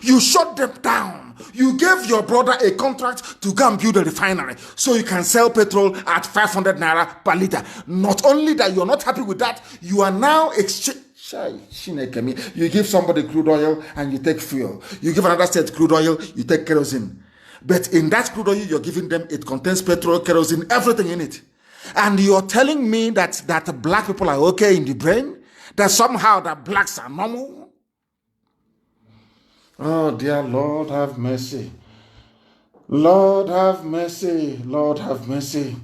you shut them down, you gave your brother a contract to go and build a refinery so you can sell petrol at 500 naira per liter. Not only that, you're not happy with that, you are now you give somebody crude oil and you take fuel. You give another state crude oil, you take kerosene. But in that crude oil you're giving them, it contains petrol, kerosene, everything in it. And you're telling me that black people are okay in the brain? That somehow that blacks are normal? Oh dear Lord, have mercy. Lord have mercy. Lord have mercy.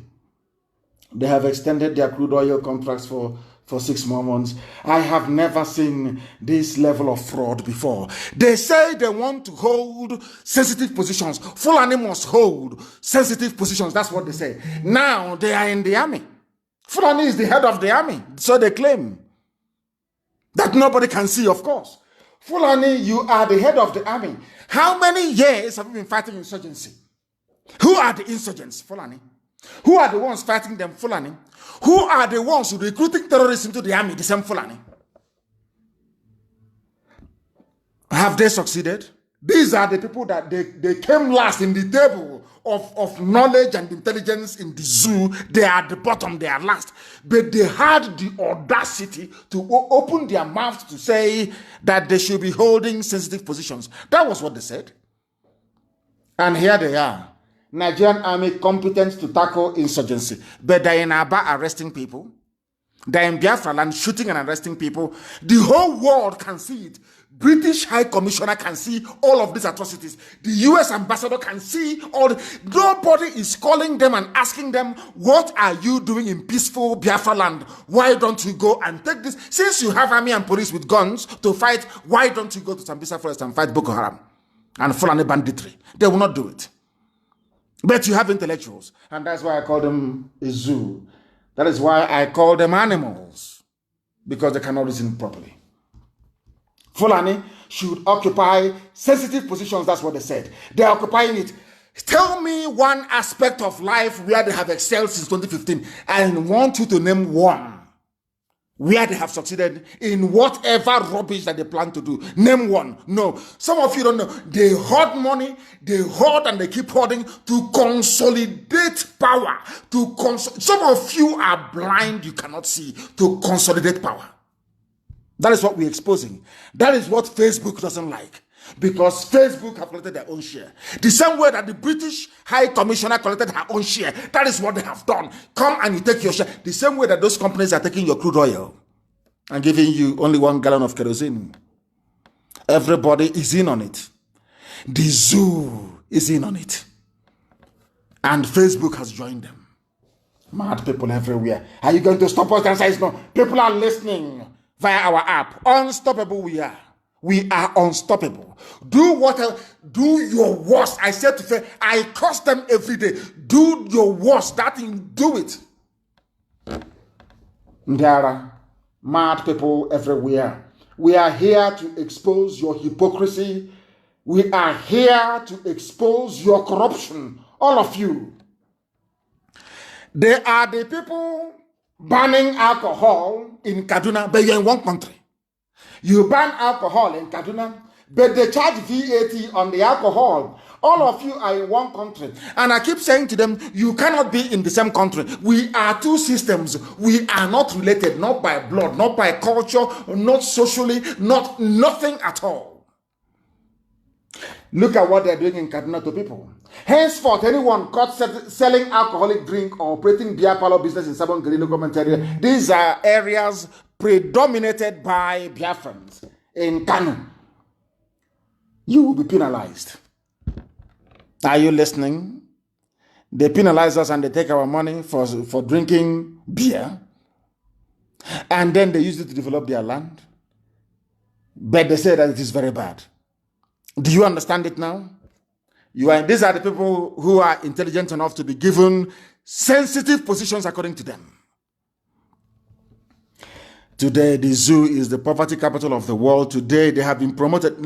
They have extended their crude oil contracts for 6 more months. I have never seen this level of fraud before. They say they want to hold sensitive positions. Fulani must hold sensitive positions. That's what they say. Now they are in the army. Fulani is the head of the army. So they claim. That nobody can see, of course. Fulani, you are the head of the army. How many years have you been fighting insurgency? Who are the insurgents? Fulani. Who are the ones fighting them? Fulani. Who are the ones recruiting terrorists into the army? The same Fulani. Have they succeeded? These are the people that they came last in the table of knowledge and intelligence in the zoo. They are at the bottom, they are last. But they had the audacity to open their mouths to say that they should be holding sensitive positions. That was what they said. And here they are. Nigerian army competent to tackle insurgency. But they're in Aba arresting people. They're in Biafra land shooting and arresting people. The whole world can see it. British High Commissioner can see all of these atrocities. The US ambassador can see all. Nobody is calling them and asking them, what are you doing in peaceful Biafra land? Why don't you go and take this? Since you have army and police with guns to fight, why don't you go to Sambisa Forest and fight Boko Haram and Fulani banditry? They will not do it. But you have intellectuals, and that's why I call them a zoo. That is why I call them animals, because they cannot reason properly. Fulani should occupy sensitive positions, that's what they said. They're occupying it. Tell me one aspect of life where they have excelled since 2015, and I want you to name one where they have succeeded in whatever rubbish that they plan to do. Name one. No. Some of you don't know. They hoard money, they hoard and they keep hoarding to consolidate power. Some of you are blind, you cannot see, to consolidate power. That is what we're exposing. That is what Facebook doesn't like. Because Facebook have collected their own share. The same way that the British High Commissioner collected her own share. That is what they have done. Come and you take your share. The same way that those companies are taking your crude oil and giving you only 1 gallon of kerosene. Everybody is in on it. The zoo is in on it. And Facebook has joined them. Mad people everywhere. Are you going to stop us? The answer is no. People are listening via our app. Unstoppable we are. We are unstoppable. Do your worst. I said to say, I curse them every day. Do your worst. That thing, do it. There are mad people everywhere. We are here to expose your hypocrisy. We are here to expose your corruption. All of you. They are the people banning alcohol in Kaduna, but you're in one country. You ban alcohol in Kaduna, but they charge VAT on the alcohol. All of you are in one country. And I keep saying to them, you cannot be in the same country. We are two systems. We are not related, not by blood, not by culture, not socially, nothing at all. Look at what they're doing in Kaduna to people. Henceforth, anyone caught selling alcoholic drink or operating beer parlor business in Sabon Gari government area, these are areas predominated by Biafrans in Kanu. You will be penalized. Are you listening? They penalize us and they take our money for drinking beer. And then they use it to develop their land. But they say that it is very bad. Do you understand it now? These are the people who are intelligent enough to be given sensitive positions according to them. Today, the zoo is the poverty capital of the world. Today, they have been promoted.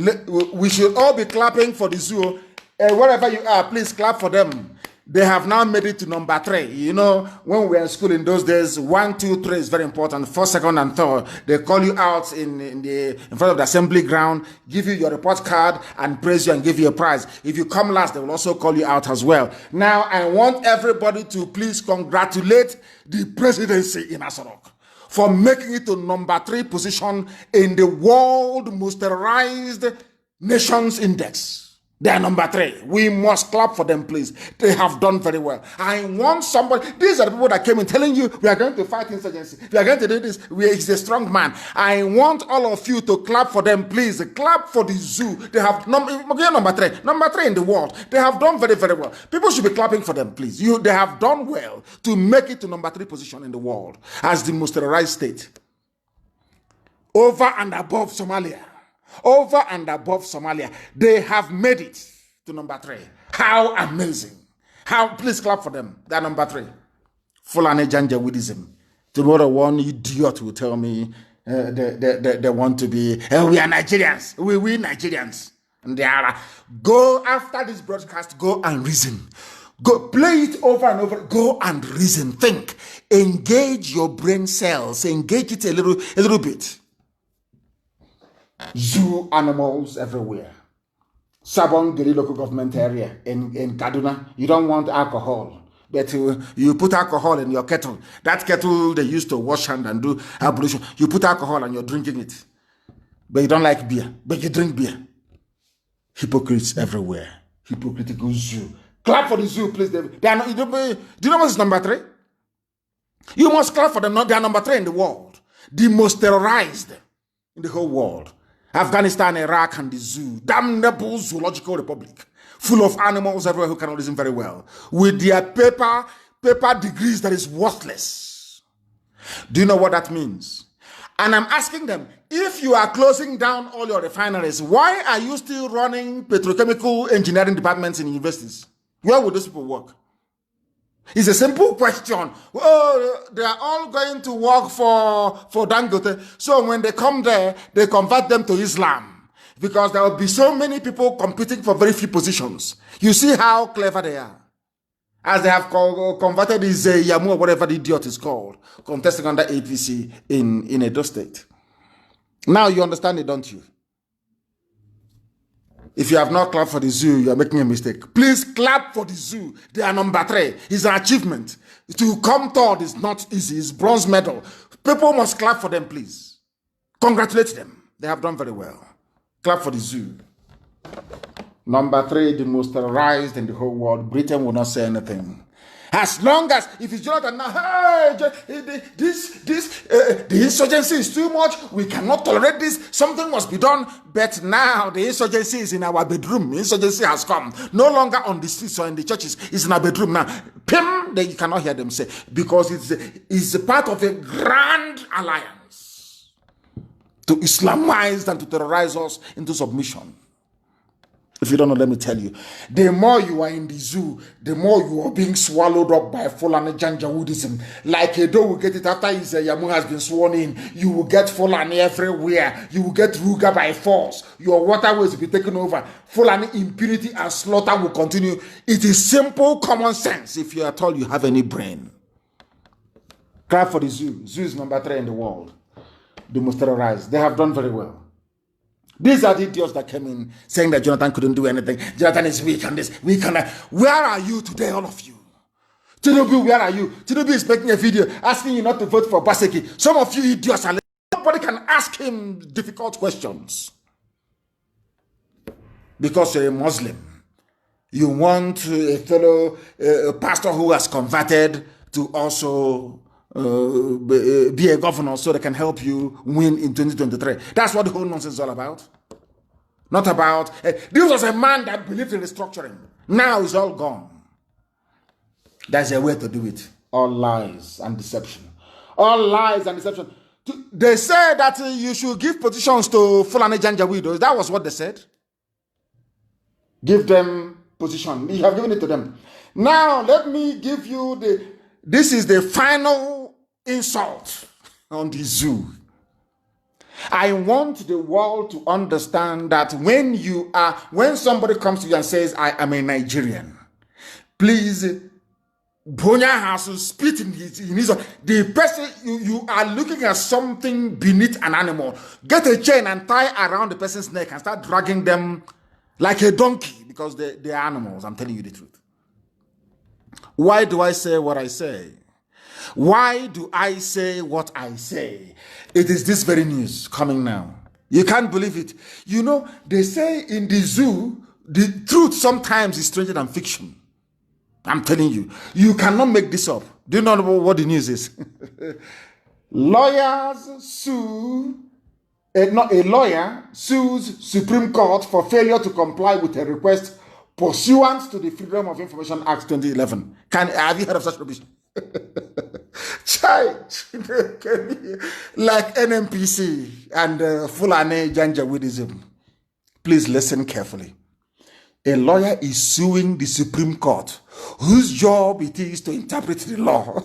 We should all be clapping for the zoo. Wherever you are, please clap for them. They have now made it to number 3. You know, when we were in school in those days, 1, 2, 3 is very important. First, second, and third. They call you out in front of the assembly ground, give you your report card, and praise you and give you a prize. If you come last, they will also call you out as well. Now, I want everybody to please congratulate the presidency in Asarok for making it to number 3 position in the World Most Terrorized Nations Index. They are number 3. We must clap for them, please. They have done very well. I want somebody. These are the people that came in telling you we are going to fight insurgency. We are going to do this. He's a strong man. I want all of you to clap for them, please. Clap for the zoo. They have number 3. Number 3 in the world. They have done very, very well. People should be clapping for them, please. They have done well to make it to number 3 position in the world as the most terrorized state. Over and above Somalia. Over and above Somalia, they have made it to number 3. How amazing. Please clap for them. They're number 3. Fulani Janjaweedism. Tomorrow one idiot will tell me they want to be, we are Nigerians. We Nigerians. And they are, go after this broadcast, go and reason. Go play it over and over. Go and reason. Think. Engage your brain cells. Engage it a little bit. Zoo animals everywhere. Sabon Gari local government area in Kaduna. You don't want alcohol, but you put alcohol in your kettle. That kettle they used to wash hand and do ablution. You put alcohol and you're drinking it. But you don't like beer, but you drink beer. Hypocrites everywhere. Hypocritical zoo. Clap for the zoo, please. They are not, do you know what's number 3? You must clap for them. They are number 3 in the world. The most terrorized in the whole world. Afghanistan, Iraq, and the zoo. Damnable zoological republic. Full of animals everywhere who cannot listen very well. With their paper degrees that is worthless. Do you know what that means? And I'm asking them, if you are closing down all your refineries, why are you still running petrochemical engineering departments in universities? Where would those people work? It's a simple question. Oh, they are all going to work for Dangote. So when they come there, they convert them to Islam. Because there will be so many people competing for very few positions. You see how clever they are. As they have converted this Yamu or whatever the idiot is called, contesting under APC in Edo State. Now you understand it, don't you? If you have not clapped for the zoo, you are making a mistake. Please clap for the zoo. They are number 3. It's an achievement. To come third is not easy. It's bronze medal. People must clap for them, please. Congratulate them. They have done very well. Clap for the zoo. Number 3, the most terrorized in the whole world. Britain will not say anything. As long as, if it's Jonathan now, hey, the insurgency is too much, we cannot tolerate this, something must be done. But now the insurgency is in our bedroom. Insurgency has come. No longer on the streets or in the churches, it's in our bedroom now. Pim, you cannot hear them say, because it's a part of a grand alliance to Islamize and to terrorize us into submission. If you don't know, let me tell you. The more you are in the zoo, the more you are being swallowed up by Fulani Janjaweedism. Like Edo will get it after his Yamu has been sworn in. You will get Fulani everywhere. You will get Ruga by force. Your waterways will be taken over. Fulani impunity and slaughter will continue. It is simple common sense if you are told you have any brain. Clap for the zoo. Zoo is number 3 in the world. The most terrorized. They have done very well. These are the idiots that came in saying that Jonathan couldn't do anything. Jonathan is weak and this, weak and that. Where are you today, all of you? Tinubu, where are you? Tinubu is making a video asking you not to vote for Baseki. Some of you idiots are. Nobody can ask him difficult questions. because you're a Muslim. You want a fellow pastor who has converted to also be a governor so they can help you win in 2023. That's what the whole nonsense is all about. Not about, this was a man that believed in restructuring. Now it's all gone. There's a way to do it. All lies and deception. All lies and deception. They said that you should give positions to Fulani Janjaweed. That was what they said. Give them position. You have given it to them. Now, let me give you this is the final insult on the zoo. I want the world to understand that when somebody comes to you and says, I am a Nigerian, please, Bonya has to spit in his the person, you are looking at something beneath an animal. Get a chain and tie around the person's neck and start dragging them like a donkey, because they are animals. I'm telling you the truth. Why do I say what I say? Why do I say what I say? It is this very news coming now. You can't believe it. You know, they say in the zoo, the truth sometimes is stranger than fiction. I'm telling you. You cannot make this up. Do you know what the news is? Lawyers sue... A lawyer sues Supreme Court for failure to comply with a request pursuant to the Freedom of Information Act 2011. Have you heard of such rubbish? Like NMPC and Fulani Janjaweedism. Please listen carefully. A lawyer is suing the Supreme Court, whose job it is to interpret the law.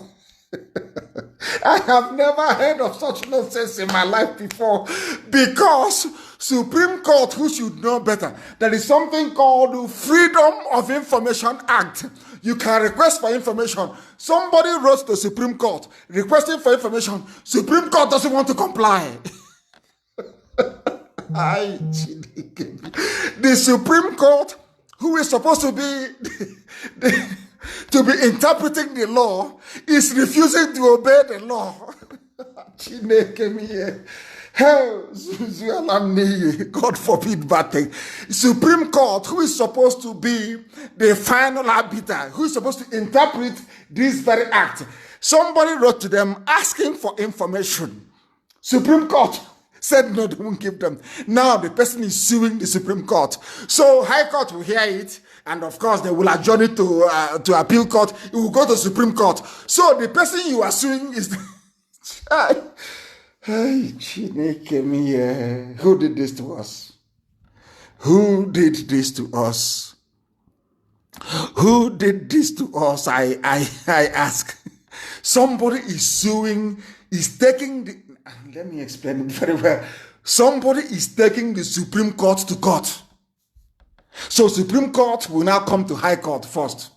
I have never heard of such nonsense in my life before, because Supreme Court, who should know better, there is something called Freedom of Information Act. You can request for information. Somebody wrote to the Supreme Court requesting for information. Supreme Court doesn't want to comply. The Supreme Court, who is supposed to be to be interpreting the law, is refusing to obey the law. God forbid bad thing. Supreme Court, who is supposed to be the final arbiter, who is supposed to interpret this very act, somebody wrote to them asking for information. Supreme Court said no, they won't give them. Now the person is suing the Supreme Court. So High Court will hear it, and of course they will adjourn it to appeal court. It will go to Supreme Court. So the person you are suing is Who did this to us? Who did this to us? Who did this to us? I ask. Somebody is suing, is taking the, let me explain it very well. Somebody is taking the Supreme Court to court. So Supreme Court will now come to High Court first.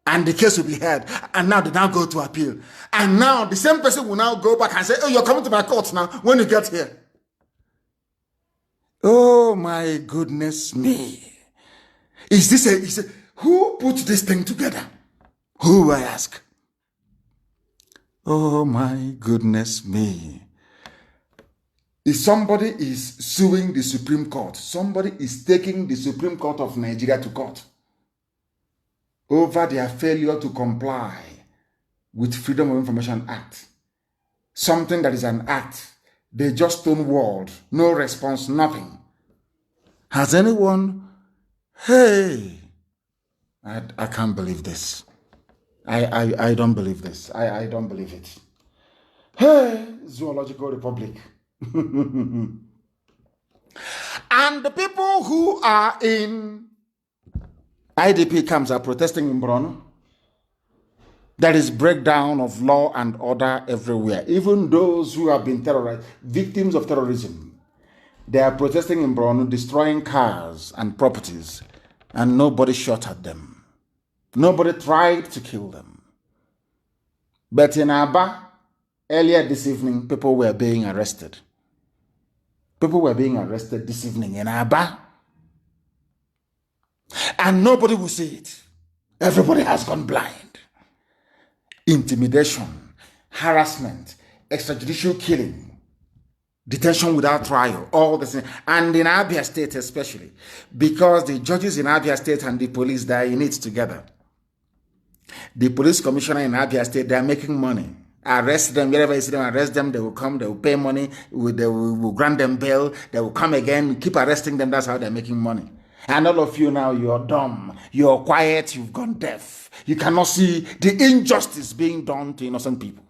And the case will be heard. And now they now go to appeal. And now the same person will now go back and say, oh, you're coming to my court now when you get here. Oh my goodness me. Is who put this thing together? Who, I ask? Oh my goodness me. If somebody is suing the Supreme Court, somebody is taking the Supreme Court of Nigeria to court over their failure to comply with Freedom of Information Act. Something that is an act. They just stonewalled. No response, nothing. Has anyone... Hey! I can't believe this. I don't believe this. I don't believe it. Hey! Zoological Republic. And the people who are in IDP camps are protesting in Borno. There is breakdown of law and order everywhere. Even those who have been terrorized, victims of terrorism, they are protesting in Borno, destroying cars and properties, and nobody shot at them. Nobody tried to kill them. But in Aba, earlier this evening, people were being arrested. People were being arrested this evening in Aba. And nobody will see it. Everybody has gone blind. Intimidation, harassment, extrajudicial killing. detention without trial, all the same. And in Abia State especially, because the judges in Abia State and the police, they are in it together. The police commissioner in Abia State, they are making money. Arrest them, wherever you see them, arrest them, they will come, they will pay money, they will grant them bail, they will come again, keep arresting them, that's how they're making money. And all of you now, you're dumb, you're quiet, you've gone deaf. You cannot see the injustice being done to innocent people.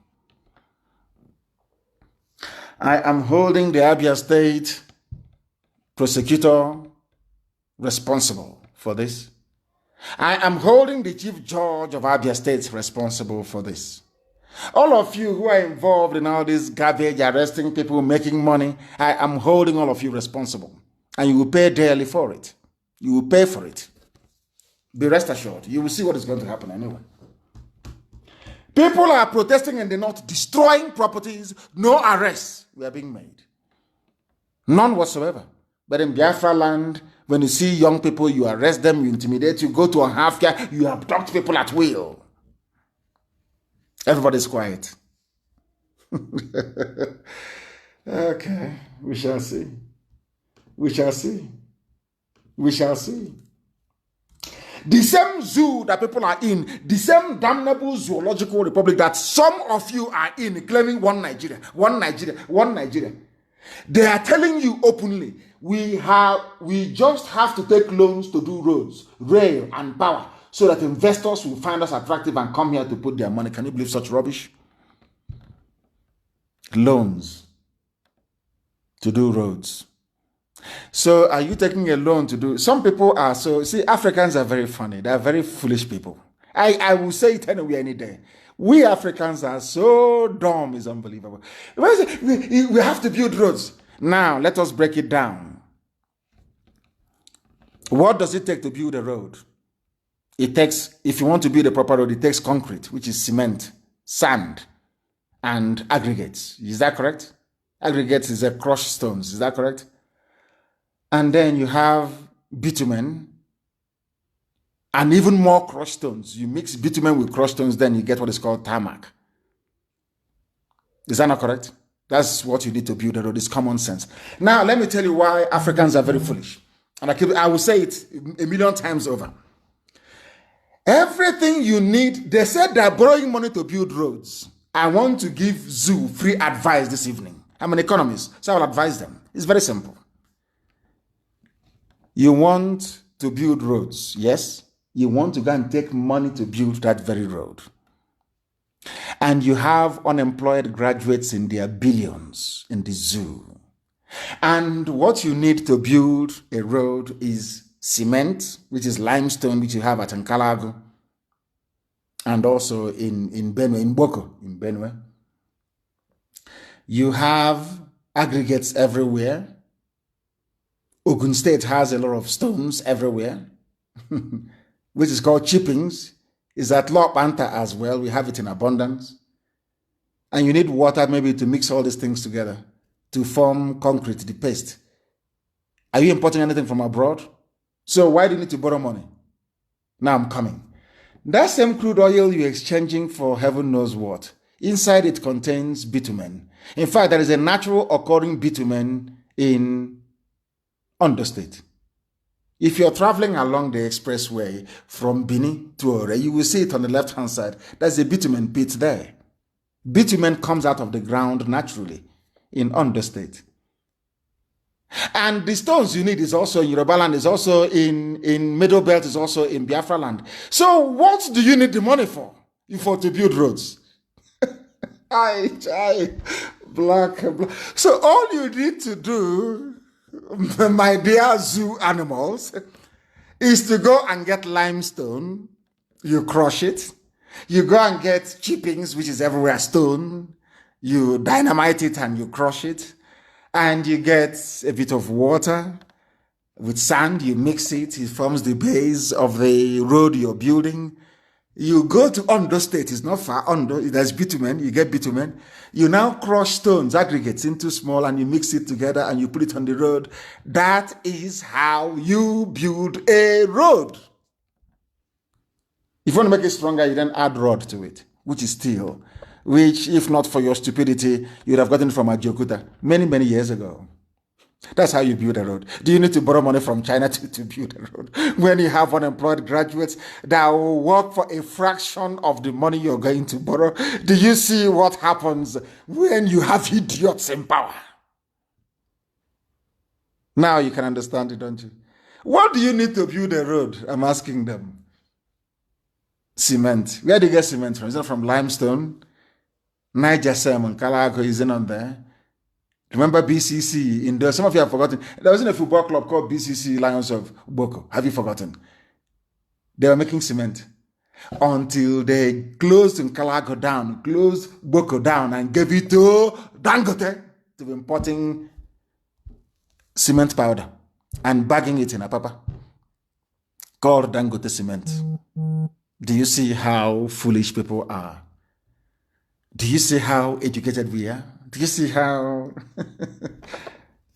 I am holding the Abia State prosecutor responsible for this. I am holding the chief judge of Abia State responsible for this. All of you who are involved in all this garbage, arresting people, making money, I am holding all of you responsible. And you will pay dearly for it. You will pay for it. Be rest assured. You will see what is going to happen anyway. People are protesting in the north, destroying properties. No arrests were being made. None whatsoever. But in Biafra land, when you see young people, you arrest them, you intimidate, you go to a half-year, you abduct people at will. Everybody's quiet. Okay, we shall see. We shall see. We shall see. The same zoo that people are in, the same damnable zoological republic that some of you are in, claiming one Nigeria, one Nigeria, one Nigeria. They are telling you openly, we just have to take loans to do roads, rail, and power, so that investors will find us attractive and come here to put their money. Can you believe such rubbish? Loans to do roads. So are you taking a loan to do? Some people are so, see, Africans are very funny. They are very foolish people. I will say it anywhere, any day. We Africans are so dumb, it's unbelievable. We have to build roads. Now, let us break it down. What does it take to build a road? It takes, if you want to build a proper road, it takes concrete, which is cement, sand, and aggregates. Is that correct? Aggregates is a crushed stones. Is that correct? And then you have bitumen and even more crushed stones. You mix bitumen with crushed stones, then you get what is called tarmac. Is that not correct? That's what you need to build a road. It's common sense. Now, let me tell you why Africans are very foolish. And I will say it a million times over. Everything you need, they said they're borrowing money to build roads. I want to give Zoo free advice this evening. I'm an economist, so I will advise them. It's very simple. You want to build roads, yes? You want to go and take money to build that very road. And you have unemployed graduates in their billions in the zoo. And what you need to build a road is cement, which is limestone, which you have at Nkalago, and also in Benue, in Boko, in Benue. You have aggregates everywhere. Ogun State has a lot of stones everywhere, which is called chippings. Is at Lopanta as well. We have it in abundance. And you need water maybe to mix all these things together to form concrete, the paste. Are you importing anything from abroad? So why do you need to borrow money? Now I'm coming. That same crude oil you're exchanging for heaven knows what. Inside it contains bitumen. In fact, there is a natural occurring bitumen in Ondo State. If you're traveling along the expressway from Bini to Ore, you will see it on the left-hand side. There's a bitumen pit there. Bitumen comes out of the ground naturally in Ondo State. And the stones you need is also in Yoruba land, is also in Middle Belt, is also in Biafra land. So what do you need the money for? To build roads? Black. So all you need to do, my dear zoo animals, is to go and get limestone. You crush it. You go and get chippings, which is everywhere stone. You dynamite it and you crush it. And you get a bit of water with sand. You mix it. It forms the base of the road you're building. You go to Ondo State. It's not far. Ondo, there's bitumen. You get bitumen. You now crush stones, aggregates into small, and you mix it together and you put it on the road. That is how you build a road. If you want to make it stronger, you then add rod to it, which is steel. which, if not for your stupidity, you'd have gotten from Ajokuta many, many years ago. That's how you build a road. Do you need to borrow money from China to build a road? When you have unemployed graduates that will work for a fraction of the money you're going to borrow, do you see what happens when you have idiots in power? Now you can understand it, don't you? What do you need to build a road? I'm asking them. Cement. Where do you get cement from? Is it from limestone? Niger Salmon, Calago, isn't on there? Remember BCC? In there, some of you have forgotten. There was in a football club called BCC Lions of Boko. Have you forgotten? They were making cement until they closed in Calago down, closed Boko down, and gave it to Dangote to be importing cement powder and bagging it in a papa called Dangote cement. Do you see how foolish people are? Do you see how educated we are? Do you see how...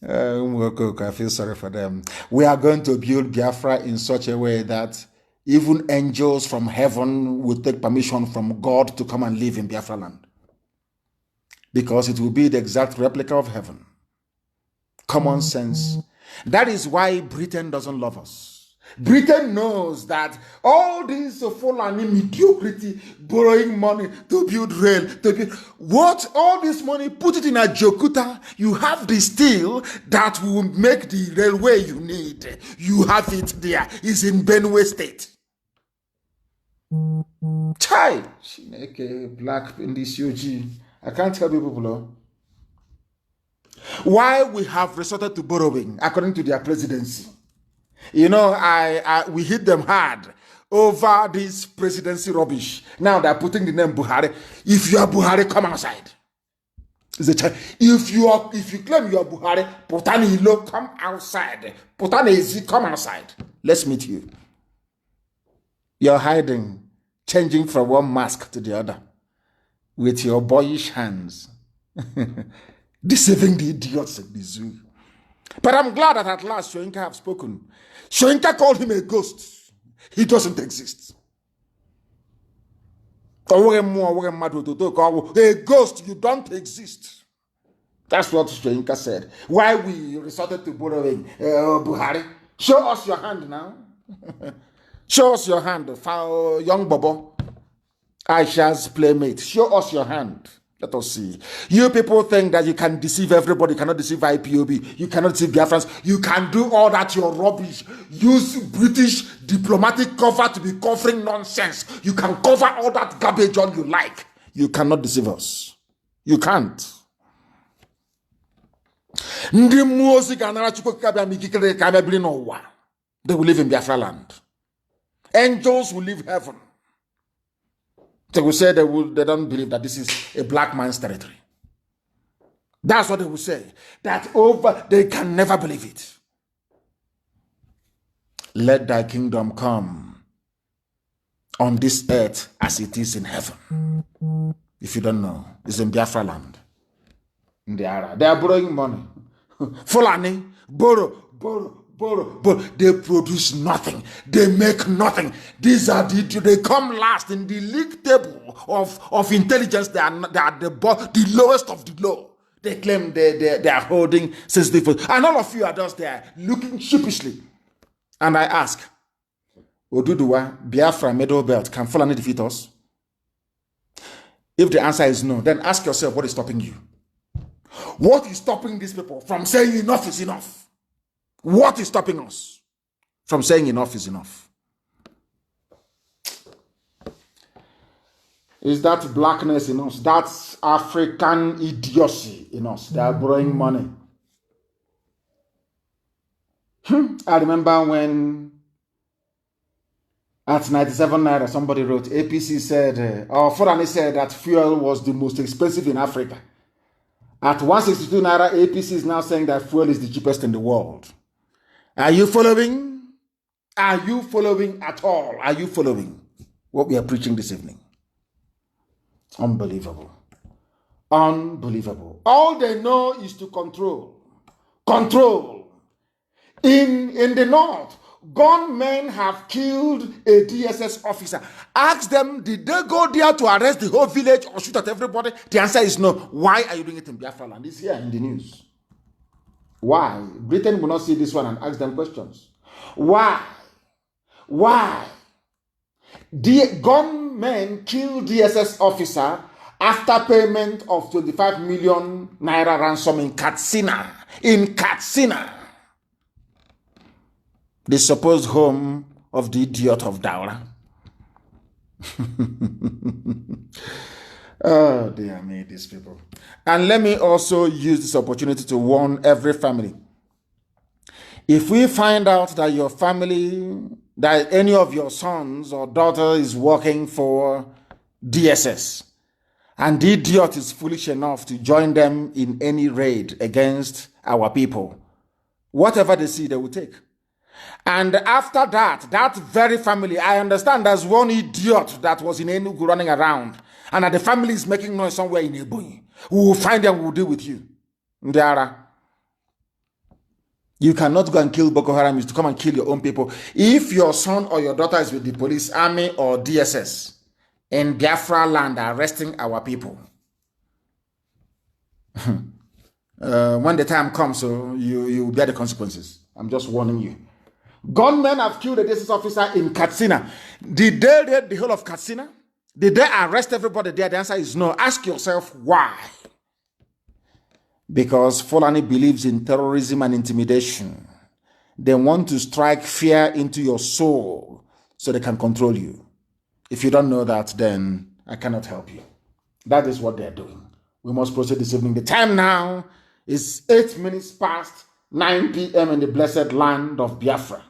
I feel sorry for them. We are going to build Biafra in such a way that even angels from heaven will take permission from God to come and live in Biafra land. Because it will be the exact replica of heaven. Common sense. That is why Britain doesn't love us. Britain knows that all this Fulani mediocrity, borrowing money to build rail, all this money, put it in a Jokuta, you have the steel that will make the railway you need. You have it there. It's in Benue State. Chai! Black in this UG. I can't tell people. Why we have resorted to borrowing according to their presidency. You know, we hit them hard over this presidency rubbish. Now they're putting the name Buhari. If you are Buhari, come outside. If you claim you are Buhari, Putani Ilo, come outside. Putani Ezi, come outside. Let's meet you. You're hiding, changing from one mask to the other with your boyish hands. Deceiving the idiots at the zoo. But I'm glad that at last Shoinka have spoken. Shoinka called him a ghost. He doesn't exist. A ghost, you don't exist. That's what Shoinka said. Why we resorted to borrowing Buhari. Show us your hand now. Show us your hand, young Bobo. Aisha's playmate. Show us your hand. Let us see. You people think that you can deceive everybody, you cannot deceive IPOB, you cannot deceive Biafrans, you can do all that, you're rubbish. Use British diplomatic cover to be covering nonsense. You can cover all that garbage on you like. You cannot deceive us. You can't. They will live in Biafra land. Angels will leave heaven. They will say they don't believe that this is a black man's territory. That's what they will say. They can never believe it. Let thy kingdom come on this earth as it is in heaven. If you don't know, it's in Biafra land. They are borrowing money. Fulani, borrow. They produce nothing. They make nothing. They come last in the league table of intelligence. They are the lowest of the low. They claim they are holding sensitive. And all of you are just there looking sheepishly. And I ask, Oduduwa, Biafra, Middle Belt, can Fulani defeat us? If the answer is no, then ask yourself, what is stopping you? What is stopping these people from saying enough is enough? What is stopping us from saying enough is enough? Is that blackness in us? That's African idiocy in us. They are borrowing money. I remember when at 97 Naira somebody wrote, APC said, or Fulani said that fuel was the most expensive in Africa. At 162 Naira, APC is now saying that fuel is the cheapest in the world. Are you following? Are you following at all? Are you following what we are preaching this evening? Unbelievable. Unbelievable. All they know is to control. Control. In the north, gunmen have killed a DSS officer. Ask them, did they go there to arrest the whole village or shoot at everybody? The answer is no. Why are you doing it in Biafra land? It's here in the news. Why? Britain will not see this one and ask them questions. Why? The gunmen killed DSS officer after payment of 25 million naira ransom in Katsina. In Katsina, the supposed home of the idiot of Daura. Oh, dear me, these people. And let me also use this opportunity to warn every family. If we find out that your family, that any of your sons or daughter is working for DSS, and the idiot is foolish enough to join them in any raid against our people, whatever they see, they will take. And after that, that very family, I understand there's one idiot that was in Enugu running around, and that the family is making noise somewhere in Ebonyi. We will find them, we will deal with you. Ndiara. You cannot go and kill Boko Haram, is to come and kill your own people. If your son or your daughter is with the police, army, or DSS in Biafra land arresting our people, when the time comes, so you bear the consequences. I'm just warning you. Gunmen have killed a DSS officer in Katsina. Did they raid the whole of Katsina? Did they arrest everybody there? The answer is no. Ask yourself why. Because Fulani believes in terrorism and intimidation. They want to strike fear into your soul so they can control you. If you don't know that, then I cannot help you. That is what they're doing. We must proceed this evening. The time now is 8 minutes past 9 p.m. in the blessed land of Biafra.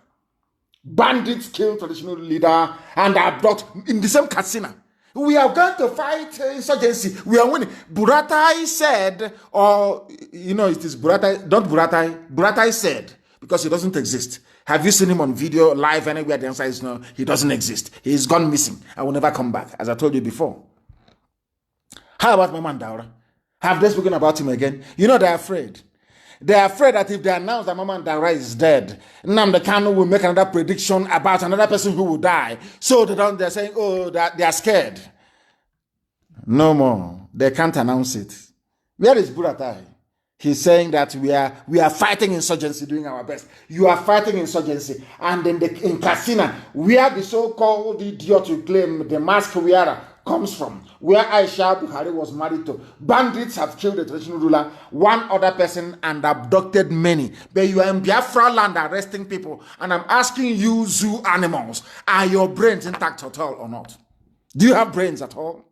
Bandits kill traditional leader and abduct in the same Katsina. We are going to fight insurgency. We are winning. Buratai said, or, it is Buratai, not Buratai. Buratai said, because he doesn't exist. Have you seen him on video, live, anywhere? The answer is no, he doesn't exist. He's gone missing. I will never come back, as I told you before. How about Mama Daura? Have they spoken about him again? They're afraid. They're afraid that if they announce that Mama Daura is dead, Nnamdi Kanu will make another prediction about another person who will die. So they're saying, that they are scared. No more. They can't announce it. Where is Buratai? He's saying that we are fighting insurgency, doing our best. You are fighting insurgency. And in Katsina, where the so-called idiot you claim the mask wearer comes from, where Aisha Buhari was married to, bandits have killed the traditional ruler, one other person, and abducted many. But you are in Biafra land arresting people. And I'm asking you, zoo animals, are your brains intact at all or not? Do you have brains at all?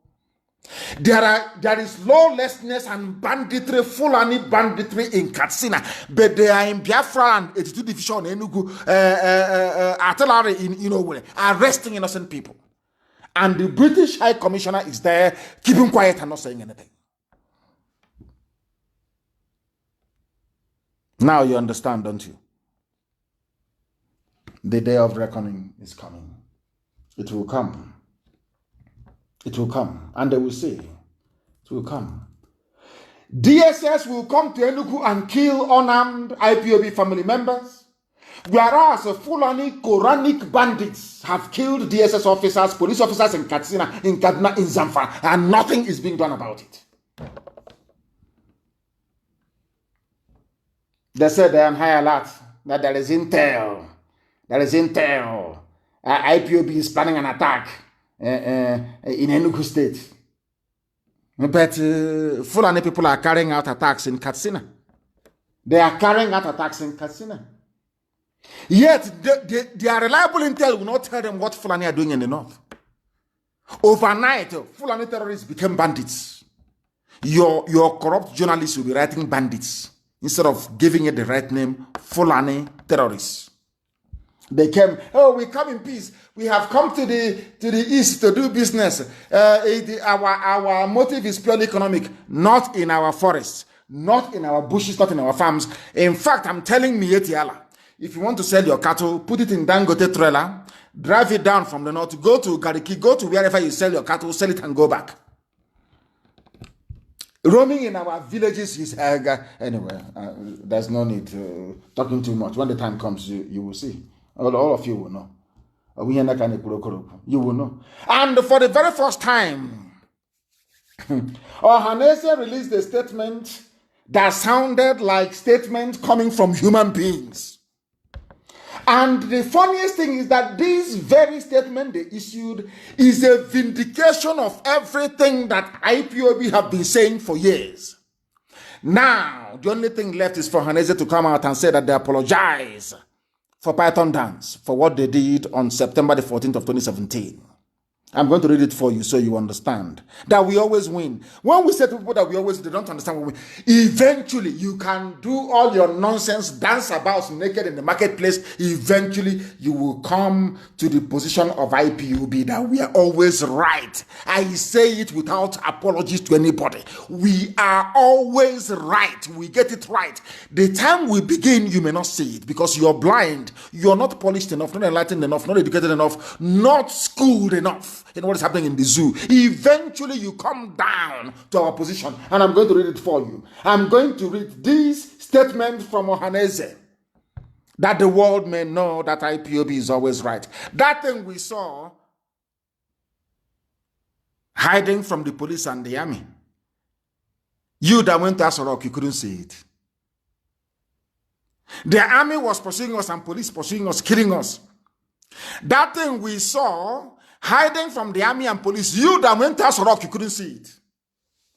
There is lawlessness and banditry, Fulani banditry in Katsina, but they are in Biafra and 82 Division, Enugu, artillery in arresting innocent people. And the British High Commissioner is there, keeping quiet and not saying anything. Now you understand, don't you? The day of reckoning is coming. It will come. It will come, and they will see. It will come. DSS will come to Enugu and kill unarmed IPOB family members, whereas Fulani Quranic bandits have killed DSS officers, police officers in Katsina, in Kaduna, in Zamfara, and nothing is being done about it. They said they are on high alert, that there is intel. There is intel. IPOB is planning an attack in Enugu State. But Fulani people are carrying out attacks in Katsina. They are carrying out attacks in Katsina. Yet, their reliable intel will not tell them what Fulani are doing in the north. Overnight, Fulani terrorists became bandits. Your corrupt journalists will be writing bandits instead of giving it the right name, Fulani terrorists. They came, we come in peace. We have come to the east to do business. Our motive is purely economic, not in our forests, not in our bushes, not in our farms. In fact, I'm telling Mietiala, if you want to sell your cattle, put it in Dangote trailer, drive it down from the north, go to Gariki, go to wherever you sell your cattle, sell it and go back. Roaming in our villages is anyway. There's no need to talking too much. When the time comes, you will see. All of you will know. You will know. And for the very first time, Ohaneze released a statement that sounded like statements coming from human beings. And the funniest thing is that this very statement they issued is a vindication of everything that IPOB have been saying for years. Now, the only thing left is for Ohaneze to come out and say that they apologize for Python Dance for what they did on September the 14th of 2017. I'm going to read it for you so you understand that we always win. When we say to people that we always, they don't understand what we win. Eventually, you can do all your nonsense, dance about naked in the marketplace. Eventually, you will come to the position of IPOB that we are always right. I say it without apologies to anybody. We are always right. We get it right. The time we begin, you may not see it because you're blind. You're not polished enough, not enlightened enough, not educated enough, not schooled enough. You know what is happening in the zoo. Eventually, you come down to our position, and I'm going to read it for you. I'm going to read this statement from Ohaneze, that the world may know that IPOB is always right. That thing we saw hiding from the police and the army. You that went to Asorok, you couldn't see it. The army was pursuing us and police pursuing us, killing us. That thing we saw hiding from the army and police, you that went to Asorok, you couldn't see it.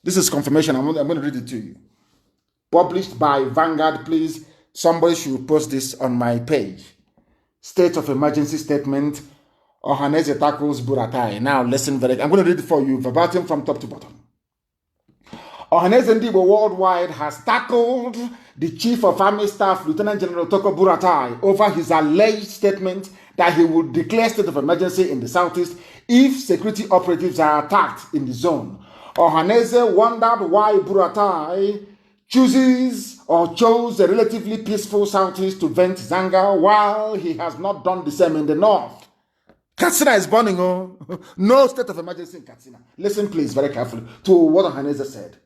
This is confirmation. I'm going to read it to you. Published by Vanguard. Please, somebody should post this on my page. State of emergency statement. Ohaneze tackles Buratai. Now listen very. I'm going to read it for you verbatim from top to bottom. Ohaneze Ndibo worldwide has tackled the Chief of Army Staff, Lieutenant General Toko Buratai, over his alleged statement that he would declare state of emergency in the southeast if security operatives are attacked in the zone. Ohaneze wondered why Buratai chose a relatively peaceful southeast to vent his anger while he has not done the same in the north. Katsina is burning. No state of emergency in Katsina. Listen please very carefully to what Ohaneze said.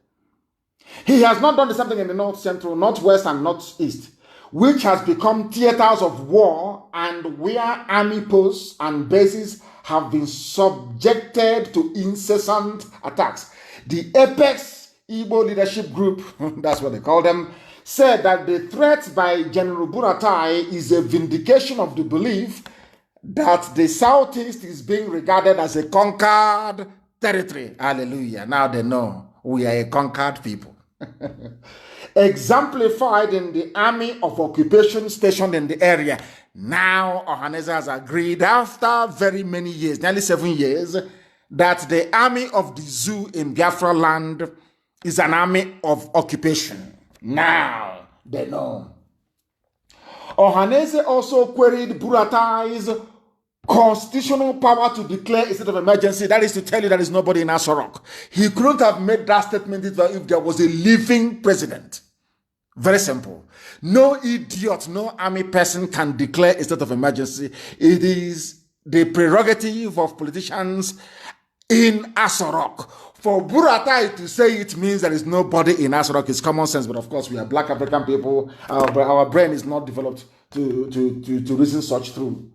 He has not done the same thing in the north central, northwest and northeast, which has become theaters of war and where army posts and bases have been subjected to incessant attacks. The Apex Igbo Leadership Group, that's what they call them, said that the threat by General Buratai is a vindication of the belief that the Southeast is being regarded as a conquered territory. Hallelujah. Now they know we are a conquered people. Exemplified in the army of occupation stationed in the area. Now Ohaneze has agreed after very many years, nearly 7 years, that the army of the zoo in Biafra land is an army of occupation. Now they know. Ohaneze also queried Buratai's constitutional power to declare a state of emergency. That is to tell you there is nobody in Asorok. He couldn't have made that statement if there was a living president. Very simple. No idiot, no army person can declare a state of emergency. It is the prerogative of politicians in Asorok. For Buratai to say it means there is nobody in Asorok is common sense, but of course we are black African people. Our brain is not developed to reason such through.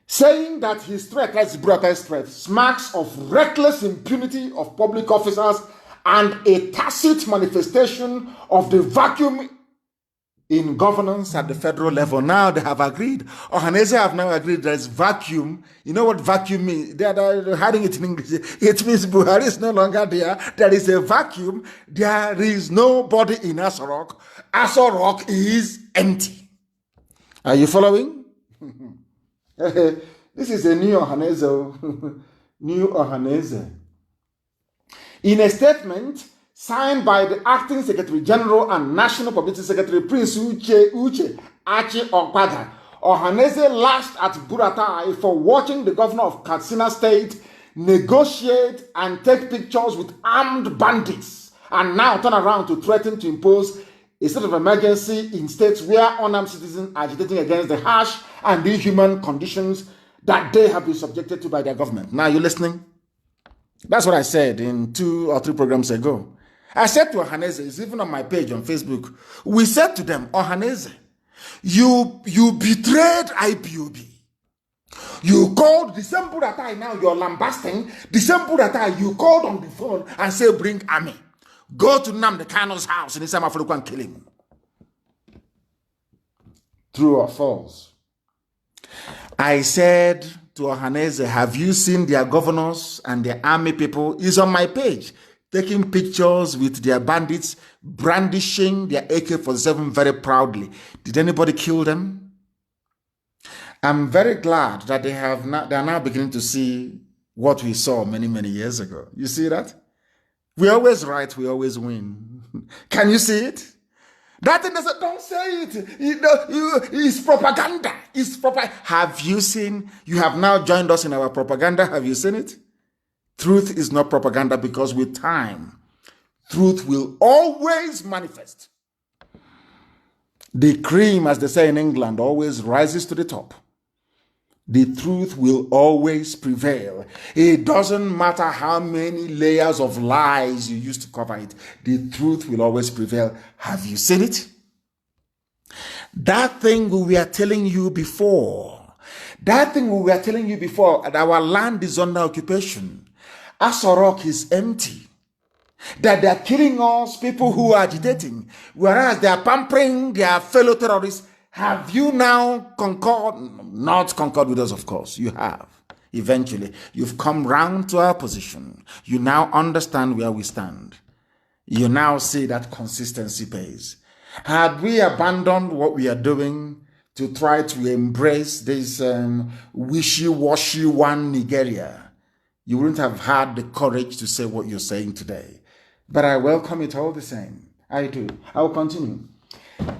Saying that his threat, that's Buratai's threat, smacks of reckless impunity of public officers and a tacit manifestation of the vacuum in governance at the federal level. Now they have agreed. Ohaneze have now agreed there is vacuum. You know what vacuum means? They are hiding it in English. It means Buhari is no longer there. There is a vacuum. There is nobody in Asorok. Asorok is empty. Are you following? This is a new Ohaneze. New Ohaneze. In a statement signed by the Acting Secretary General and National Publicity Secretary Prince Uche Achi Okpada, Ohaneze lashed at Buratai for watching the governor of Katsina State negotiate and take pictures with armed bandits and now turn around to threaten to impose a state of emergency in states where unarmed citizens are agitating against the harsh and inhuman conditions that they have been subjected to by their government. Now you listening? That's what I said in 2 or 3 programs ago. I said to Ohaneze, it's even on my page on Facebook, we said to them, Ohaneze, You betrayed IPOB. You called the same Buratai now you're lambasting. The same Buratai you called on the phone and say, bring army. Go to Nnamdi Kanu's house in Islam Africa and kill him. True or false? I said to Ohaneze, have you seen their governors and their army people? It's on my page, taking pictures with their bandits, brandishing their AK-47 very proudly. Did anybody kill them? I'm very glad that they are now beginning to see what we saw many, many years ago. You see that? We always right, we always win. Can you see it? That thing doesn't, don't say it. It's propaganda. It's propaganda. Have you seen? You have now joined us in our propaganda. Have you seen it? Truth is not propaganda, because with time, truth will always manifest. The cream, as they say in England, always rises to the top. The truth will always prevail. It doesn't matter how many layers of lies you use to cover it. The truth will always prevail. Have you seen it? That thing we were telling you before. That our land is under occupation. Asorok is empty. That they are killing us, people who are agitating, whereas they are pampering their fellow terrorists. Have you now not concord with us? Of course, you have. Eventually, you've come round to our position. You now understand where we stand. You now see that consistency pays. Had we abandoned what we are doing to try to embrace this wishy-washy one Nigeria, you wouldn't have had the courage to say what you're saying today. But I welcome it all the same. I do. I will continue.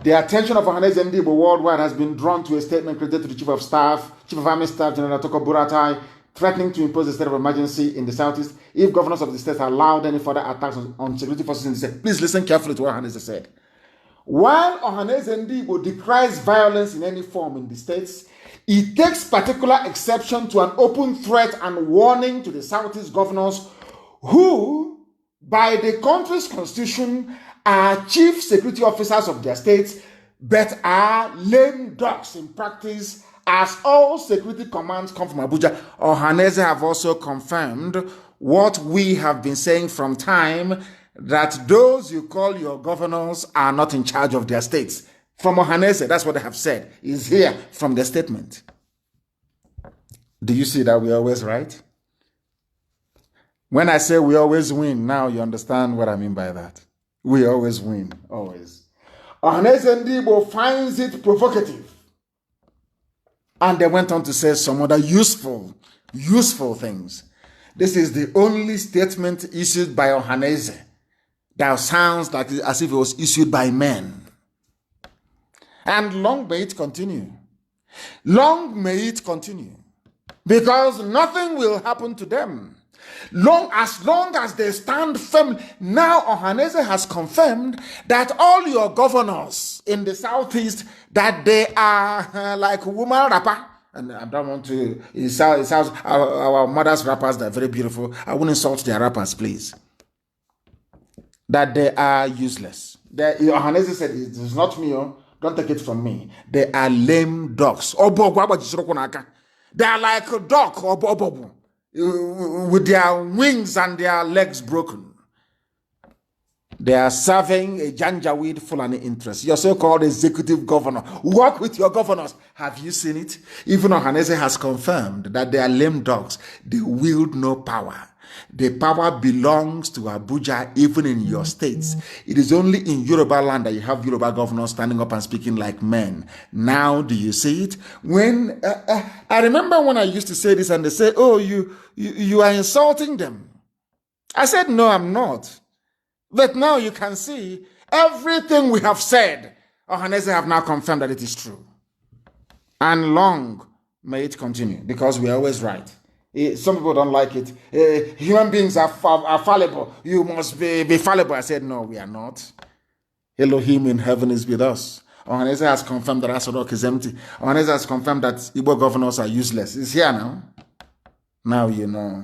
The attention of Ohaneze Ndigbo worldwide has been drawn to a statement created to the Chief of Army Staff, General Toko Buratai, threatening to impose a state of emergency in the southeast if governors of the states allowed any further attacks on security forces in the state. Please listen carefully to what Ohaneze said. While Ohaneze Ndigbo decries violence in any form in the states, he takes particular exception to an open threat and warning to the southeast governors who, by the country's constitution, are chief security officers of their states, but are lame ducks in practice, as all security commands come from Abuja. Ohaneze have also confirmed what we have been saying from time, that those you call your governors are not in charge of their states. From Ohaneze, that's what they have said, is here from the statement. Do you see that we're always right? When I say we always win, now you understand what I mean by that. We always win, always. Ohaneze Ndigbo finds it provocative. And they went on to say some other useful things. This is the only statement issued by Ohaneze that sounds like as if it was issued by men. And long may it continue. Long may it continue. Because nothing will happen to them. As long as they stand firm. Now Ohaneze has confirmed that all your governors in the southeast, that they are like woman rapper. And I don't want to insult our mothers' rappers, they're very beautiful. I won't insult their rappers, please. That they are useless. Ohaneze said, it is not me, don't take it from me. They are lame dogs. They are like a dog or bobo, with their wings and their legs broken. They are serving a Janjaweed Fulani interest. Your so-called executive governor. Work with your governors. Have you seen it? Even Ohaneze has confirmed that they are lame dogs. They wield no power. The power belongs to Abuja, even in your states. It is only in Yoruba land that you have Yoruba governors standing up and speaking like men. Now, do you see it? When I remember when I used to say this and they say, oh, you are insulting them. I said, no, I'm not. But now you can see everything we have said. Ohaneze have now confirmed that it is true. And long may it continue, because we are always right. Some people don't like it. Human beings are fallible. You must be fallible. I said, no, we are not. Elohim in heaven is with us. Ohaneze has confirmed that Asorok is empty. Ohaneze has confirmed that Igbo governors are useless. It's here now. Now you know.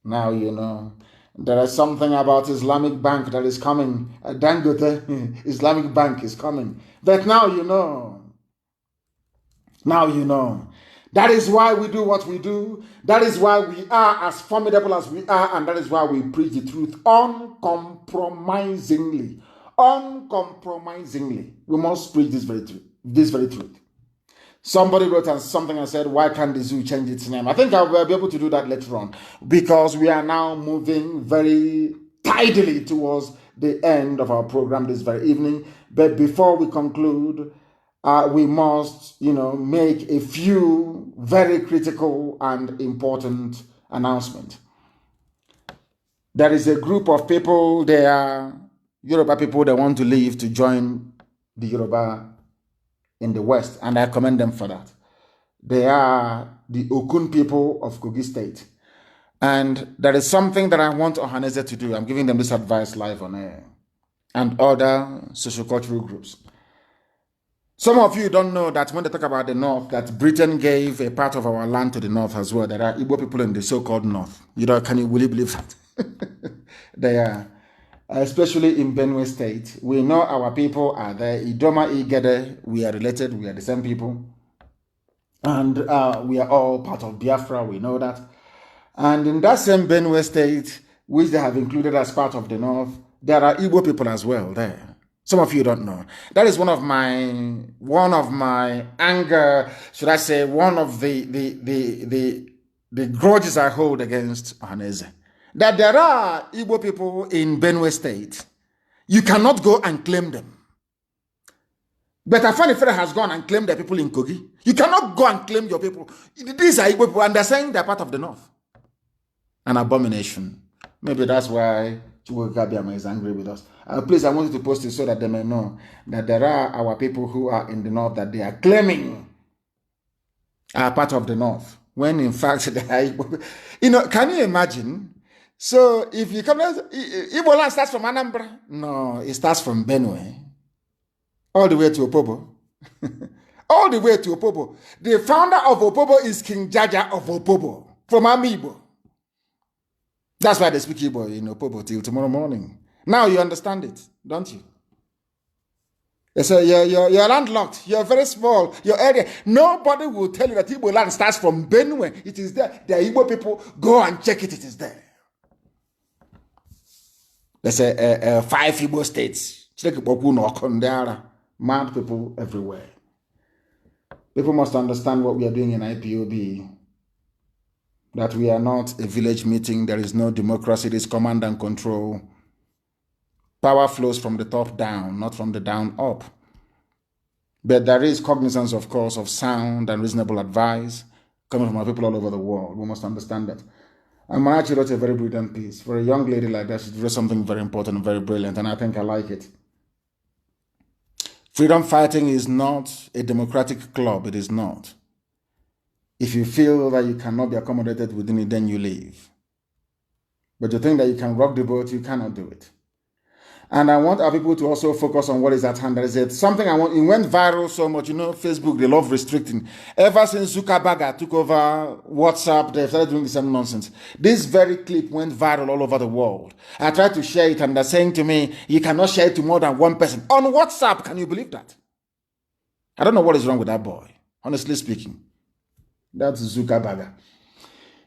Now you know. There is something about Islamic Bank that is coming. Dangote Islamic Bank is coming. But now you know. Now you know. That is why we do what we do. That is why we are as formidable as we are. And that is why we preach the truth uncompromisingly. Uncompromisingly. We must preach this very truth. This very truth. Somebody wrote something and said, why can't the zoo change its name? I think I will be able to do that later on. Because we are now moving very tidily towards the end of our program this very evening. But before we conclude, we must, make a few very critical and important announcements. There is a group of people, they are Yoruba people that want to leave to join the Yoruba in the West, and I commend them for that. They are the Okun people of Kogi State. And there is something that I want Ohaneze to do. I'm giving them this advice live on air, and other social-cultural groups. Some of you don't know that when they talk about the North, that Britain gave a part of our land to the North as well. There are Igbo people in the so-called North. Will you believe that? They are, especially in Benue State. We know our people are there. Idoma, Igede, we are related. We are the same people. And we are all part of Biafra. We know that. And in that same Benue State, which they have included as part of the North, there are Igbo people as well there. Some of you don't know. That is one of my anger, should I say, one of the grudges I hold against Ohaneze. That there are Igbo people in Benue State. You cannot go and claim them. But Afanifere has gone and claimed the people in Kogi. You cannot go and claim your people. These are Igbo people, and they're saying they're part of the North. An abomination. Maybe that's why Chukwukabiama is angry with us. Please, I want you to post it so that they may know that there are our people who are in the North that they are claiming are part of the North. When in fact, they are Igbo. Can you imagine? So if you come, Igbo land starts from Anambra? No, it starts from Benue. All the way to Opobo. All the way to Opobo. The founder of Opobo is King Jaja of Opobo, from Amibo. That's why they speak Igbo in Opobo till tomorrow morning. Now you understand it, don't you? They say you're landlocked, you're very small, your area. Nobody will tell you that Igbo land starts from Benue. It is there. The Igbo people, go and check it, it is there. They say 5 Igbo states. Mad people everywhere. People must understand what we are doing in IPOB. That we are not a village meeting. There is no democracy. It is command and control. Power flows from the top down, not from the down up. But there is cognizance, of course, of sound and reasonable advice coming from our people all over the world. We must understand that. And Marachi wrote a very brilliant piece. For a young lady like that, she wrote something very important and very brilliant, and I think I like it. Freedom fighting is not a democratic club. It is not. If you feel that you cannot be accommodated within it, then you leave. But you think that you can rock the boat, you cannot do it. And I want our people to also focus on what is at hand. There is something I want. It went viral so much. Facebook, they love restricting. Ever since Zuckerberg took over WhatsApp, they started doing the same nonsense. This very clip went viral all over the world. I tried to share it, and they're saying to me, you cannot share it to more than one person. On WhatsApp, can you believe that? I don't know what is wrong with that boy, honestly speaking. That's Zuckerberg.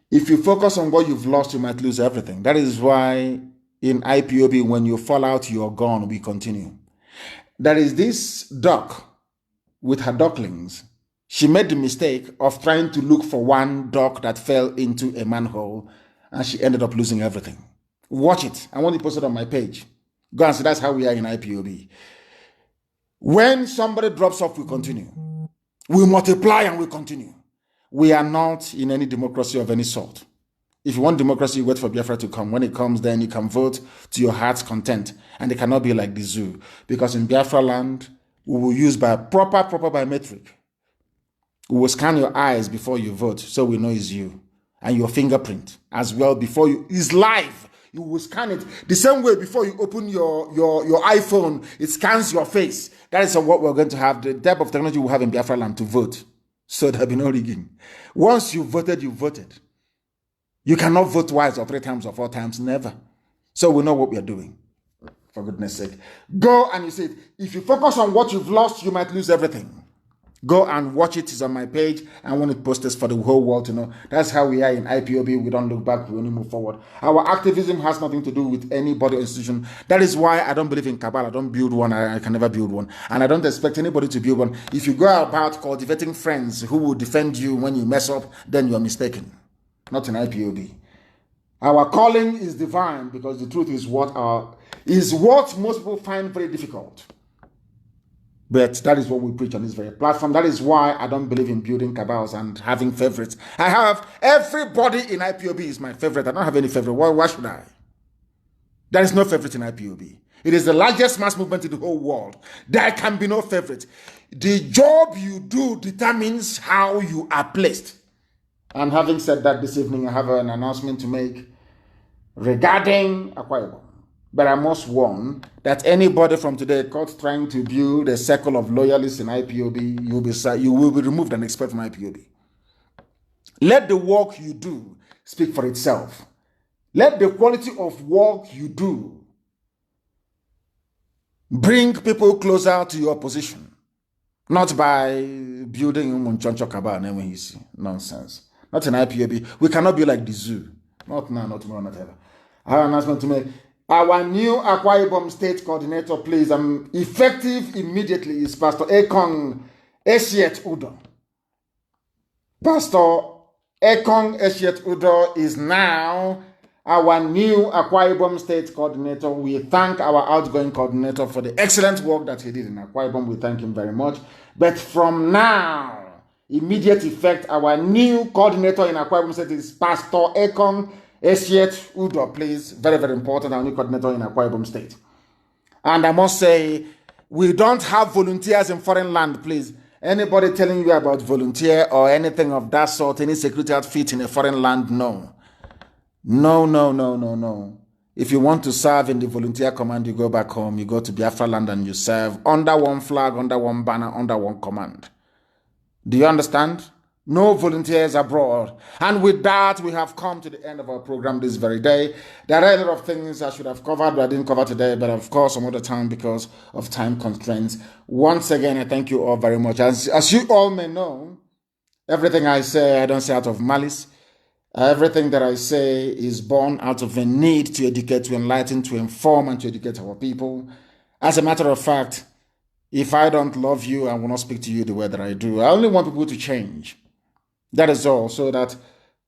If you focus on what you've lost, you might lose everything. That is why in IPOB, when you fall out, you're gone. We continue. There is this duck with her ducklings. She made the mistake of trying to look for one duck that fell into a manhole, and she ended up losing everything. Watch it. I want to post it on my page. Go and see. That's how we are in IPOB. When somebody drops off, we continue. We multiply and we continue. We are not in any democracy of any sort. If you want democracy, you wait for Biafra to come. When it comes, then you can vote to your heart's content. And it cannot be like the zoo. Because in Biafra land, we will use proper biometric. We will scan your eyes before you vote, so we know it's you. And your fingerprint as well before you. It's live. You will scan it the same way before you open your iPhone. It scans your face. That is what we're going to have. The type of technology we have in Biafra land to vote. So there'll be no rigging. Once you voted, you voted. You cannot vote twice or 3 times or 4 times, never. So we know what we are doing, for goodness sake. Go and you say, if you focus on what you've lost, you might lose everything. Go and watch it. It's on my page. I want it posted for the whole world to know. That's how we are in IPOB. We don't look back. We only move forward. Our activism has nothing to do with any body or institution. That is why I don't believe in cabal. I don't build one. I can never build one. And I don't expect anybody to build one. If you go about cultivating friends who will defend you when you mess up, then you're mistaken. Not in IPOB. Our calling is divine because the truth is what most people find very difficult. But that is what we preach on this very platform. That is why I don't believe in building cabals and having favorites. I have everybody in IPOB is my favorite. I don't have any favorite. Why should I? There is no favorite in IPOB. It is the largest mass movement in the whole world. There can be no favorite. The job you do determines how you are placed. And having said that, this evening I have an announcement to make regarding Akwa Ibom. But I must warn that anybody from today caught trying to build a circle of loyalists in IPOB, you will be removed and expelled from IPOB. Let the work you do speak for itself. Let the quality of work you do bring people closer to your position, not by building Munchoncho Kaba nonsense. Not in IPOB. We cannot be like the zoo. Not now, not tomorrow, not ever. I have an announcement to make. Our new Akwa Ibom State Coordinator, please, effective immediately, is Pastor Ekong Eshiet Udo. Pastor Ekong Eshiet Udo is now our new Akwa Ibom State Coordinator. We thank our outgoing coordinator for the excellent work that he did in Akwa Ibom. We thank him very much. But from now, immediate effect, our new coordinator in Akwa Ibom State is Pastor Ekong Eshiet Udo, please. Very, very important. Our new coordinator in Akwa Ibom State. And I must say, we don't have volunteers in foreign land, please. Anybody telling you about volunteer or anything of that sort, any security outfit in a foreign land, no. No, no, no, no, no. If you want to serve in the volunteer command, you go back home, you go to Biafra land and you serve under one flag, under one banner, under one command. Do you understand? No volunteers abroad. And with that, we have come to the end of our program this very day. There are a lot of things I should have covered, but I didn't cover today, but of course, some other time because of time constraints. Once again, I thank you all very much. As you all may know, everything I say, I don't say out of malice. Everything that I say is born out of a need to educate, to enlighten, to inform, and to educate our people. As a matter of fact, if I don't love you, I will not speak to you the way that I do. I only want people to change. That is all, so that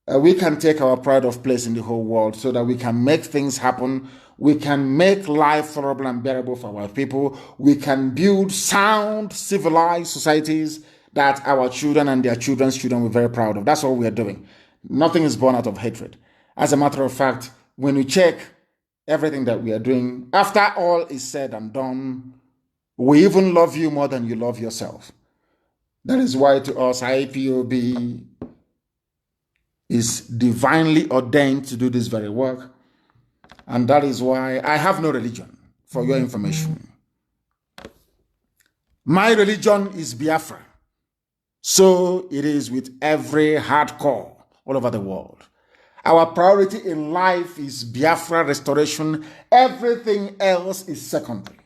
we can take our pride of place in the whole world, so that we can make things happen. We can make life tolerable and bearable for our people. We can build sound, civilized societies that our children and their children's children will be very proud of. That's all we are doing. Nothing is born out of hatred. As a matter of fact, when we check everything that we are doing, after all is said and done, we even love you more than you love yourself. That is why to us, IPOB is divinely ordained to do this very work. And that is why I have no religion, for your information. My religion is Biafra. So it is with every hardcore all over the world. Our priority in life is Biafra restoration. Everything else is secondary.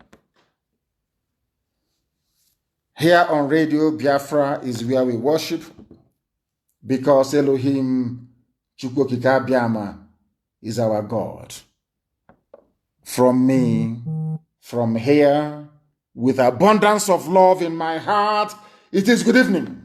Here on Radio Biafra is where we worship, because Elohim Chukwokika Biama is our God. From me, from here, with abundance of love in my heart, it is good evening.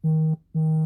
Mm-hmm.